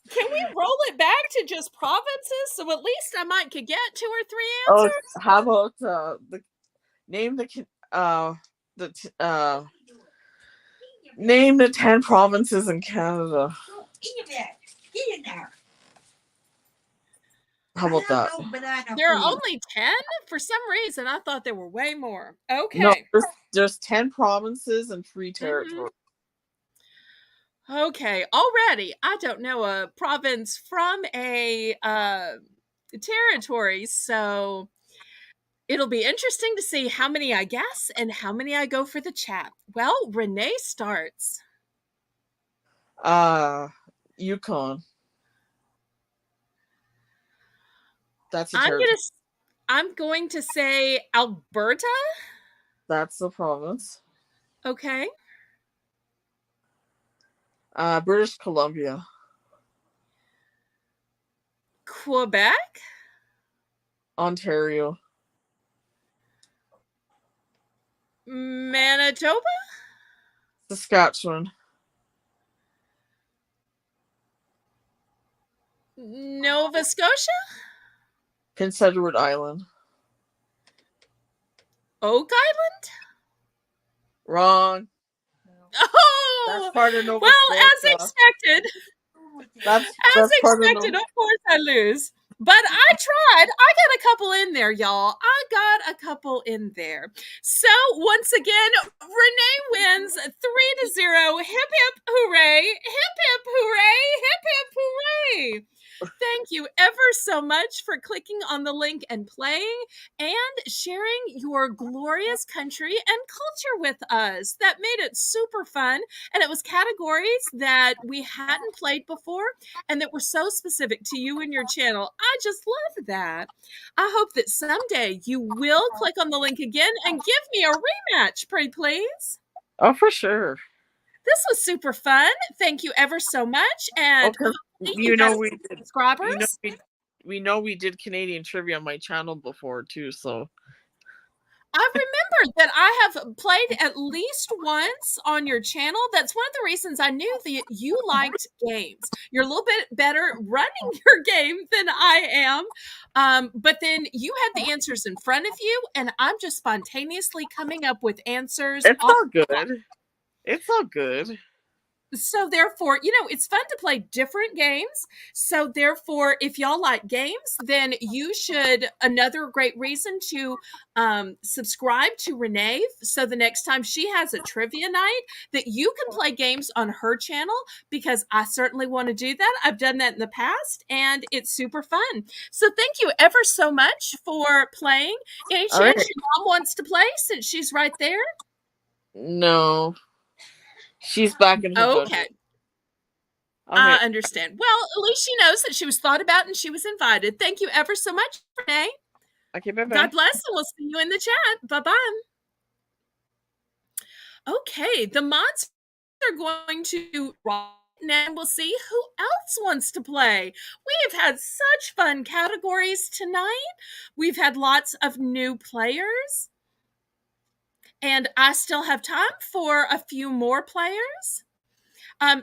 Can we roll it back to just provinces so at least I might could get 2 or 3 answers? How about name the 10 provinces in Canada? How about that? There are only 10? For some reason, I thought there were way more. Okay. No, there's 10 provinces and 3 territories. Okay, already I don't know a province from a territory, so it'll be interesting to see how many I guess and how many I go for the chat. Well, Renee starts. Yukon. That's a territory. I'm going to say Alberta. That's the province. Okay. British Columbia. Quebec, Ontario. Manitoba, Saskatchewan. Nova Scotia, Prince Edward Island. Oak Island. Wrong. That's Oh, part of Nova well, as Scotia. expected. As That's part of expected, Nova. of course I lose. But I tried. I got a couple in there, y'all. I got a couple in there. So once again, Renee wins 3-0. Hip hip hooray! Hip hip hooray! Hip hip hooray! Thank you ever so much for clicking on the link and playing and sharing your glorious country and culture with us. That made it super fun. And it was categories that we hadn't played before and that were so specific to you and your channel. I just love that. I hope that someday you will click on the link again and give me a rematch, pretty please. Oh, for sure. This was super fun. Thank you ever so much. And Okay. you got We did. subscribers. We know we did Canadian trivia on my channel before too, so I remembered that I have played at least once on your channel. That's one of the reasons I knew that you liked games. You're a little bit better running your game than I am. But then you had the answers in front of you, and I'm just spontaneously coming up with answers. it's all good. It's all good. So therefore, it's fun to play different games. So therefore, if y'all like games, then you should, another great reason to subscribe to Renee. So the next time she has a trivia night, that you can play games on her channel, because I certainly want to do that. I've done that in the past and it's super fun. So thank you ever so much for playing. Any chance your mom wants to play since she's right there? No. She's back in her bedroom. Okay. I understand. Well, at least she knows that she was thought about and she was invited. Thank you ever so much, Renee. Okay, bye-bye. God bless, and we'll see you in the chat. Bye-bye. Okay, the mods are going to roll now, and we'll see who else wants to play. We have had such fun categories tonight. We've had lots of new players. And I still have time for a few more players.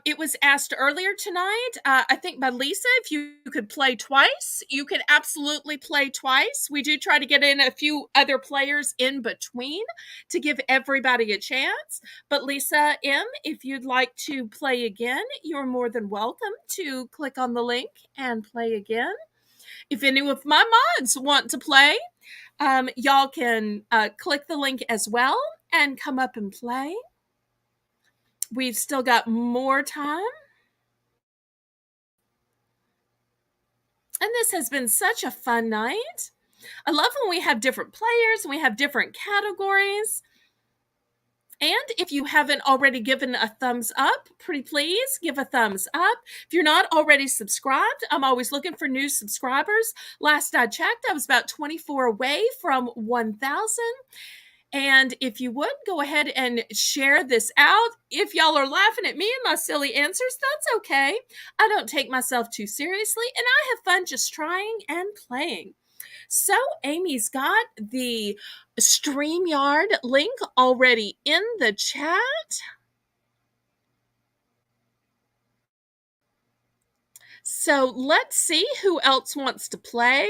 It was asked earlier tonight, I think by Lisa, if you could play twice. You could absolutely play twice. We do try to get in a few other players in between to give everybody a chance. But Lisa M., if you'd like to play again, you're more than welcome to click on the link and play again. If any of my mods want to play, y'all can click the link as well and come up and play. We've still got more time. And this has been such a fun night. I love when we have different players and we have different categories. And if you haven't already given a thumbs up, pretty please give a thumbs up. If you're not already subscribed, I'm always looking for new subscribers. Last I checked, I was about 24 away from 1,000. And if you would, go ahead and share this out. If y'all are laughing at me and my silly answers, that's okay. I don't take myself too seriously, and I have fun just trying and playing. So Amy's got the StreamYard link already in the chat. So let's see who else wants to play.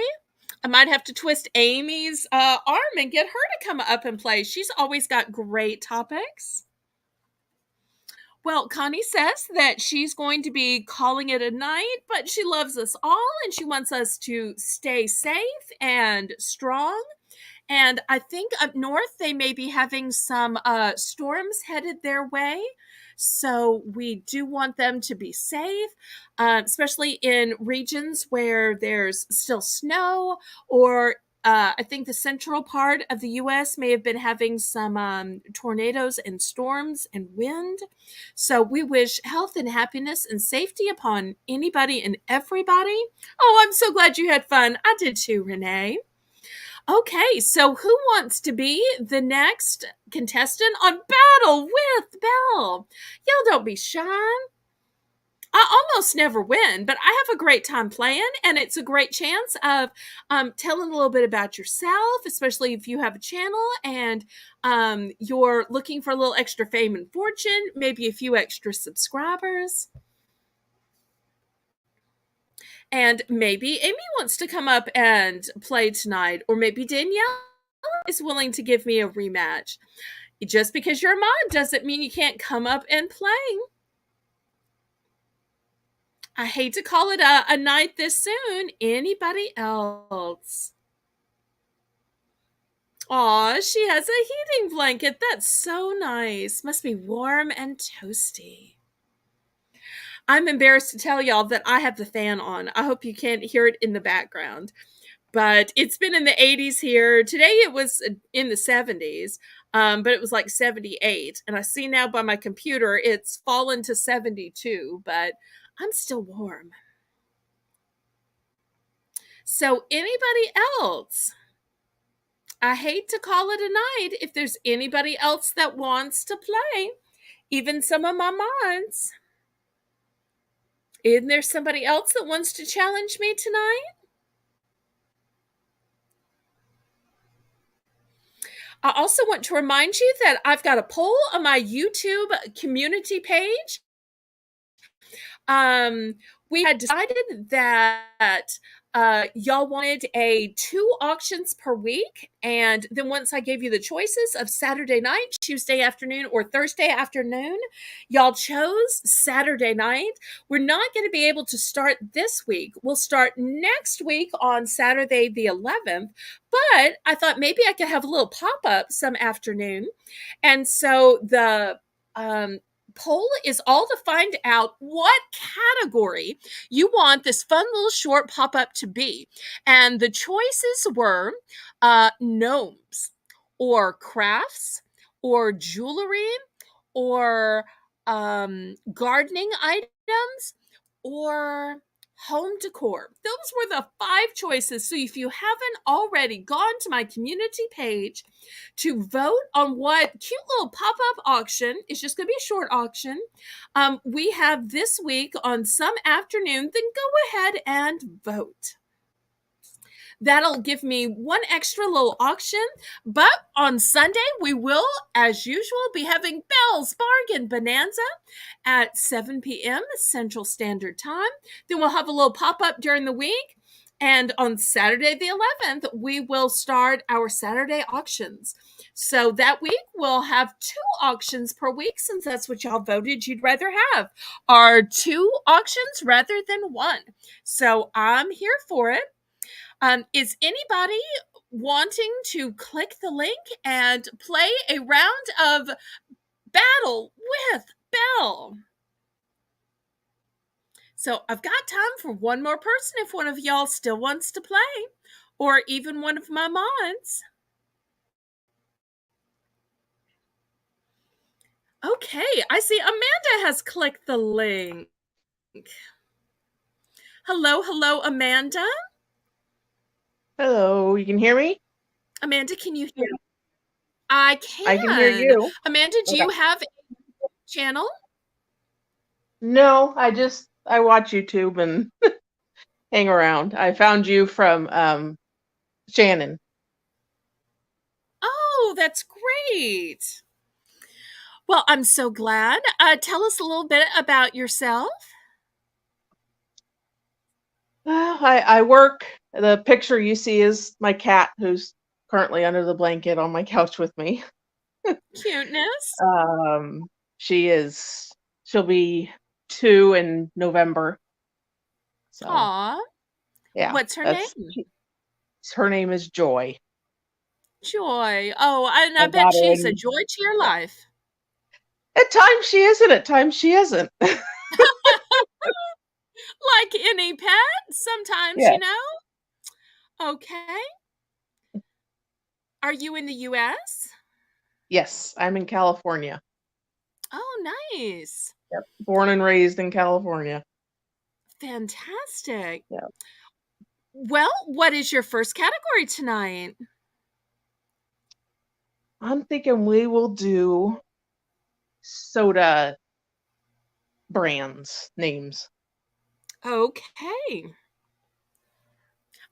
I might have to twist Amy's arm and get her to come up and play. She's always got great topics. Well, Connie says that she's going to be calling it a night, but she loves us all and she wants us to stay safe and strong. And I think up north, they may be having some storms headed their way. So we do want them to be safe, especially in regions where there's still snow, or I think the central part of the U.S. may have been having some tornadoes and storms and wind. So we wish health and happiness and safety upon anybody and everybody. Oh, I'm so glad you had fun. I did too, Renee. Okay, so who wants to be the next contestant on Battle with Belle? Y'all don't be shy. I almost never win, but I have a great time playing, and it's a great chance of telling a little bit about yourself, especially if you have a channel and you're looking for a little extra fame and fortune, maybe a few extra subscribers. And maybe Amy wants to come up and play tonight, or maybe Danielle is willing to give me a rematch. Just because you're a mod doesn't mean you can't come up and play. I hate to call it a night this soon. Anybody else? Aw, she has a heating blanket. That's so nice. Must be warm and toasty. I'm embarrassed to tell y'all that I have the fan on. I hope you can't hear it in the background. But it's been in the 80s here. Today it was in the 70s, but it was like 78. And I see now by my computer it's fallen to 72, but I'm still warm. So anybody else? I hate to call it a night. If there's anybody else that wants to play, even some of my mods. Isn't there somebody else that wants to challenge me tonight? I also want to remind you that I've got a poll on my YouTube community page. We had decided that y'all wanted 2 auctions per week. And then once I gave you the choices of Saturday night, Tuesday afternoon, or Thursday afternoon, y'all chose Saturday night. We're not going to be able to start this week. We'll start next week on Saturday the 11th. But I thought maybe I could have a little pop-up some afternoon. And so the poll is all to find out what category you want this fun little short pop-up to be. And the choices were gnomes, or crafts, or jewelry, or gardening items, or home decor. Those were the 5 choices. So if you haven't already gone to my community page to vote on what cute little pop-up auction, it's just going to be a short auction, we have this week on some afternoon, then go ahead and vote. That'll give me one extra little auction. But on Sunday, we will, as usual, be having Belle's Bargain Bonanza at 7 p.m. Central Standard Time. Then we'll have a little pop-up during the week. And on Saturday the 11th, we will start our Saturday auctions. So that week, we'll have 2 auctions per week, since that's what y'all voted you'd rather have, are 2 auctions rather than 1. So I'm here for it. Is anybody wanting to click the link and play a round of Battle with Belle? So I've got time for one more person if one of y'all still wants to play, or even one of my mods. Okay, I see Amanda has clicked the link. Hello, Amanda. Hello, you can hear me? Amanda, can you hear me? I can. I can hear you. Amanda, do Okay. you have a channel? No, I watch YouTube and hang around. I found you from Shannon. Oh, that's great. Well, I'm so glad. Tell us a little bit about yourself. Well, I work. The picture you see is my cat, who's currently under the blanket on my couch with me. Cuteness. She'll be 2 in November. So Aw. yeah, What's her name? Her name is Joy. Joy. Oh, and I I bet got her she's a in- joy to your life. At times she is, and at times she isn't. Like any pet, sometimes, Yeah. Okay. Are you in the U.S.? Yes, I'm in California. Oh, nice. Yep. Born and raised in California. Fantastic. Yeah. Well, what is your first category tonight? I'm thinking we will do soda brands names. Okay.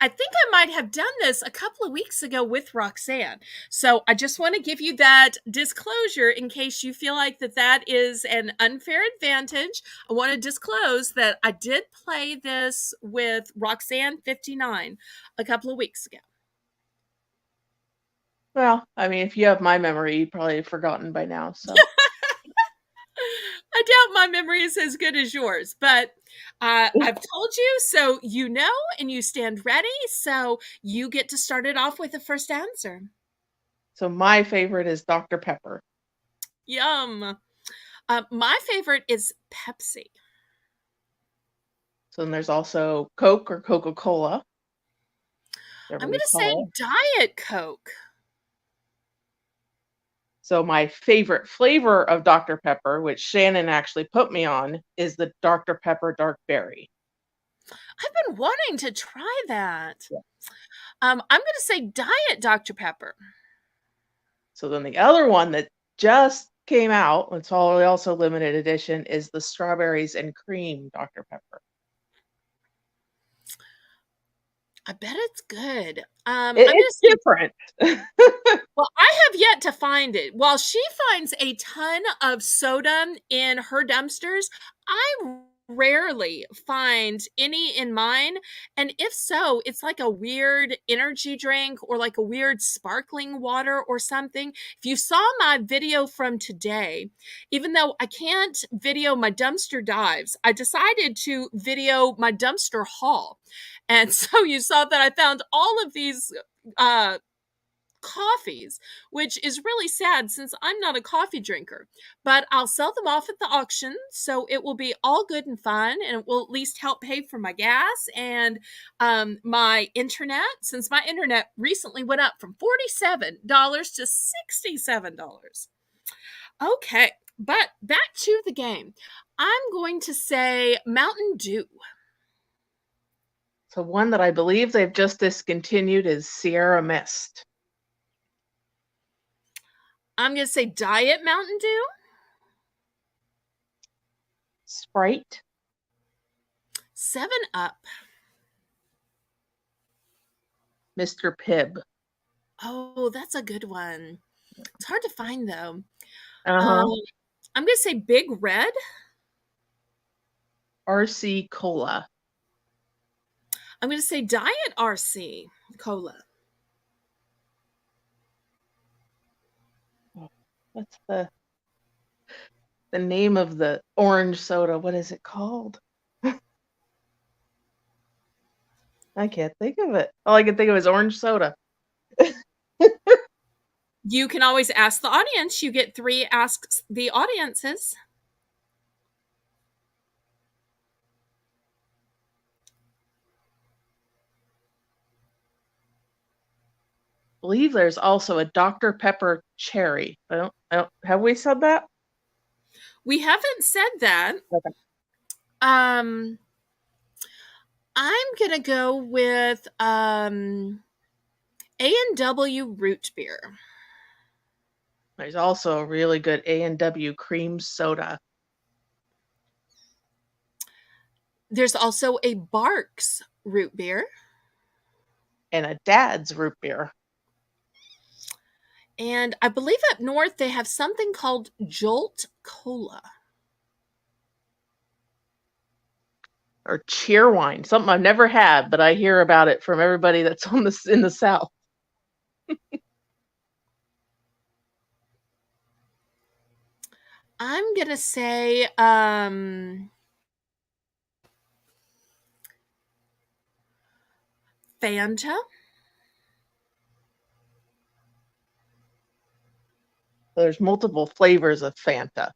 I think I might have done this a couple of weeks ago with Roxanne. So I just want to give you that disclosure in case you feel like that is an unfair advantage. I want to disclose that I did play this with Roxanne 59 a couple of weeks ago. Well, I mean, if you have my memory, you'd probably have forgotten by now. So I doubt my memory is as good as yours, but I've told you, so you know, and you stand ready. So you get to start it off with the first answer. so my favorite is Dr. Pepper. Yum. My favorite is Pepsi. So then there's also Coke or Coca-Cola. I'm going to say Call it. Diet Coke. So my favorite flavor of Dr. Pepper, which Shannon actually put me on, is the Dr. Pepper Dark Berry. I've been wanting to try that. Yeah. I'm going to say Diet Dr. Pepper. So then the other one that just came out, it's also limited edition, is the Strawberries and Cream Dr. Pepper. I bet it's good. It's different. Well, I have yet to find it. While she finds a ton of soda in her dumpsters, I rarely find any in mine. And if so, it's like a weird energy drink or like a weird sparkling water or something. If you saw my video from today, even though I can't video my dumpster dives, I decided to video my dumpster haul. And so you saw that I found all of these coffees, which is really sad since I'm not a coffee drinker, but I'll sell them off at the auction. So it will be all good and fun, and it will at least help pay for my gas and my internet, since my internet recently went up from $47 to $67. Okay, but back to the game. I'm going to say Mountain Dew. So one that I believe they've just discontinued is Sierra Mist. I'm going to say Diet Mountain Dew. Sprite. 7-Up. Mr. Pibb. Oh, that's a good one. It's hard to find though. Uh-huh. I'm going to say Big Red. RC Cola. I'm going to say Diet RC Cola. What's the name of the orange soda? What is it called? I can't think of it. All I can think of is orange soda. You can always ask the audience. You get 3 asks the audiences. I believe there's also a Dr. Pepper cherry. I don't have we said that? We haven't said that. Okay. I'm going to go with A&W root beer. There's also a really good A&W cream soda. There's also a Barks root beer. And a Dad's root beer. And I believe up north they have something called Jolt Cola. Or Cheerwine, something I've never had, but I hear about it from everybody that's in the South. I'm gonna say Fanta. There's multiple flavors of Fanta.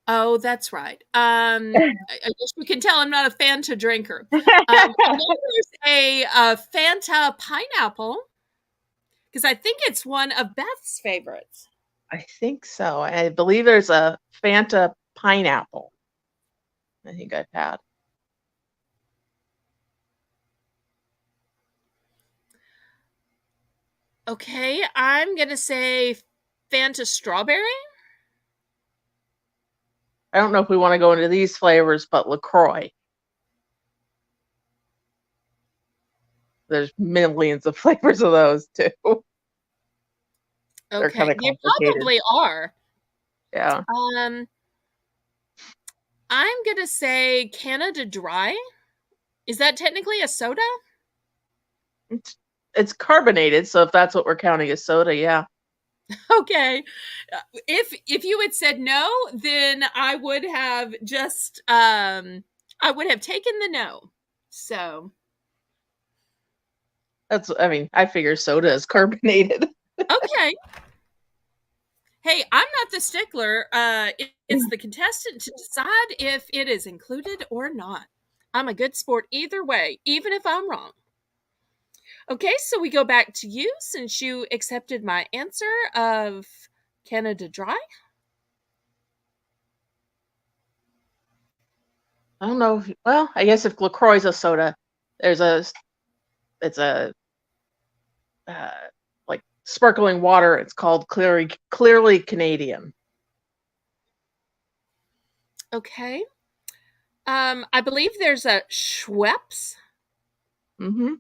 Oh, that's right. I guess you can tell I'm not a Fanta drinker. There's a Fanta pineapple, because I think it's one of Beth's favorites. I think so. I believe there's a Fanta pineapple. I think I've had. Okay, I'm gonna say Fanta strawberry. I don't know if we want to go into these flavors, but LaCroix. There's millions of flavors of those too. They're Okay, kind of they complicated. probably are. Yeah. I'm gonna say Canada Dry. Is that technically a soda? It's carbonated, so if that's what we're counting as soda, yeah. Okay. If you had said no, then I would have just I would have taken the no. So That's, I mean, I figure soda is carbonated. okay. Hey, I'm not the stickler. It's the contestant to decide if it is included or not. I'm a good sport either way, even if I'm wrong. Okay, so we go back to you since you accepted my answer of Canada Dry. I don't know. Well, I guess if LaCroix is a soda, it's a like sparkling water. It's called clearly Canadian. Okay. I believe there's a Schweppes. Mm-hmm.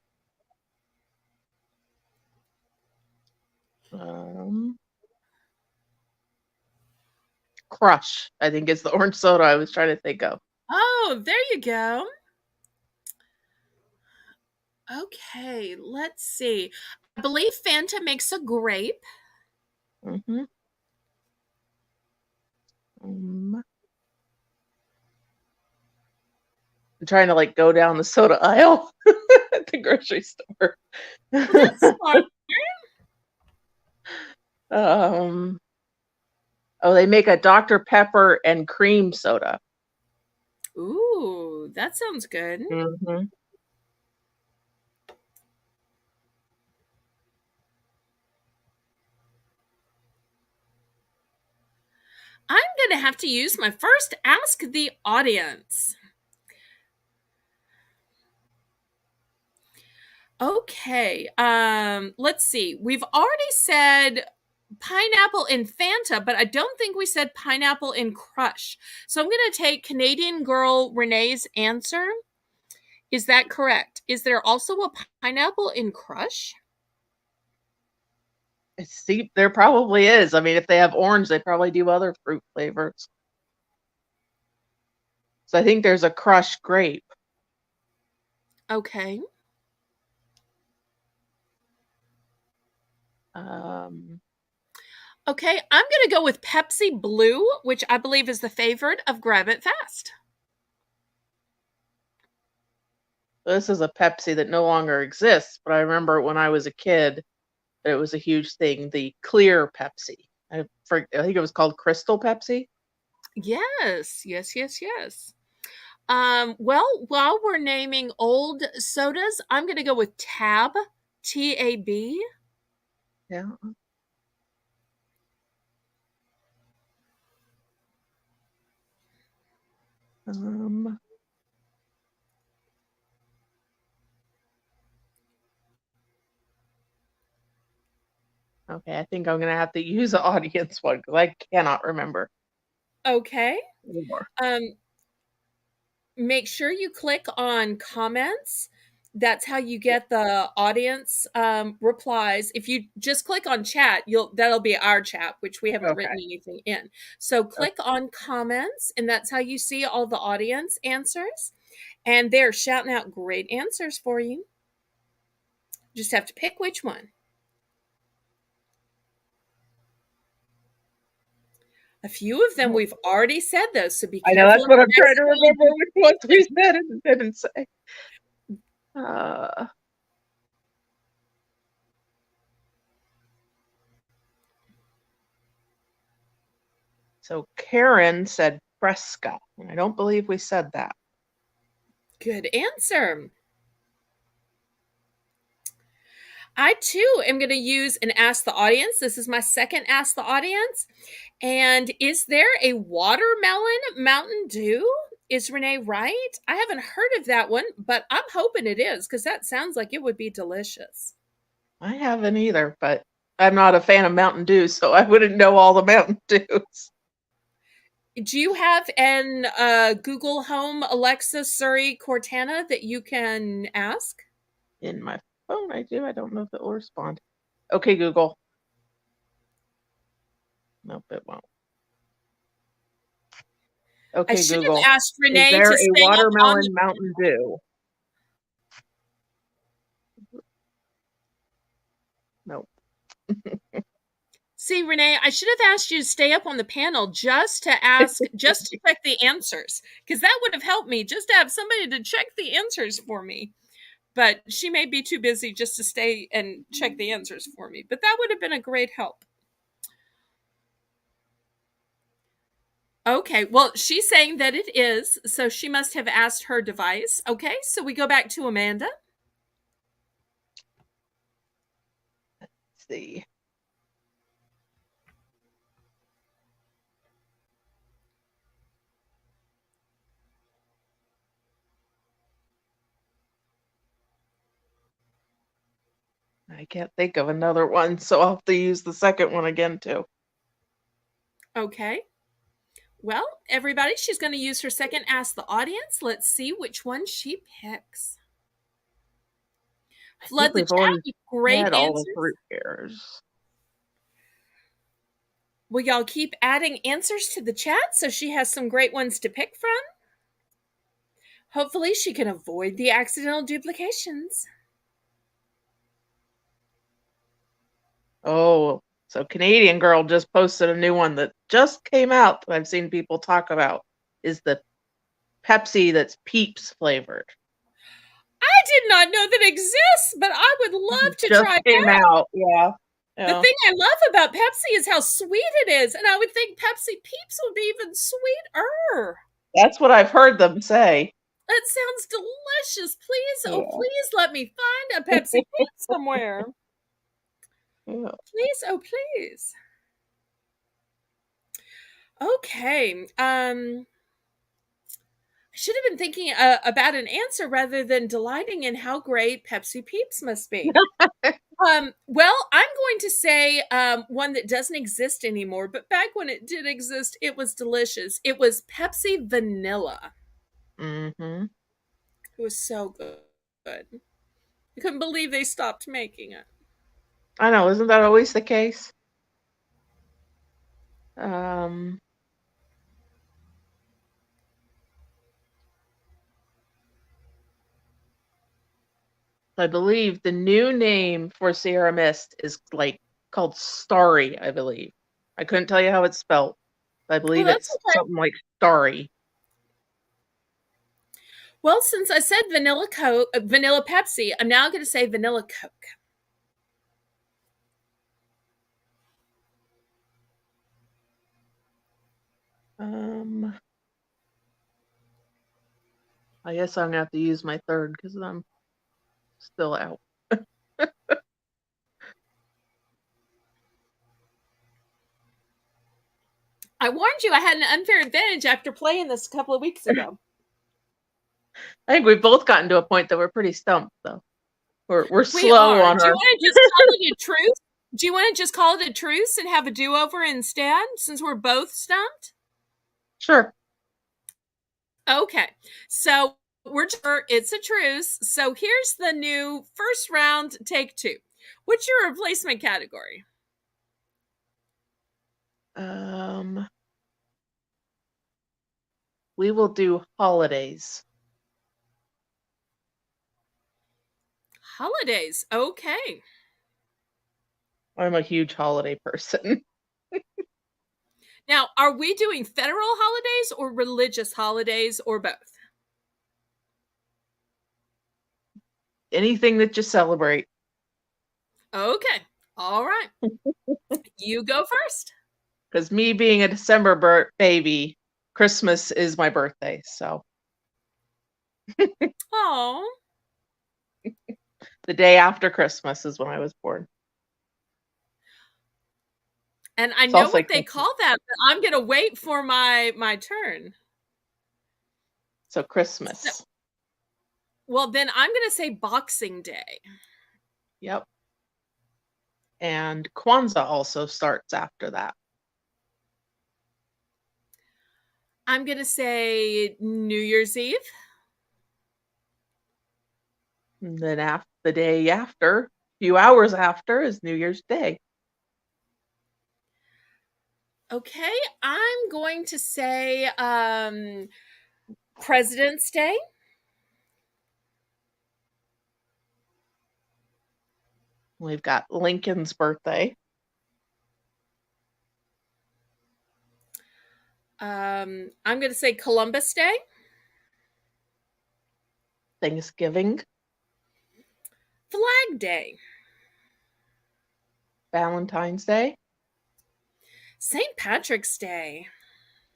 Crush, I think, is the orange soda I was trying to think of. Oh, there you go. Okay, let's see. I believe Fanta makes a grape. Mm-hmm. I'm trying to like go down the soda aisle at the grocery store. Well, that's smart. Oh, they make a Dr. Pepper and cream soda. Ooh, that sounds good. Mm-hmm. I'm going to have to use my first Ask the Audience. Okay, let's see. We've already said pineapple in Fanta, but I don't think we said pineapple in Crush. So I'm going to take Canadian girl Renee's answer. Is that correct? Is there also a pineapple in Crush? See, there probably is. I mean, if they have orange, they probably do other fruit flavors. So I think there's a crushed grape. Okay. Okay, I'm going to go with Pepsi Blue, which I believe is the favorite of Grab It Fast. This is a Pepsi that no longer exists, but I remember when I was a kid, it was a huge thing. The clear Pepsi. I think it was called Crystal Pepsi. Yes. Well, while we're naming old sodas, I'm going to go with Tab, T-A-B. Yeah. Okay, I think I'm gonna have to use an audience one because I cannot remember. Okay. Anymore. Make sure you click on comments. That's how you get the audience replies. If you just click on chat, that'll be our chat, which we haven't written anything in. So click on comments, and that's how you see all the audience answers. And they're shouting out great answers for you. Just have to pick which one. A few of them we've already said those, so be careful. I know, that's what I'm trying to remember which ones we said and didn't say. So Karen said Fresca, and I don't believe we said that. Good answer. I too am going to use an Ask the Audience. This is my second Ask the Audience. And is there a watermelon Mountain Dew? Is Renee right? I haven't heard of that one, but I'm hoping it is because that sounds like it would be delicious. I haven't either, but I'm not a fan of Mountain Dew, so I wouldn't know all the Mountain Dews. Do you have an Google Home Alexa Siri Cortana that you can ask? In my phone, I do. I don't know if it will respond. Okay, Google. Nope, it won't. I Okay, should Google. have asked Is Renee there to a stay up on watermelon the. Mountain Dew? Nope. See, Renee, I should have asked you to stay up on the panel just to ask, just to check the answers, because that would have helped me just to have somebody to check the answers for me. But she may be too busy just to stay and check the answers for me. But that would have been a great help. Okay, well, she's saying that it is, so she must have asked her device. Okay, so we go back to Amanda. Let's see. I can't think of another one, so I'll have to use the second one again too. Okay. Well, everybody, she's going to use her second Ask the Audience. Let's see which one she picks. I Flood think the we've chat already with great had all the answers. fruit bears. Will y'all keep adding answers to the chat so she has some great ones to pick from? Hopefully, she can avoid the accidental duplications. Oh, so Canadian Girl just posted a new one that just came out that I've seen people talk about. Is the Pepsi that's Peeps flavored. I did not know that exists, but I would love to Just try came that. out, yeah. The thing I love about Pepsi is how sweet it is, and I would think Pepsi Peeps would be even sweeter. That's what I've heard them say. That sounds delicious. Please, oh, Yeah. please let me find a Pepsi Peep somewhere. Yeah. Please, oh, please. Okay. I should have been thinking about an answer rather than delighting in how great Pepsi Peeps must be. Well, I'm going to say one that doesn't exist anymore, but back when it did exist, it was delicious. It was Pepsi Vanilla. Mm-hmm. It was so good. I couldn't believe they stopped making it. I know, isn't that always the case? I believe the new name for Sierra Mist is like called Starry, I believe. I couldn't tell you how it's spelled. I believe That's it's okay. something like Starry. Well, since I said vanilla Coke, vanilla Pepsi, I'm now going to say vanilla Coke. I guess I'm gonna have to use my third because I'm still out. I warned you I had an unfair advantage after playing this a couple of weeks ago. I think we've both gotten to a point that we're pretty stumped, though. We're We slow are. on Do you our. want to just call it a truce? Do you want to just call it a truce and have a do-over instead, since we're both stumped? Sure. Okay. So it's a truce. So here's the new first round, take two. What's your replacement category? We will do holidays. Holidays. Okay. I'm a huge holiday person. Now, are we doing federal holidays or religious holidays or both? Anything that you celebrate. Okay. All right. You go first. Because me being a December baby, Christmas is my birthday, so. Oh. The day after Christmas is when I was born. And I know what they call that, but I'm going to wait for my turn. So Christmas. Well, then I'm going to say Boxing Day. Yep. And Kwanzaa also starts after that. I'm going to say New Year's Eve. And then the day after, a few hours after, is New Year's Day. Okay, I'm going to say President's Day. We've got Lincoln's birthday. I'm going to say Columbus Day. Thanksgiving. Flag Day. Valentine's Day, St. Patrick's Day.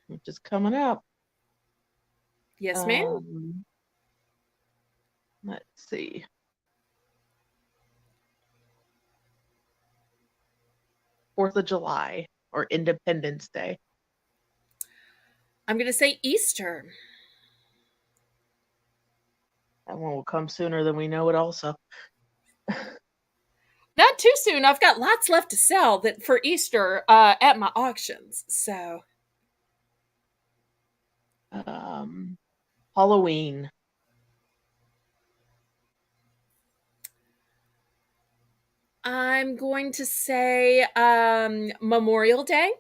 which is coming up. Yes, ma'am. Let's see. 4th of July or Independence Day. I'm going to say Easter. That one will come sooner than we know it also. Not too soon. I've got lots left to sell that for Easter at my auctions. So Halloween. I'm going to say Memorial Day.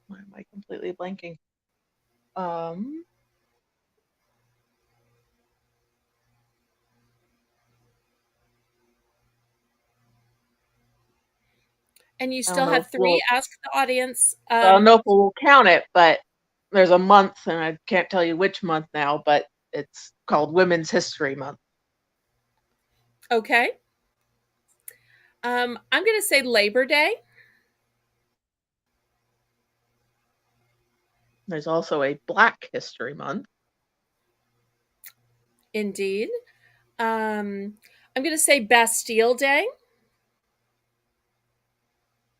Why am I completely blanking? And you I don't still know have if 3. we'll, Ask the audience. I don't know if we'll count it, but there's a month, and I can't tell you which month now, but it's called Women's History Month. Okay. I'm going to say Labor Day. There's also a Black History Month. Indeed. I'm going to say Bastille Day.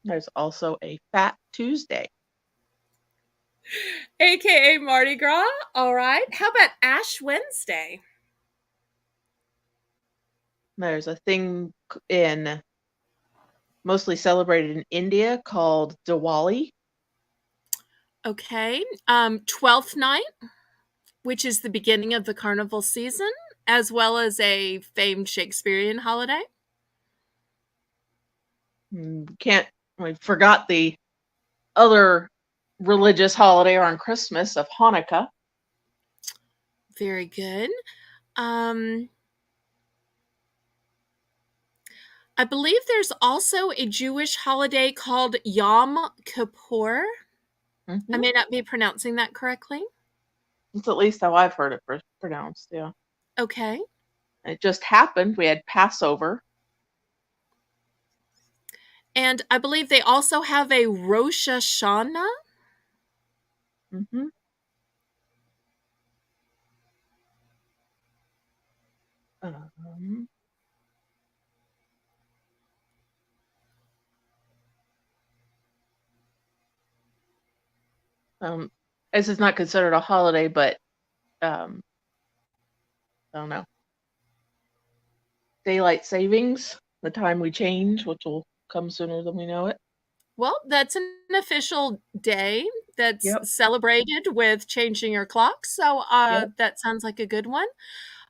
There's also a Fat Tuesday. AKA Mardi Gras. All right. How about Ash Wednesday? There's a thing mostly celebrated in India called Diwali. Okay. 12th Night, which is the beginning of the carnival season, as well as a famed Shakespearean holiday. We forgot the other religious holiday on Christmas of Hanukkah. Very good. I believe there's also a Jewish holiday called Yom Kippur. Mm-hmm. I may not be pronouncing that correctly. It's at least how I've heard it pronounced, yeah. Okay. It just happened. We had Passover. And I believe they also have a Rosh Hashanah. Mm-hmm. This is not considered a holiday, but I don't know. Daylight savings, the time we change, which will come sooner than we know it. Well, that's an official day that's celebrated with changing your clock. So that sounds like a good one.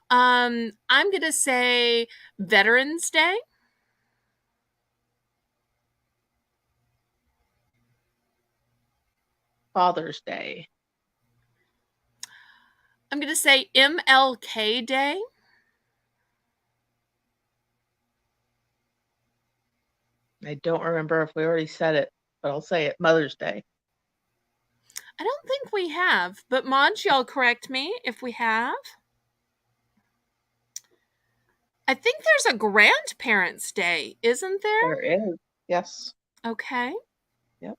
I'm going to say Veterans Day. Father's Day. I'm going to say MLK Day. I don't remember if we already said it, but I'll say it. Mother's Day. I don't think we have, but Maj, y'all correct me if we have. I think there's a Grandparents' Day, isn't there? There is, yes. Okay. Yep.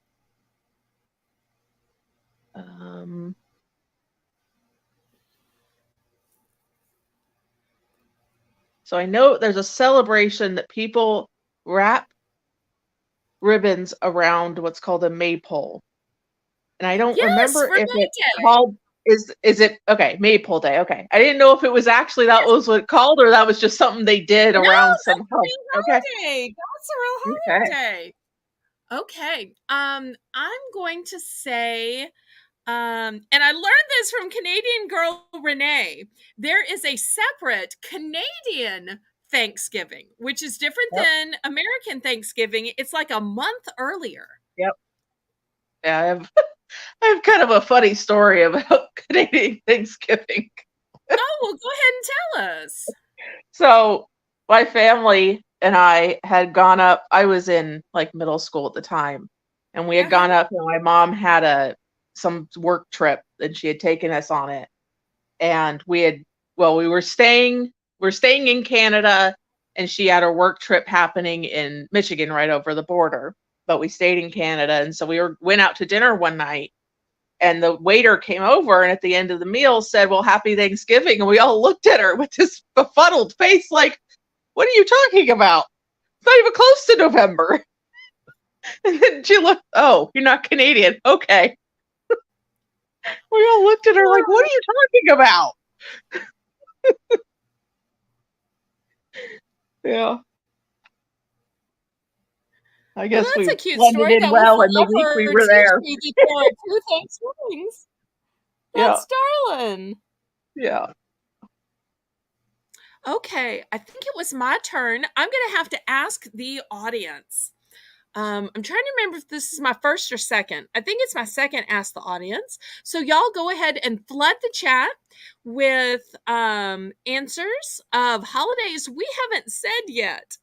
So I know there's a celebration that people wrap ribbons around what's called a maypole. And I don't remember if it's called Is it okay? Maple Day. Okay, I didn't know if it was actually that was what it called, or that was just something they did No, around that's some a holiday. real Okay, holiday. That's a real okay. holiday. Okay. I'm going to say, and I learned this from Canadian girl Renee. There is a separate Canadian Thanksgiving, which is different Yep, than American Thanksgiving. It's like a month earlier. yep. Yeah, I have kind of a funny story about Canadian Thanksgiving. Oh, well, go ahead and tell us. So my family and I had gone up. I was in like middle school at the time, and we had Uh-huh. gone up, and my mom had some work trip, and she had taken us on it. And we were staying in Canada, and she had her work trip happening in Michigan right over the border. But we stayed in Canada, and so went out to dinner one night, and the waiter came over and at the end of the meal said, "Well, happy Thanksgiving." And we all looked at her with this befuddled face like, "What are you talking about? It's not even close to November." And then she looked, "Oh, you're not Canadian. Okay." We all looked at her like, "What are you talking about?" Yeah. I Well, guess that's we a cute blended story in that will well in the week we forever were teach there. me that there are two Thanksgivings. Yeah. That's darling. Yeah. Okay, I think it was my turn. I'm going to have to ask the audience. I'm trying to remember if this is my first or second. I think it's my second Ask the Audience. So y'all go ahead and flood the chat with answers of holidays we haven't said yet.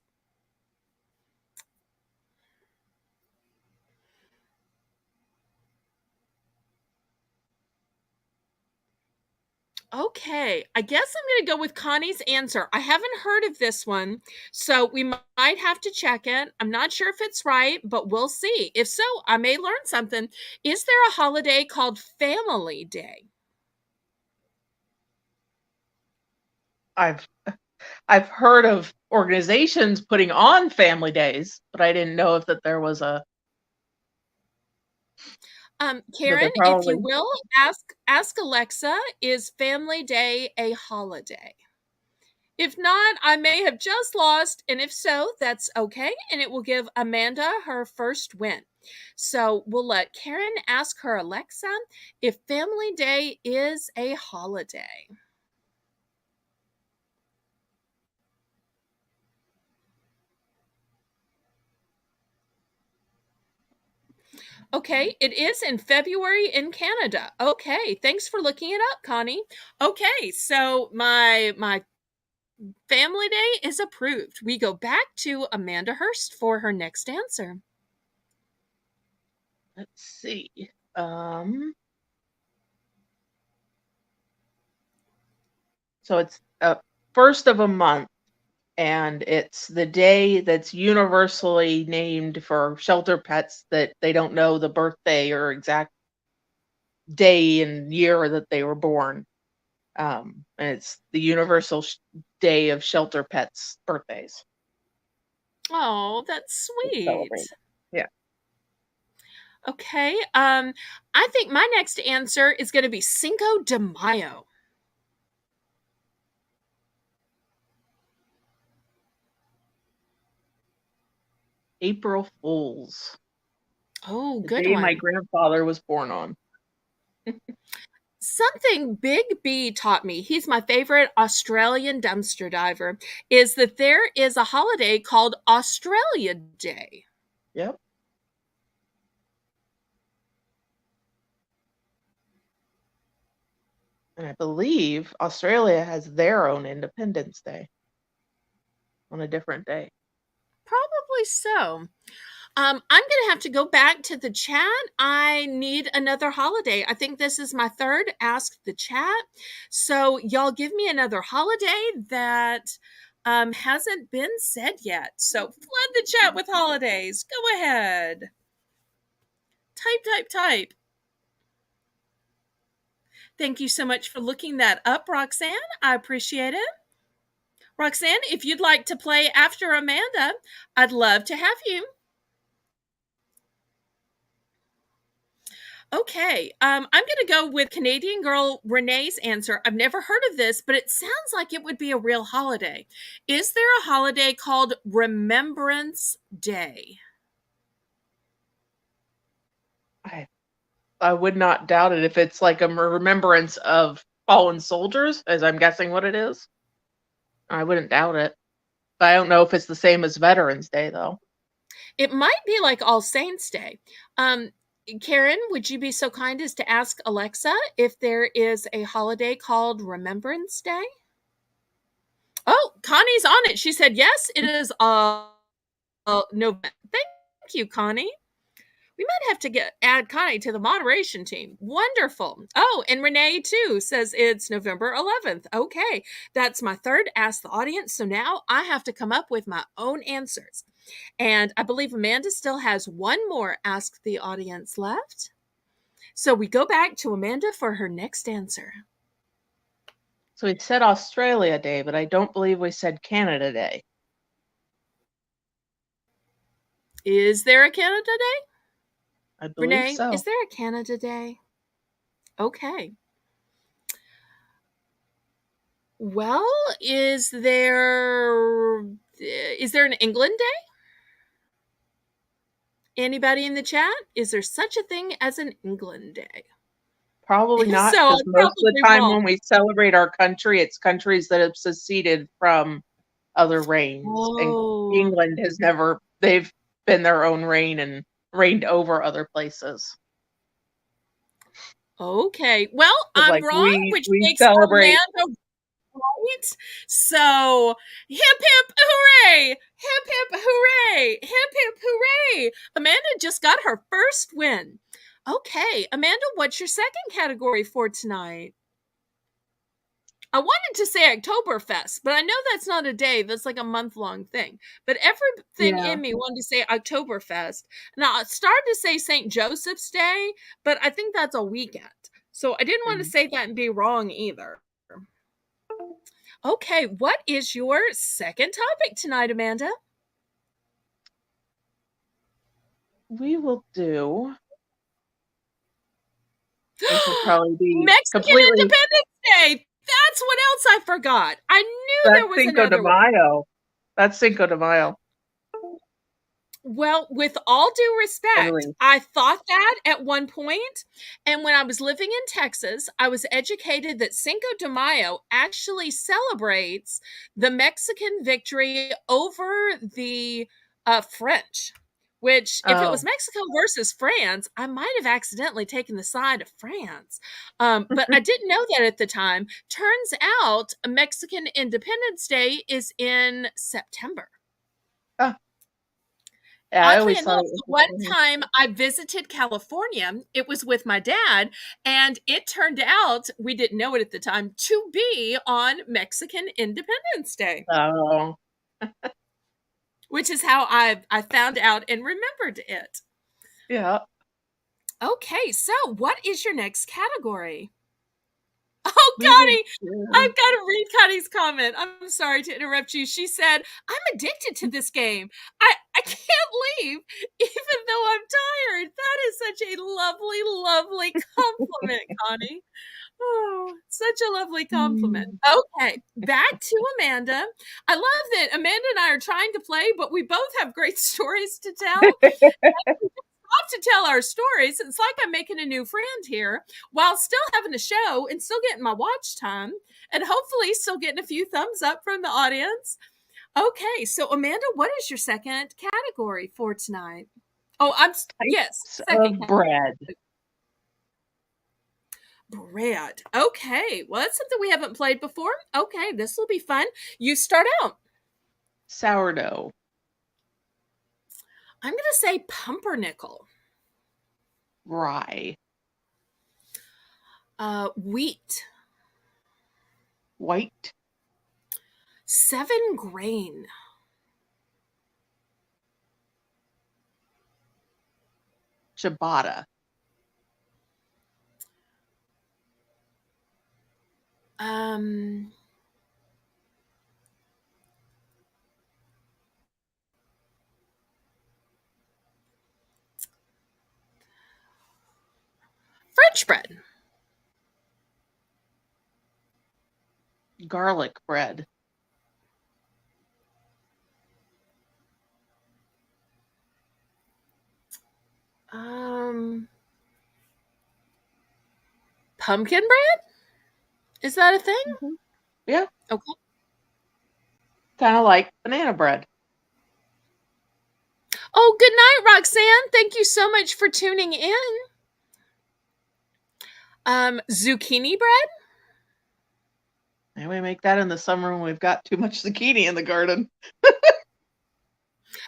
Okay, I guess I'm going to go with Connie's answer. I haven't heard of this one, so we might have to check it. I'm not sure if it's right, but we'll see. If so, I may learn something. Is there a holiday called Family Day? I've I've heard of organizations putting on family days, but I didn't know if that there was a that Karen, there if you probably will, ask Alexa, is Family Day a holiday? If not, I may have just lost, and if so, that's okay, and it will give Amanda her first win. So we'll let Karen ask her Alexa if Family Day is a holiday. Okay, it is in February in Canada. Okay, thanks for looking it up, Connie. Okay, so my Family Day is approved. We go back to Amanda Hurst for her next answer. let's see. Um so it's first of a month, and it's the day that's universally named for shelter pets that they don't know the birthday or exact day and year that they were born. And it's the universal day of shelter pets birthdays. Oh, that's It's celebrated. sweet. Yeah. Okay. I think my next answer is going to be Cinco de Mayo. April Fools, Oh, the good day my one. grandfather was born on. Something Big B taught me, he's my favorite Australian dumpster diver, is that there is a holiday called Australia Day. Yep. And I believe Australia has their own Independence Day on a different day. Probably so. I'm going to have to go back to the chat. I need another holiday. I think this is my third Ask the Chat. So, y'all give me another holiday that hasn't been said yet. So, flood the chat with holidays. Go ahead. Type. Thank you so much for looking that up, Roxanne. I appreciate it. Roxanne, if you'd like to play after Amanda, I'd love to have you. Okay, I'm going to go with Canadian girl Renee's answer. I've never heard of this, but it sounds like it would be a real holiday. Is there a holiday called Remembrance Day? I would not doubt it if it's like a remembrance of fallen soldiers, as I'm guessing what it is. I wouldn't doubt it. But I don't know if it's the same as Veterans Day, though. It might be like All Saints Day. Karen, would you be so kind as to ask Alexa if there is a holiday called Remembrance Day? Oh, Connie's on it. She said, yes, it is November. Thank you, Connie. We might have to add Connie to the moderation team. Wonderful. Oh, and Renee too says it's November 11th. Okay, that's my third Ask the Audience. So now I have to come up with my own answers. And I believe Amanda still has one more Ask the Audience left. So we go back to Amanda for her next answer. So we said Australia Day, but I don't believe we said Canada Day. Is there a Canada Day? I believe Renee, so. is there a Canada Day? Okay. Well, is there an England Day? Anybody in the chat? Is there such a thing as an England Day? Probably If not, so, because I'm most of the probably time wrong. when we celebrate our country, it's countries that have seceded from other reigns. And Oh, England has never, they've been their own reign and reigned over other places. okay. Well, But I'm like wrong, we which we makes celebrate. Amanda right. So, hip hip hooray! Hip hip hooray! Hip hip hooray! Amanda just got her first win. Okay, Amanda, what's your second category for tonight? I wanted to say Oktoberfest, but I know that's not a day. That's like a month-long thing. But everything Yeah. in me wanted to say Oktoberfest. Now, I started to say St. Joseph's Day, but I think that's a weekend. So I didn't want to say that and be wrong either. Okay, what is your second topic tonight, Amanda? We will do. This will probably be Mexican completely. Independence Day. That's what else I forgot. I knew there That's was Cinco de another one. Mayo. That's Cinco de Mayo. Well, with all due respect, Totally. I thought that at one point, and when I was living in Texas, I was educated that Cinco de Mayo actually celebrates the Mexican victory over the French. Which, if it was Oh. Mexico versus France, I might have accidentally taken the side of France. But I didn't know that at the time. Turns out Mexican Independence Day is in September. Oh. Yeah, I Oddly always thought enough, it was the the one same. time I visited California, it was with my dad, and it turned out, we didn't know it at the time, to be on Mexican Independence Day, Oh. which is how I found out and remembered it. Yeah. Okay, so what is your next category? Oh, We will Connie, do. I've got to read Connie's comment. I'm sorry to interrupt you. She said, I'm addicted to this game. I can't leave, even though I'm tired. That is such a lovely, lovely compliment, Connie. Oh, such a lovely compliment. Mm. Okay, back to Amanda. I love that Amanda and I are trying to play, but we both have great stories to tell. Love to tell our stories. It's like I'm making a new friend here while still having a show and still getting my watch time and hopefully still getting a few thumbs up from the audience. Okay, so Amanda, what is your second category for tonight? Oh, yes, Types second of bread. bread. Okay, well, that's something we haven't played before. Okay, this will be fun. You start out. Sourdough. I'm going to say pumpernickel. Rye. Wheat. White. 7-grain. Ciabatta. Um, French bread. Garlic bread. Pumpkin bread? Is that a thing? Mm-hmm. Yeah. Okay. Kind of like banana bread. Oh, good night, Roxanne. Thank you so much for tuning in. Zucchini bread? And we make that in the summer when we've got too much zucchini in the garden.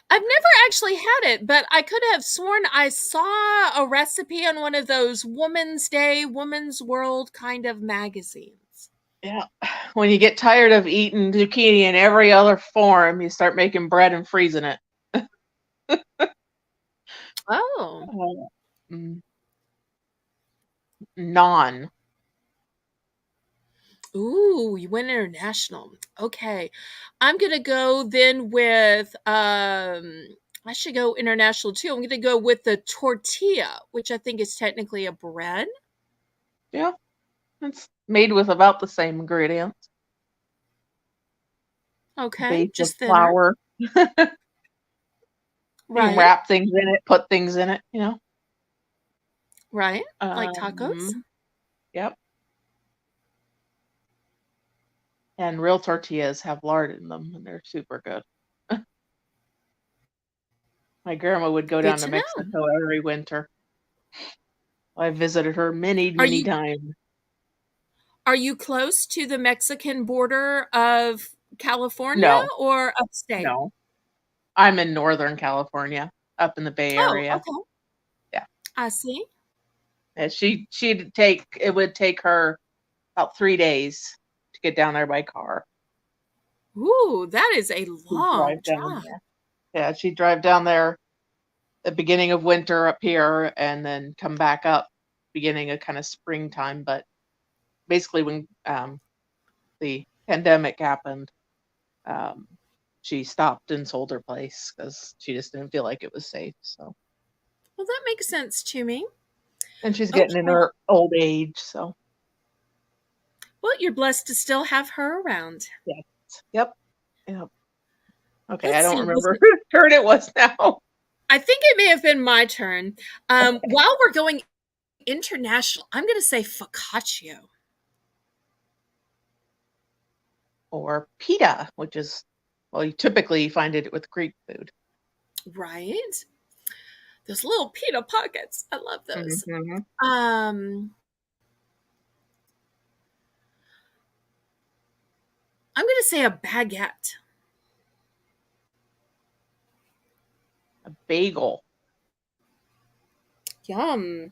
I've never actually had it, but I could have sworn I saw a recipe on one of those Woman's Day, Woman's World kind of magazines. Yeah. When you get tired of eating zucchini in every other form, you start making bread and freezing it. Oh. Naan. Ooh, you went international. Okay. I'm going to go then with I should go international too. I'm going to go with the tortilla, which I think is technically a bread. Yeah. It's made with about the same ingredients. Okay, Base of just thinner. flour. You can Right. wrap things in it, put things in it, you know. Right. Like tacos. Yep. And real tortillas have lard in them, and they're super good. My grandma would go Good down to to know. Mexico every winter. I visited her many, Are many you times. are you close to the Mexican border of California No, or upstate? no. I'm in Northern California, up in the Bay Oh, Area. okay. Yeah. I see. And it would take her about 3 days to get down there by car. Ooh, that is a She'd long drive down drive. there. Yeah, she'd drive down there the beginning of winter up here and then come back up beginning of kind of springtime. But basically when the pandemic happened, she stopped and sold her place because she just didn't feel like it was safe. So, Well, that makes sense to me. and she's getting in Okay. her old age, so Well, you're blessed to still have her around. yes, yep, yep. Okay, I Let's don't see. Was remember it? whose turn it was now. I think it may have been my turn. While we're going international, I'm going to say focaccia. Or pita, which is, well, you typically find it with Greek food. Right? Those little pita pockets. I love those. Mm-hmm. I'm going to say a baguette. A bagel. Yum.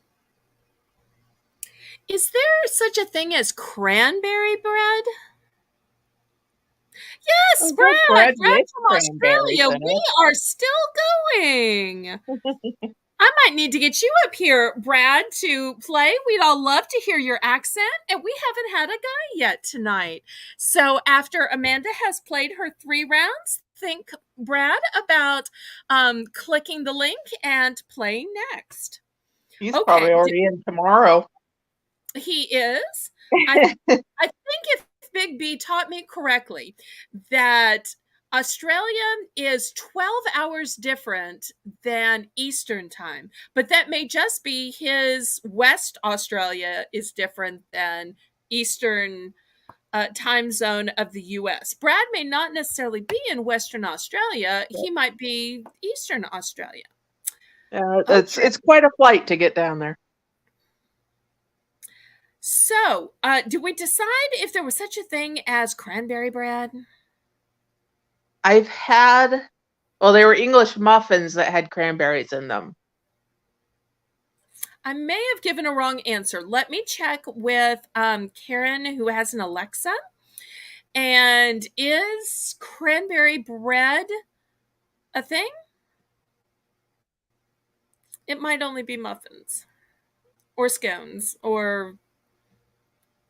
Is there such a thing as cranberry bread? Yes, Is that Brad. bread Brad with from cranberries Australia. in We it? are still going. I might need to get you up here, Brad, to play. We'd all love to hear your accent, and we haven't had a guy yet tonight. So after Amanda has played her 3 rounds, think, Brad, about clicking the link and playing next. He's probably Okay, already in tomorrow. he is. I think if Big B taught me correctly, that Australia is 12 hours different than Eastern time, but that may just be his West Australia is different than Eastern time zone of the US. Brad may not necessarily be in Western Australia, he might be Eastern Australia. Okay. It's quite a flight to get down there. So, did we decide if there was such a thing as cranberry bread? I've had, well, they were English muffins that had cranberries in them. I may have given a wrong answer. Let me check with Karen, who has an Alexa. And is cranberry bread a thing? It might only be muffins or scones or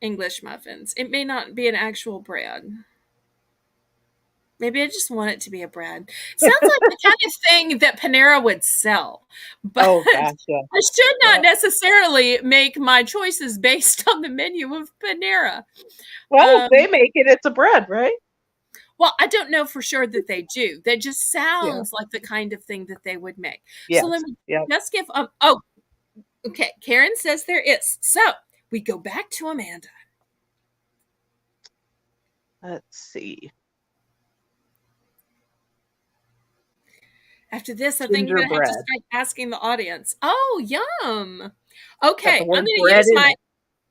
English muffins. It may not be an actual bread. Maybe I just want it to be a bread. Sounds like the kind of thing that Panera would sell, but Oh gosh, yeah. I should Yeah. not necessarily make my choices based on the menu of Panera. Well, they make it. It's a bread, right? Well, I don't know for sure that they do. That just Yeah. sounds like the kind of thing that they would make. So Yes. let me Yep. just give oh, okay. Karen says there is. So we go back to Amanda. Let's see. After this, I think I'm gonna have to Gingerbread. start asking the audience. Oh, yum. Got Okay, the I'm word gonna bread use in my it.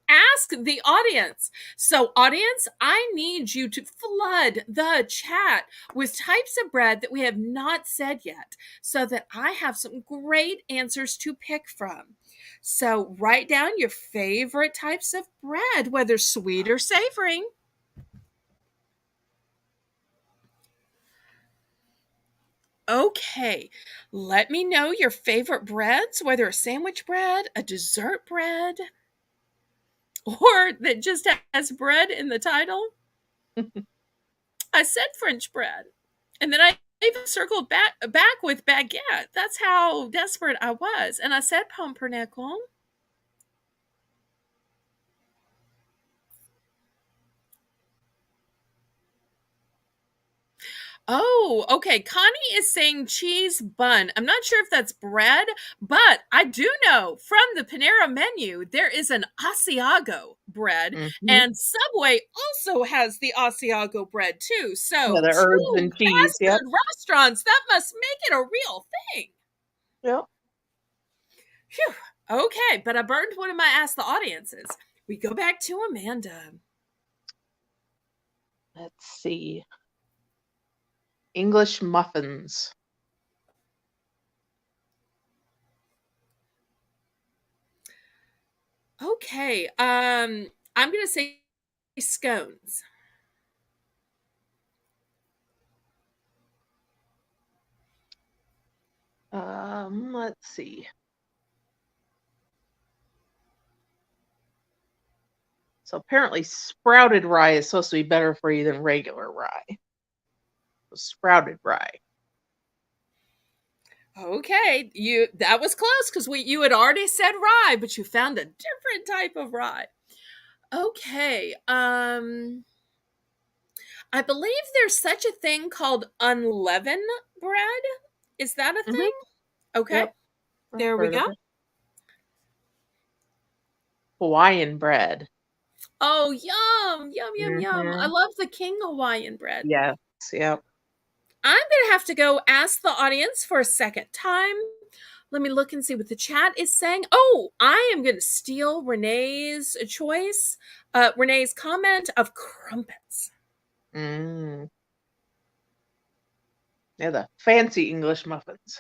ask the audience. So, audience, I need you to flood the chat with types of bread that we have not said yet so that I have some great answers to pick from. So, write down your favorite types of bread, whether sweet or savory. Okay, let me know your favorite breads, whether a sandwich bread, a dessert bread, or that just has bread in the title. I said French bread. And then I even circled back with baguette. That's how desperate I was. And I said pumpernickel. Oh, okay. Connie is saying cheese bun. I'm not sure if that's bread, but I do know from the Panera menu there is an Asiago bread, Mm-hmm. and Subway also has the Asiago bread too. So Yeah, the herbs two and cheese. fast Yep. food restaurants, that must make it a real thing. Yep. Phew. Okay, but I burned one of my Ask the Audiences. We go back to Amanda. Let's see. English muffins. Okay, I'm gonna say scones. Let's see. So apparently sprouted rye is supposed to be better for you than regular rye. So sprouted rye. Okay, that was close because you had already said rye, but you found a different type of rye. Okay, I believe there's such a thing called unleavened bread. Is that a Mm-hmm. thing? Okay, Yep. I've there we heard of go. it. Hawaiian bread. Oh, yum, yum, yum, yum. I Mm-hmm. love the King Hawaiian bread. Yes. Yep. I'm going to have to go ask the audience for a second time. Let me look and see what the chat is saying. Oh, I am going to steal Renee's choice, Renee's comment of crumpets. Mm. Yeah, the fancy English muffins.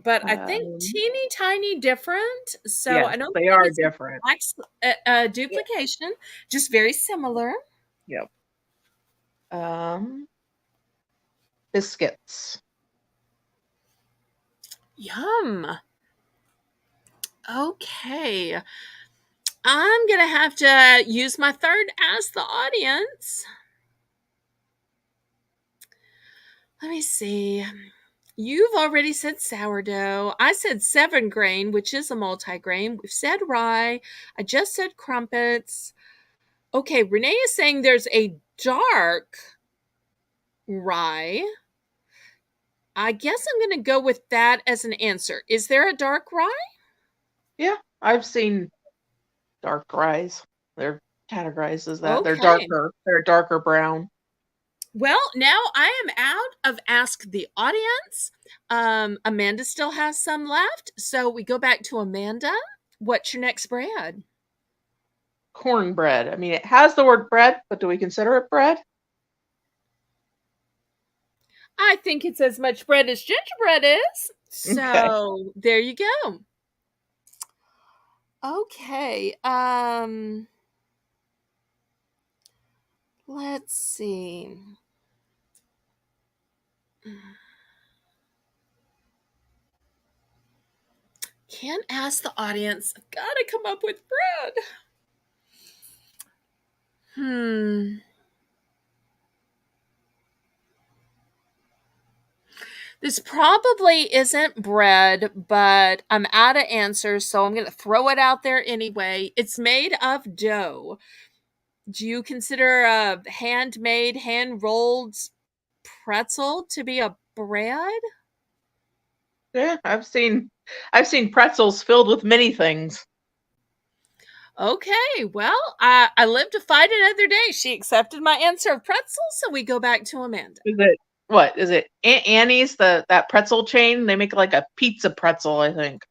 But I think teeny tiny different. So Yes, I don't they think are it's different. duplication, just very similar. Yep. Biscuits. Yum. Okay. I'm going to have to use my third Ask the Audience. Let me see. You've already said sourdough. I said 7 grain, which is a multigrain. We've said rye. I just said crumpets. Okay, Renee is saying there's a dark rye. I guess I'm going to go with that as an answer. Is there a dark rye? Yeah, I've seen dark ryes. They're categorized as that. They're Okay. darker. They're darker brown. Well, now I am out of Ask the Audience. Amanda still has some left. So we go back to Amanda. What's your next bread? Cornbread. I mean, it has the word bread, but do we consider it bread? I think it's as much bread as gingerbread is. So there you go. Okay. Let's see. Can't ask the audience. I've got to come up with bread. This probably isn't bread, but I'm out of answers, so I'm going to throw it out there anyway. It's made of dough. Do you consider a handmade, hand-rolled pretzel to be a bread? Yeah, I've seen pretzels filled with many things. Okay, well, I live to fight another day. She accepted my answer of pretzel, so we go back to Amanda. Is it what? Is it Annie's, that pretzel chain? They make like a pizza pretzel, I think.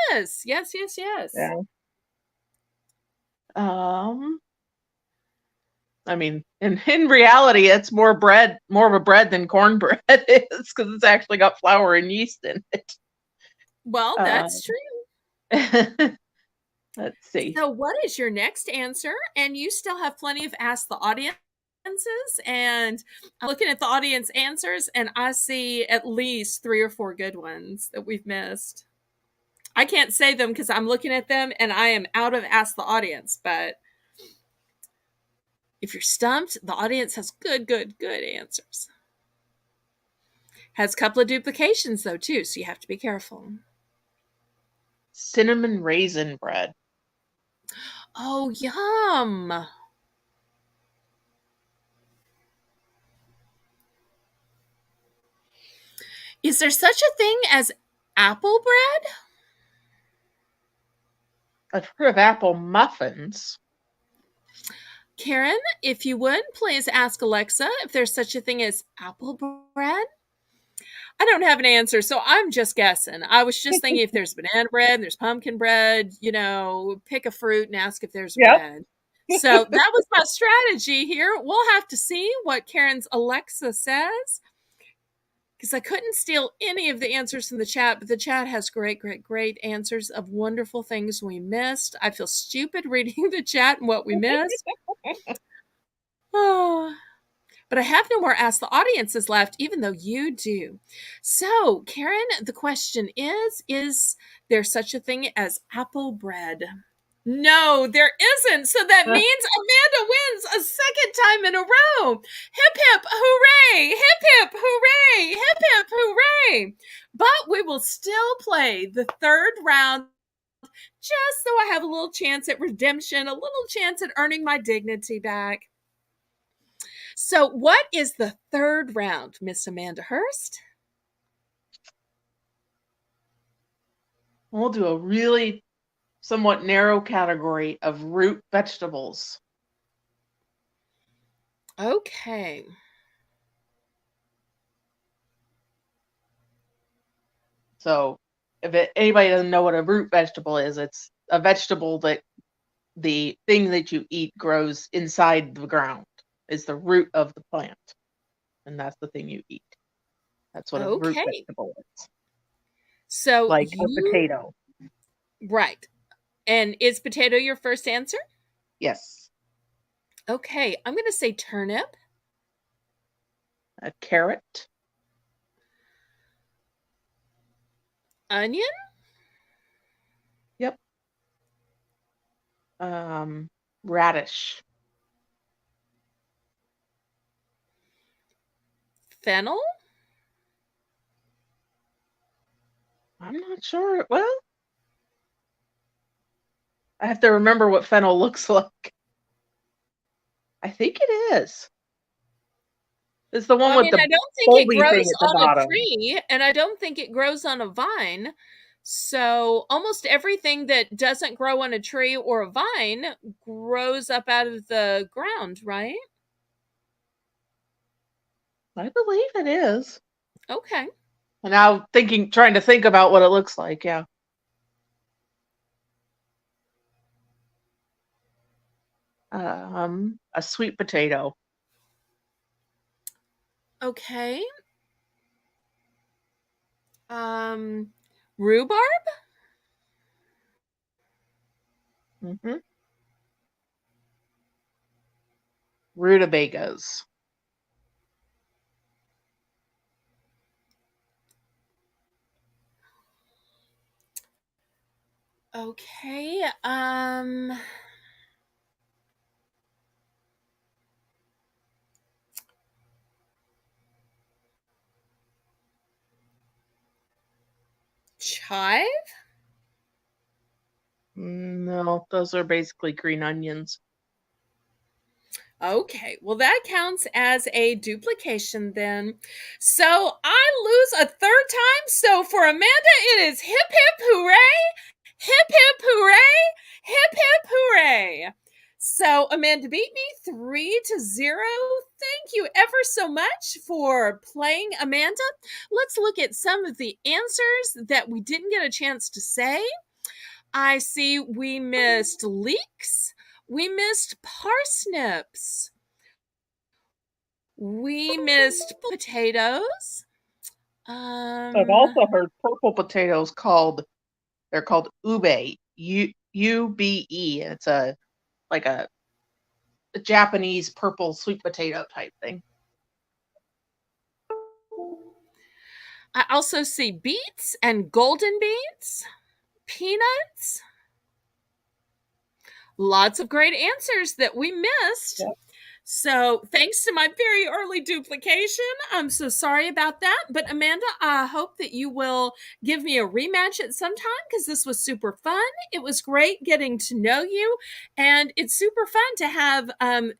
Yes, yes, yes, yes. Yeah. I mean, in reality, it's more of a bread than cornbread is, because it's actually got flour and yeast in it. Well, that's true. Let's see. So, what is your next answer? And you still have plenty of Ask the Audiences. And I'm looking at the audience answers, and I see at least 3 or 4 good ones that we've missed. I can't say them because I'm looking at them and I am out of Ask the Audience. But if you're stumped, the audience has good answers. Has a couple of duplications, though, too, so you have to be careful. Cinnamon raisin bread. Oh, yum. Is there such a thing as apple bread? I've heard of apple muffins. Karen, if you would, please ask Alexa if there's such a thing as apple bread. I don't have an answer, so I'm just guessing. I was just thinking if there's banana bread, there's pumpkin bread, pick a fruit and ask if there's bread. So that was my strategy here. We'll have to see what Karen's Alexa says, because I couldn't steal any of the answers from the chat, but the chat has great answers of wonderful things we missed. I feel stupid reading the chat and what we missed. Oh. But I have no more Ask the Audiences left, even though you do. So, Karen, the question is there such a thing as apple bread? No, there isn't. So that means Amanda wins a second time in a row. Hip, hip, hooray! Hip, hip, hooray! Hip, hip, hooray! But we will still play the third round just so I have a little chance at redemption, a little chance at earning my dignity back. So, what is the third round, Miss Amanda Hurst? We'll do a really somewhat narrow category of root vegetables. Okay. So, if anybody doesn't know what a root vegetable is, it's a vegetable that the thing that you eat grows inside the ground. It's the root of the plant, and that's the thing you eat. That's what a root vegetable is. So, like a potato. Right. And is potato your first answer? Yes. Okay, I'm going to say turnip. A carrot. Onion. Yep. Radish. Fennel. I'm not sure. Well, I have to remember what fennel looks like. I think it is. It's the one with the I don't think it grows thing at the on bottom. a tree, and I don't think it grows on a vine. So almost everything that doesn't grow on a tree or a vine grows up out of the ground, right? I believe it is. Okay. And now trying to think about what it looks like, yeah. A sweet potato. Okay. Rhubarb? Mm-hmm. Rutabagas. Okay. chive? No, those are basically green onions. Okay, well, that counts as a duplication then. So I lose a third time. So for Amanda, it is hip hip hooray, hip hip hooray, hip hip hooray. So Amanda beat me 3-0. Thank you ever so much for playing, Amanda. Let's look at some of the answers that we didn't get a chance to say. I see we missed leeks. We missed parsnips. We missed potatoes. I've also heard purple potatoes they're called ube, ube, and it's like a Japanese purple sweet potato type thing. I also see beets and golden beets, peanuts. Lots of great answers that we missed. Yep. So thanks to my very early duplication. I'm so sorry about that. But Amanda, I hope that you will give me a rematch at some time because this was super fun. It was great getting to know you. And it's super fun to have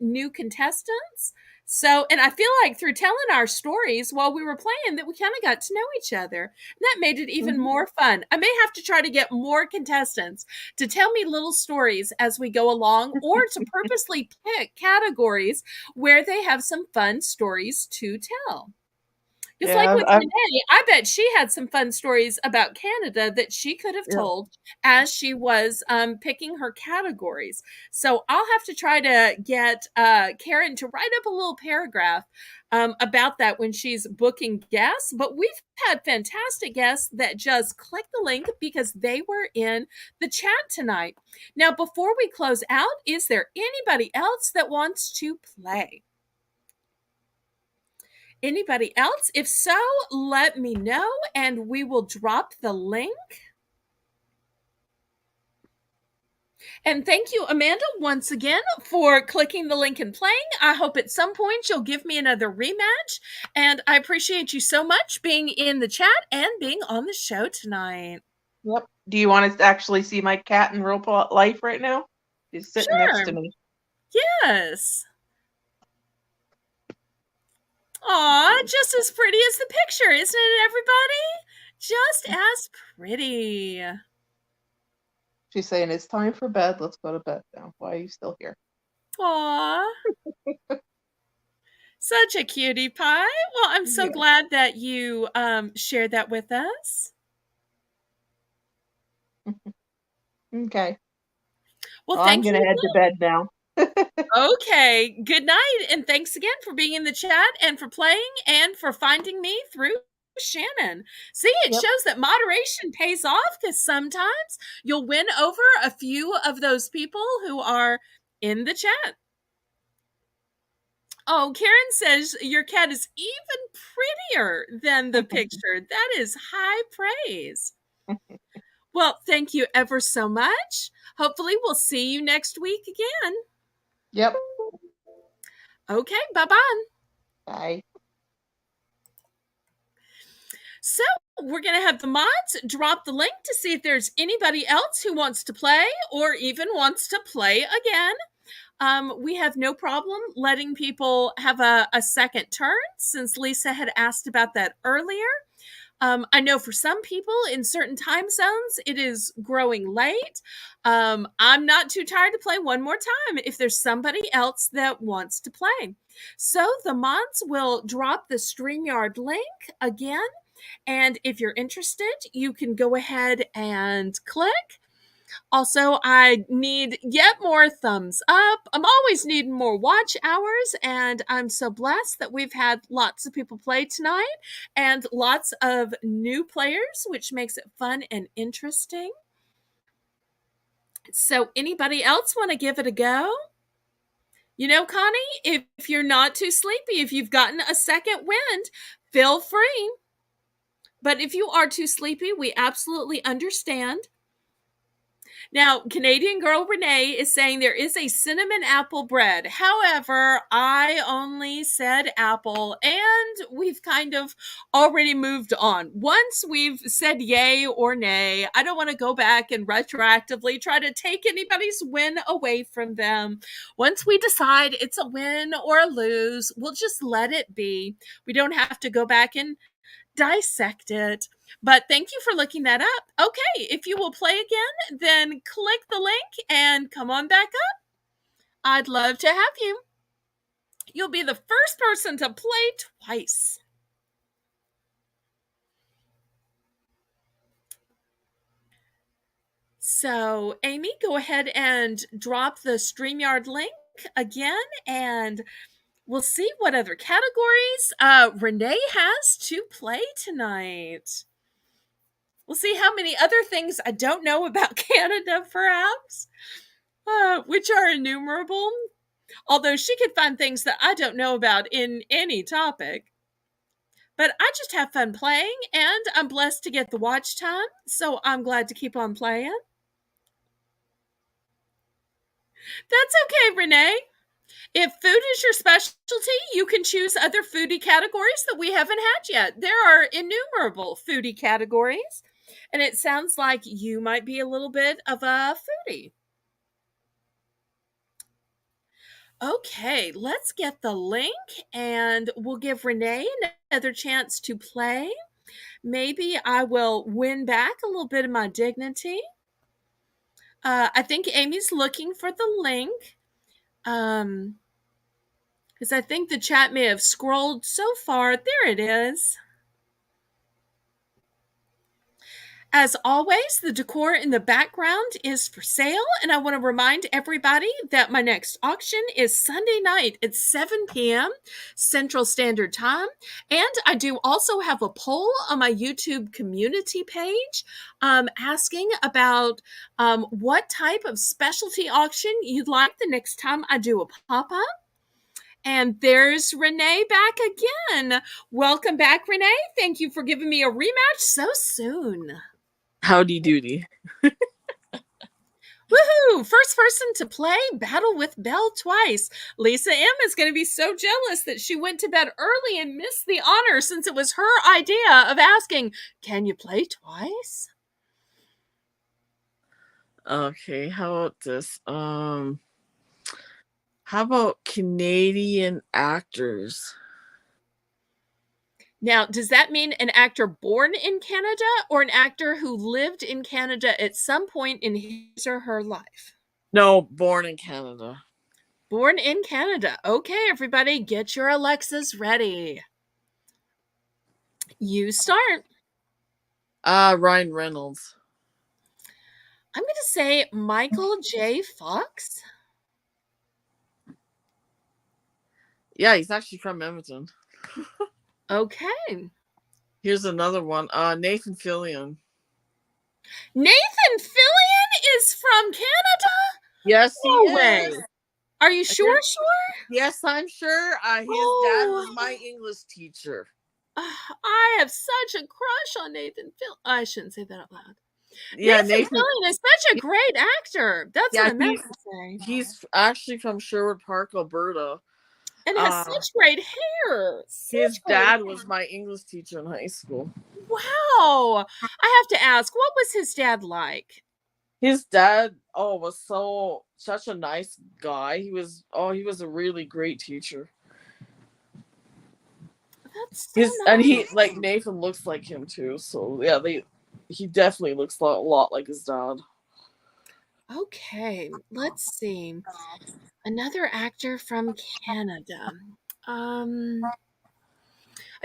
new contestants. So, and I feel like through telling our stories while we were playing that we kind of got to know each other. And that made it even more fun. I may have to try to get more contestants to tell me little stories as we go along or to purposely pick categories where they have some fun stories to tell. Just like with Renee, I bet she had some fun stories about Canada that she could have told as she was picking her categories. So I'll have to try to get Karen to write up a little paragraph about that when she's booking guests. But we've had fantastic guests that just click the link because they were in the chat tonight. Now, before we close out, is there anybody else that wants to play? Anybody else? If so, let me know and we will drop the link. And thank you, Amanda, once again for clicking the link and playing. I hope at some point you'll give me another rematch. And I appreciate you so much being in the chat and being on the show tonight. Yep. Do you want to actually see my cat in real life right now? She's sitting next to me. Yes. Aw, just as pretty as the picture, isn't it, everybody? Just as pretty. She's saying, it's time for bed. Let's go to bed now. Why are you still here? Aw. Such a cutie pie. Well, I'm so glad that you shared that with us. Okay. Well, I'm going to head to bed now. Okay. Good night. And thanks again for being in the chat and for playing and for finding me through Shannon. See, it shows that moderation pays off because sometimes you'll win over a few of those people who are in the chat. Oh, Karen says your cat is even prettier than the picture. That is high praise. Well, thank you ever so much. Hopefully we'll see you next week again. Yep. Okay, bye-bye. Bye. So we're going to have the mods drop the link to see if there's anybody else who wants to play or even wants to play again. We have no problem letting people have a second turn since Lisa had asked about that earlier. I know for some people in certain time zones, it is growing late. I'm not too tired to play one more time if there's somebody else that wants to play. So the mods will drop the StreamYard link again. And if you're interested, you can go ahead and click. Also, I need yet more thumbs up. I'm always needing more watch hours, and I'm so blessed that we've had lots of people play tonight and lots of new players, which makes it fun and interesting. So anybody else want to give it a go? You know, Connie, if you're not too sleepy, if you've gotten a second wind, feel free. But if you are too sleepy, we absolutely understand. Now, Canadian Girl Renee is saying there is a cinnamon apple bread. However, I only said apple, and we've kind of already moved on. Once we've said yay or nay, I don't want to go back and retroactively try to take anybody's win away from them. Once we decide it's a win or a lose, we'll just let it be. We don't have to go back and dissect it. But thank you for looking that up. Okay, if you will play again, then click the link and come on back up. I'd love to have you. You'll be the first person to play twice. So, Amy, go ahead and drop the StreamYard link again, and we'll see what other categories Renee has to play tonight. We'll see how many other things I don't know about Canada, perhaps, which are innumerable. Although she could find things that I don't know about in any topic. But I just have fun playing, and I'm blessed to get the watch time, so I'm glad to keep on playing. That's okay, Renee. If food is your specialty, you can choose other foodie categories that we haven't had yet. There are innumerable foodie categories, and it sounds like you might be a little bit of a foodie. Okay, let's get the link, and we'll give Renee another chance to play. Maybe I will win back a little bit of my dignity. I think Amy's looking for the link. Because I think the chat may have scrolled so far. There it is. As always, the decor in the background is for sale, and I want to remind everybody that my next auction is Sunday night at 7 p.m. Central Standard Time, and I do also have a poll on my YouTube community page asking about what type of specialty auction you'd like the next time I do a pop-up. And there's Renee back again. Welcome back, Renee. Thank you for giving me a rematch so soon. Howdy doody. Woohoo! First person to play Battle with Belle twice. Lisa M is going to be so jealous that she went to bed early and missed the honor since it was her idea of asking, can you play twice? Okay, how about this? How about Canadian actors? Now, does that mean an actor born in Canada or an actor who lived in Canada at some point in his or her life? No, born in Canada. Born in Canada. Okay, everybody, get your Alexas ready. You start. Ryan Reynolds. I'm going to say Michael J. Fox. Yeah, he's actually from Edmonton. Okay. Here's another one. Nathan Fillion. Nathan Fillion is from Canada? Yes, he No is. way. Are you sure? Yes, I'm sure. His dad was my English teacher. I have such a crush on Nathan Fillion. I shouldn't say that out loud. Yeah, Nathan Fillion is such a great actor. That's what I meant to say. He's actually from Sherwood Park, Alberta. And has such great hair. His dad was my English teacher in high school. Wow. I have to ask, what was his dad like? His dad, was such a nice guy. He was a really great teacher. That's so nice. And he Nathan looks like him too. So yeah, he definitely looks a lot like his dad. Okay, let's see. Another actor from Canada. I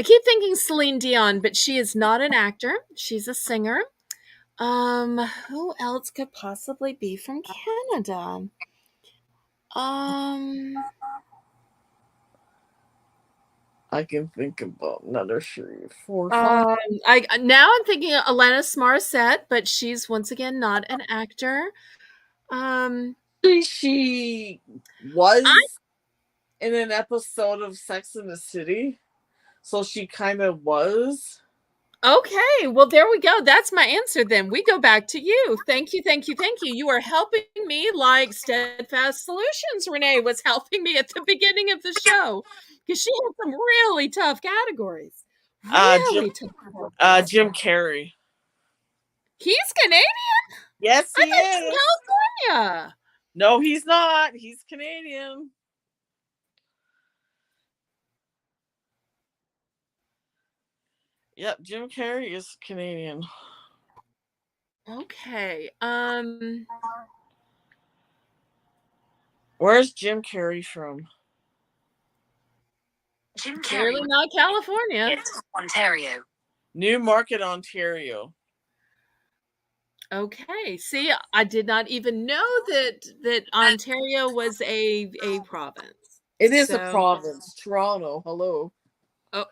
keep thinking Celine Dion, but she is not an actor. She's a singer. Who else could possibly be from Canada? I can think about another 3, 4, 5. Now I'm thinking Alanis Morissette, but she's once again not an actor. She was in an episode of Sex and the City, so she kind of was. Okay, well, there we go. That's my answer then. We go back to you. Thank you, thank you, thank you. You are helping me like Steadfast Solutions, Renee was helping me at the beginning of the show because she had some really tough categories. Jim Really tough categories. Jim Carrey. He's Canadian? Yes, I he thought he's is. California. No, he's not. He's Canadian. Yep, Jim Carrey is Canadian. Okay. Where's Jim Carrey from? Jim Clearly Carrey. not California. It's Ontario. Newmarket, Ontario. Okay. See, I did not even know that Ontario was a province. It is a So, province. Toronto. Hello. oh,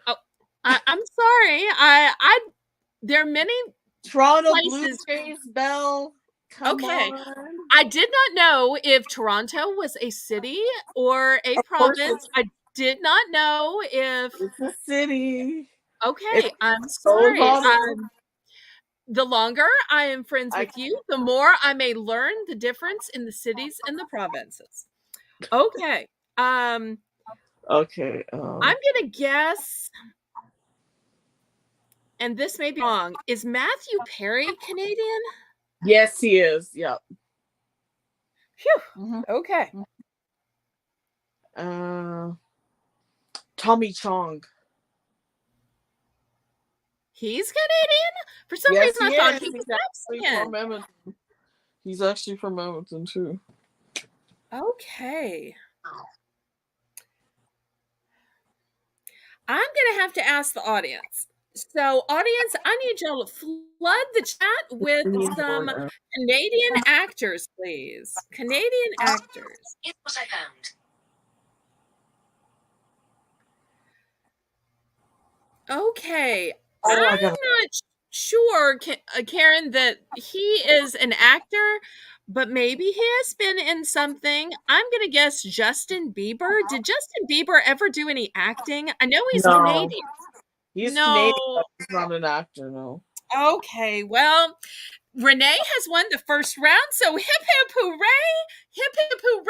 I'm sorry. There are many Toronto Blue places. Jays, Belle. Come Okay. on. I did not know if Toronto was a city or a Of course, province. I did not know if. it's a city. Okay, It's I'm so is sorry. Ottawa. The longer I am friends I with you, the more I may learn the difference in the cities and the provinces. Okay. okay. I'm gonna guess, and this may be wrong. Is Matthew Perry Canadian? Yes, he is. Yep. Phew. Okay. Tommy Chong. He's Canadian? For some Yes, reason he I thought is. he He's was actually from Mexican. Edmonton. He's actually from Edmonton too. Okay. I'm going to have to ask the audience. So, audience, I need y'all to flood the chat with some Canadian actors, please. Canadian actors. Here's what I found. Okay. Oh, I'm not sure, Karen, that he is an actor, but maybe he has been in something. I'm going to guess Justin Bieber. Did Justin Bieber ever do any acting? I know he's No. Canadian. He's No. Canadian, but he's not an actor, no. Okay, well, Renee has won the first round, so hip hip hooray! Hip hip hooray!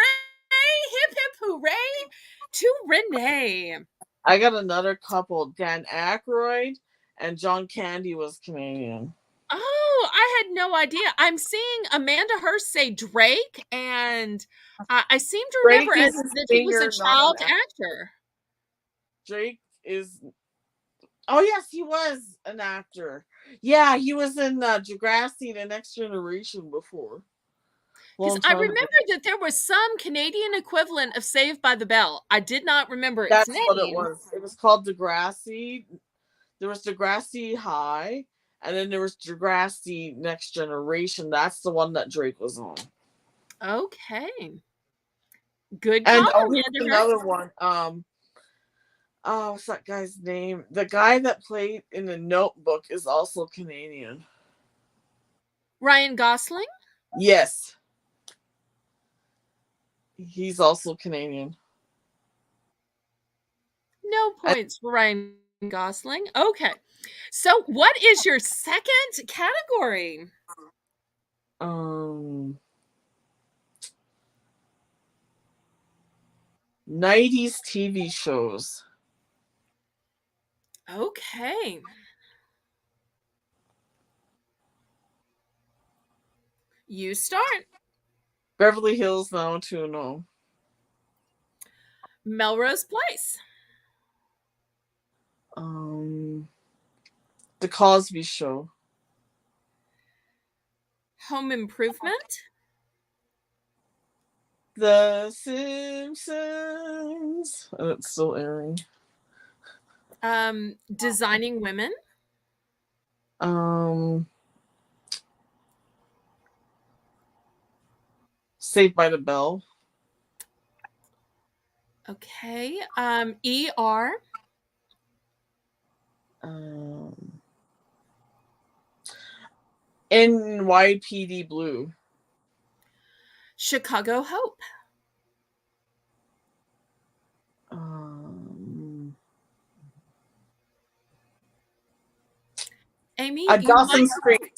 Hip hip hooray to Renee. I got another couple. Dan Aykroyd and John Candy was Canadian. Oh, I had no idea. I'm seeing Amanda Hurst say Drake, and I seem to Drake remember is a that he was a singer, not child an actor. actor. Drake is. Oh yes, he was an actor. Yeah, he was in Degrassi: The Next Generation before. Because I remember that there was some Canadian equivalent of Saved by the Bell. I did not remember its That's name. what it was. It was called Degrassi. There was Degrassi High, and then there was Degrassi Next Generation. That's the one that Drake was on. Okay. Good And call, here's Amanda another Hurst. one. What's that guy's name? The guy that played in The Notebook is also Canadian. Ryan Gosling? Yes. He's also Canadian. No points for Ryan Gosling. Okay. So, what is your second category? 90s TV shows. Okay. You start. Beverly Hills 90210. Melrose Place. The Cosby Show. Home Improvement. The Simpsons. And it's still airing. Designing Women. Saved by the Bell. Okay. ER. NYPD Blue. Chicago Hope. Amy, Dawson's Creek.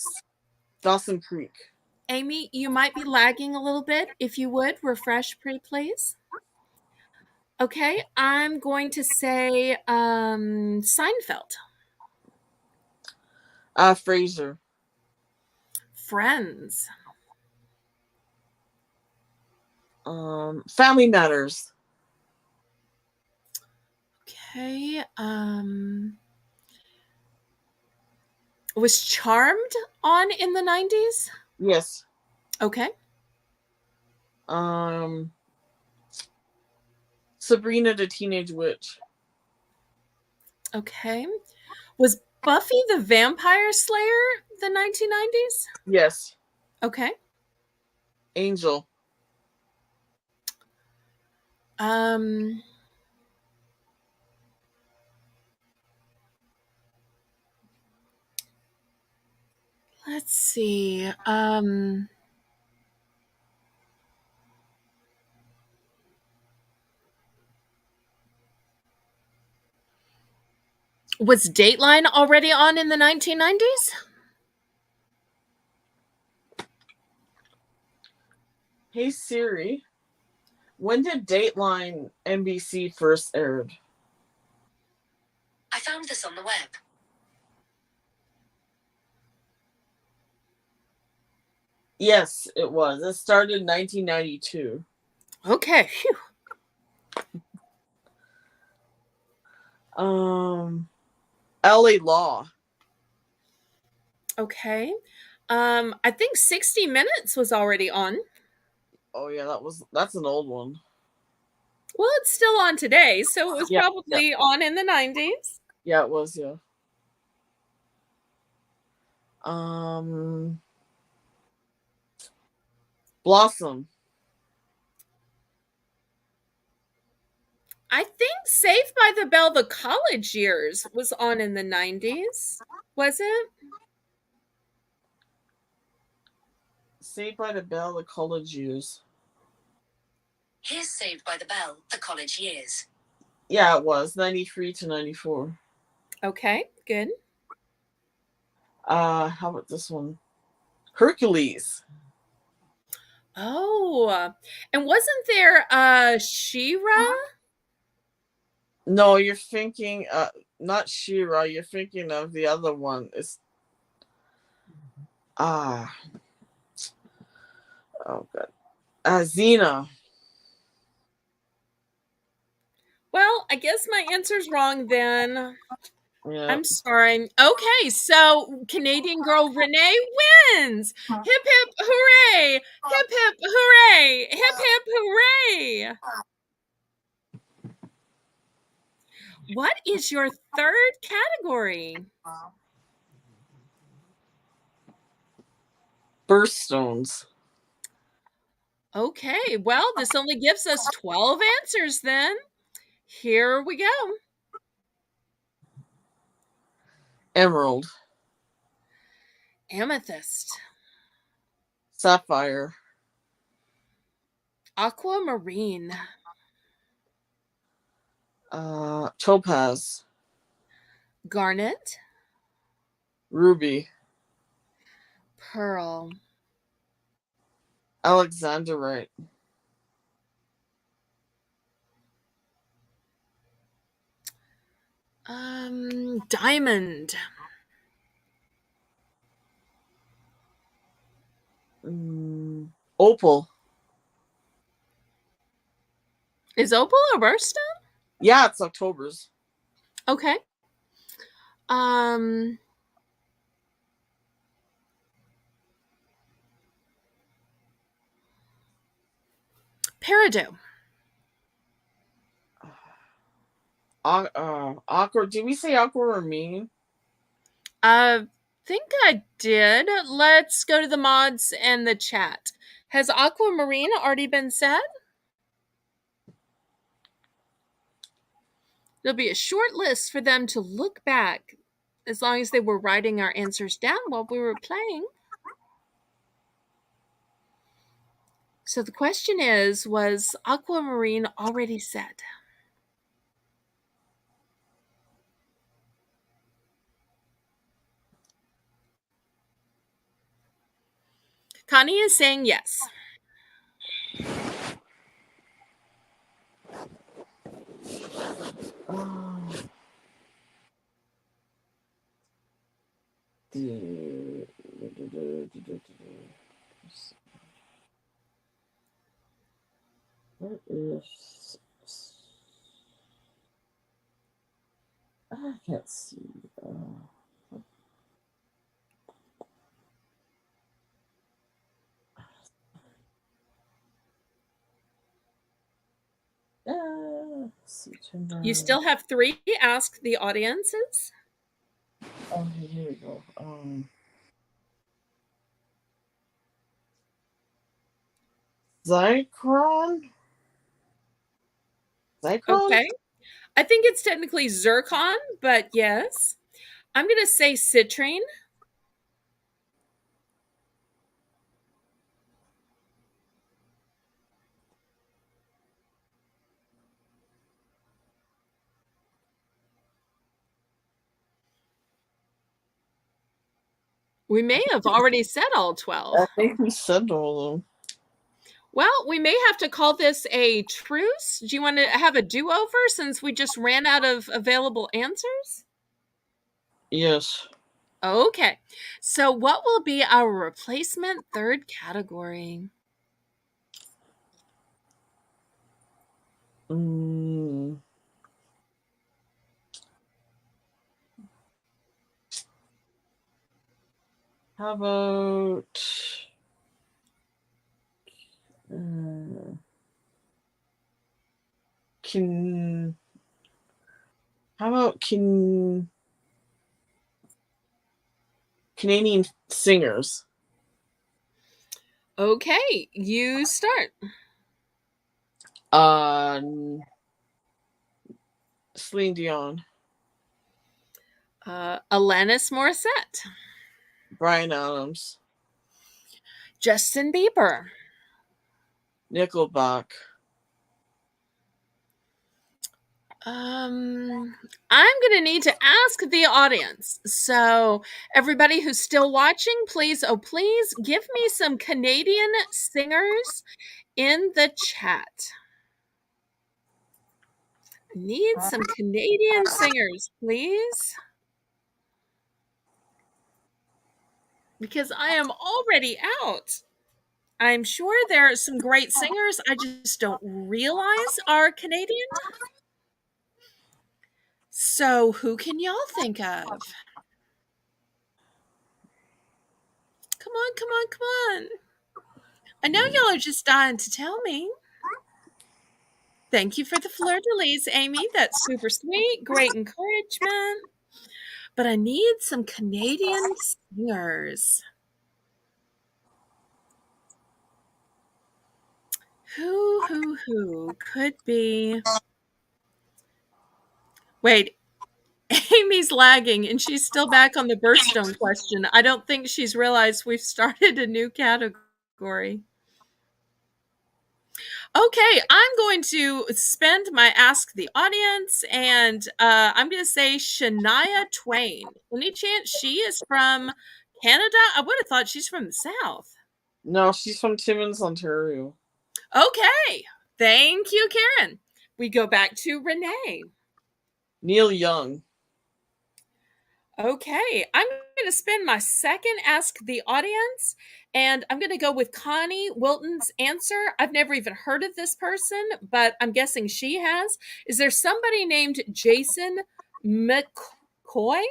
Dawson Creek. Amy, you might be lagging a little bit. If you would, refresh please. Okay, I'm going to say Seinfeld. Fraser. Friends. Family Matters. Okay, was Charmed on in the 90s? Yes. Okay. Sabrina the Teenage Witch. Okay. Was Buffy the Vampire Slayer the 1990s? Yes. Okay. Angel. Um, let's see. Was Dateline already on in the 1990s? Hey Siri, when did Dateline NBC first aired? I found this on the web. Yes, it was. It started in 1992. Okay. Phew. LA Law. Okay. I think 60 Minutes was already on. Oh yeah, that's an old one. Well, it's still on today, so it was Yeah, probably on in the 90s. Yeah, it was, yeah. Blossom. I think Saved by the Bell, the college years, was on in the 90s. Was it? Saved by the Bell, the college years. Here's Saved by the Bell, the college years. Yeah, it was 93 to 94. Okay, good. How about this one? Hercules. Oh, and wasn't there She-Ra? No, you're thinking not She-Ra, you're thinking of the other one. It's oh god. Xena. Well, I guess my answer's wrong then. Yeah. I'm sorry. Okay, so Canadian girl Renee wins. Hip hip hooray! Hip hip hooray! Hip hip hooray! What is your third category? Birthstones. Okay, well, this only gives us 12 answers then. Here we go. Emerald. Amethyst. Sapphire. Aquamarine. Topaz. Garnet. Ruby. Pearl. Alexandrite. Diamond. Opal. Is opal a birthstone? Yeah, it's October's. Okay. Peridot. Aqua. Did we say aquamarine? I think I did. Let's go to the mods and the chat. Has aquamarine already been said? There'll be a short list for them to look back as long as they were writing our answers down while we were playing. So the question is, was aquamarine already said? Connie is saying yes. What is? I can't see. September. You still have 3 ask the audiences. Okay, here we go. Zycron? Zycron? Okay. I think it's technically zircon, but yes. I'm going to say citrine. We may have already said all 12. I think we said all of them. Well, we may have to call this a truce. Do you want to have a do-over since we just ran out of available answers? Yes. Okay. So what will be our replacement third category? How about can how about Canadian singers? Okay, you start. Celine Dion, Alanis Morissette. Bryan Adams, Justin Bieber. Nickelback. I'm going to need to ask the audience. So, everybody who's still watching, please, oh, please give me some Canadian singers in the chat. I need some Canadian singers, please. Because I am already out. I'm sure there are some great singers. I just don't realize are Canadian. So, who can y'all think of? Come on, come on, come on. I know y'all are just dying to tell me. Thank you for the fleur-de-lis, Amy. That's super sweet. Great encouragement. But I need some Canadian singers. Who could be? Wait, Amy's lagging and she's still back on the birthstone question. I don't think she's realized we've started a new category. Okay, I'm going to spend my Ask the Audience, and I'm going to say Shania Twain. Any chance she is from Canada? I would have thought she's from the South. No, she's from Timmins, Ontario. Okay, thank you, Karen. We go back to Renee. Neil Young. Okay, I'm going to spend my second Ask the Audience, and I'm going to go with Connie Wilton's answer. I've never even heard of this person, but I'm guessing she has. Is there somebody named Jason McCoy?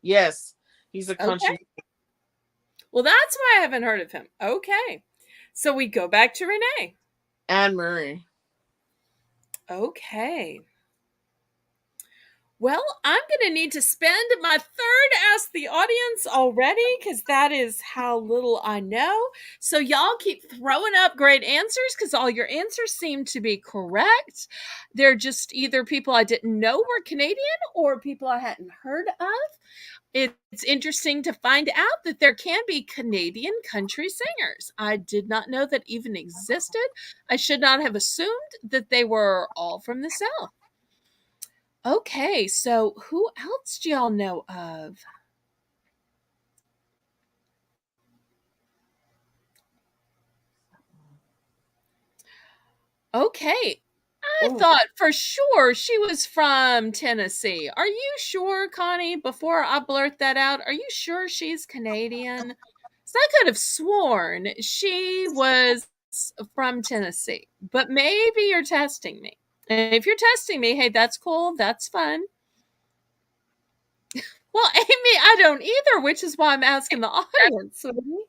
Yes, he's a country. Okay. Well, that's why I haven't heard of him. Okay, so we go back to Renee. Anne Murray. Okay. Well, I'm going to need to spend my third Ask the Audience already because that is how little I know. So y'all keep throwing up great answers because all your answers seem to be correct. They're just either people I didn't know were Canadian or people I hadn't heard of. It's interesting to find out that there can be Canadian country singers. I did not know that even existed. I should not have assumed that they were all from the South. Okay, so who else do y'all know of? Okay. I Oh, thought for sure she was from Tennessee. Are you sure, Connie? Before I blurt that out, are you sure she's Canadian? 'Cause I could have sworn she was from Tennessee, but maybe you're testing me. And if you're testing me, hey, that's cool. That's fun. Well, Amy, I don't either, which is why I'm asking the audience, sweetie.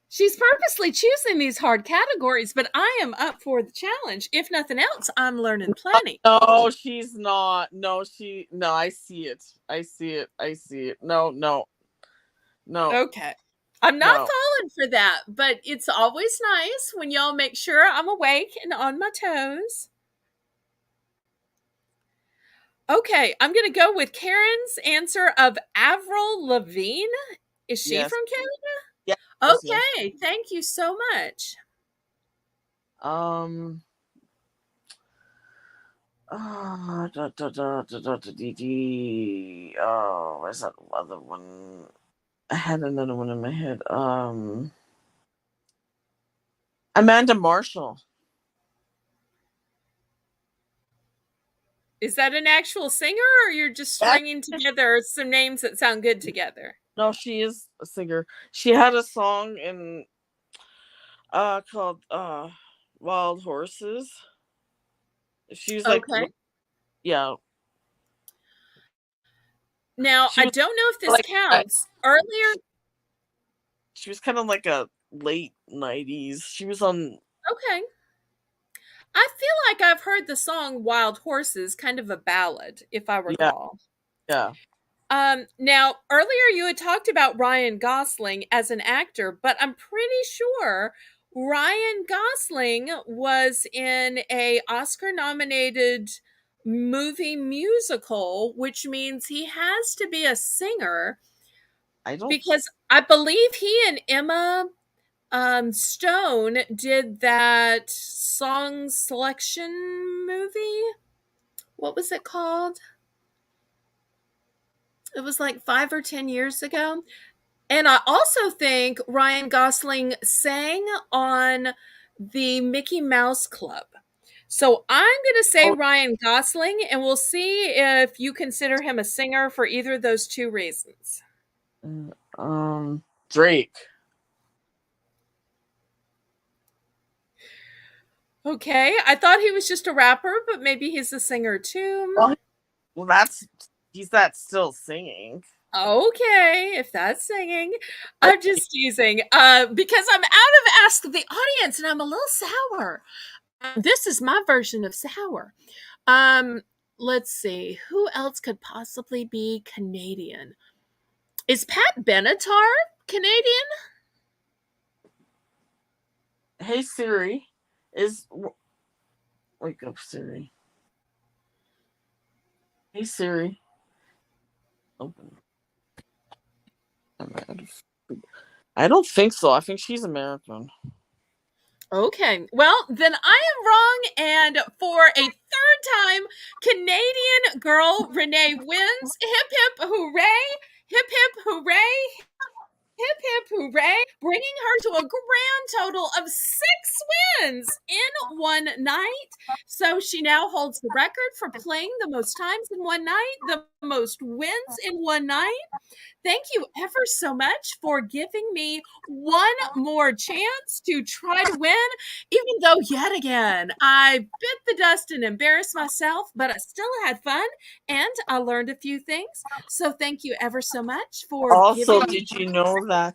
She's purposely choosing these hard categories, but I am up for the challenge. If nothing else, I'm learning plenty. No, she's not. No, I see it. I see it. I see it. No, no, no, Okay. I'm not no. falling for that, but it's always nice when y'all make sure I'm awake and on my toes. Okay, I'm going to go with Karen's answer of Avril Lavigne. Is she Yes, from Canada? yes, yes, yes. Okay, thank you so much. Um. Oh, where's that other one? I had another one in my head. Amanda Marshall. Is that an actual singer or you're just That- stringing together some names that sound good together? No, she is a singer. She had a song in called Wild Horses. She was like, Okay. yeah, Now, she I was don't know if this like counts. Earlier, she was kind of like a late 90s. She was on. okay. I feel like I've heard the song Wild Horses, kind of a ballad, if I Yeah, recall. yeah. Now earlier you had talked about Ryan Gosling as an actor, but I'm pretty sure Ryan Gosling was in a Oscar nominated movie musical, which means he has to be a singer I don't. because I believe he and Emma Stone did that song selection movie. What was it called? It was like 5 or 10 years ago. And I also think Ryan Gosling sang on the Mickey Mouse Club. So I'm going to say Oh, Ryan Gosling, and we'll see if you consider him a singer for either of those two reasons. Drake. Okay, I thought he was just a rapper, but maybe he's a singer too. Well, that's he's that still singing. Okay, if that's singing. But I'm just teasing because I'm out of Ask the Audience and I'm a little sour. This is my version of sour. Um, let's see. Who else could possibly be Canadian? Is Pat Benatar Canadian? hey Siri, is wake up Siri. Hey Siri, open. I don't think so. I think she's American. Okay. Well, then I am wrong. And for a third time, Canadian girl Renee wins. Hip hip hooray! Hip hip hooray! Hip hip hooray, bringing her to a grand total of 6 wins in one night. So she now holds the record for playing the most times in one night, the most wins in one night. Thank you ever so much for giving me one more chance to try to win, even though yet again I bit the dust and embarrassed myself, but I still had fun and I learned a few things. So thank you ever so much for Also, giving me. did you know that?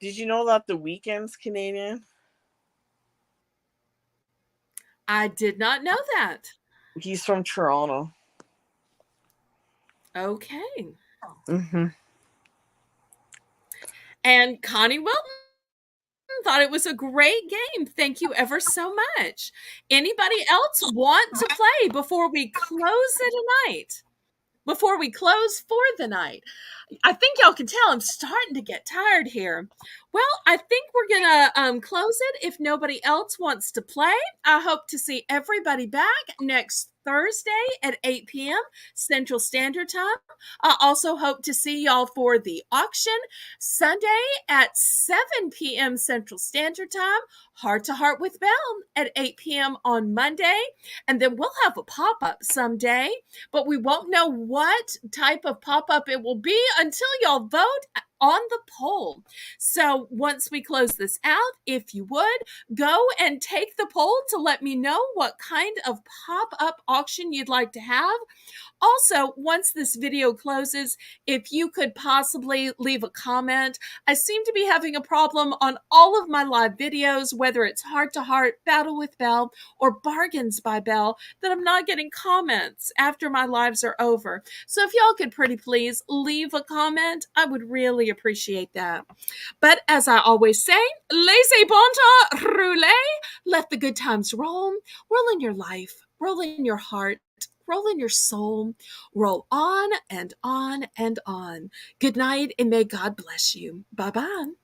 Did you know that the Weeknd's Canadian? I did not know that. He's from Toronto. Okay. Mm-hmm. And Connie Wilton thought it was a great game. Thank you ever so much. Anybody else want to play before we close it tonight? Before we close for the night? I think y'all can tell I'm starting to get tired here. Well, I think we're gonna close it if nobody else wants to play. I hope to see everybody back next Thursday at 8 p.m. Central Standard Time. I also hope to see y'all for the auction Sunday at 7 p.m. Central Standard Time. Heart to Heart with Belle at 8 p.m. on Monday. And then we'll have a pop up someday, but we won't know what type of pop up it will be until y'all vote on the poll. So once we close this out, if you would, go and take the poll to let me know what kind of pop up auction you'd like to have. Also, once this video closes, if you could possibly leave a comment. I seem to be having a problem on all of my live videos, whether it's Heart to Heart, Battle with Belle, or Bargains by Belle, that I'm not getting comments after my lives are over. So if y'all could pretty please leave a comment, I would really appreciate that. But as I always say, laissez bon temps rouler. Let the good times roll. Roll in your life. Roll in your heart. Roll in your soul. Roll on and on and on. Good night, and may God bless you. Bye-bye.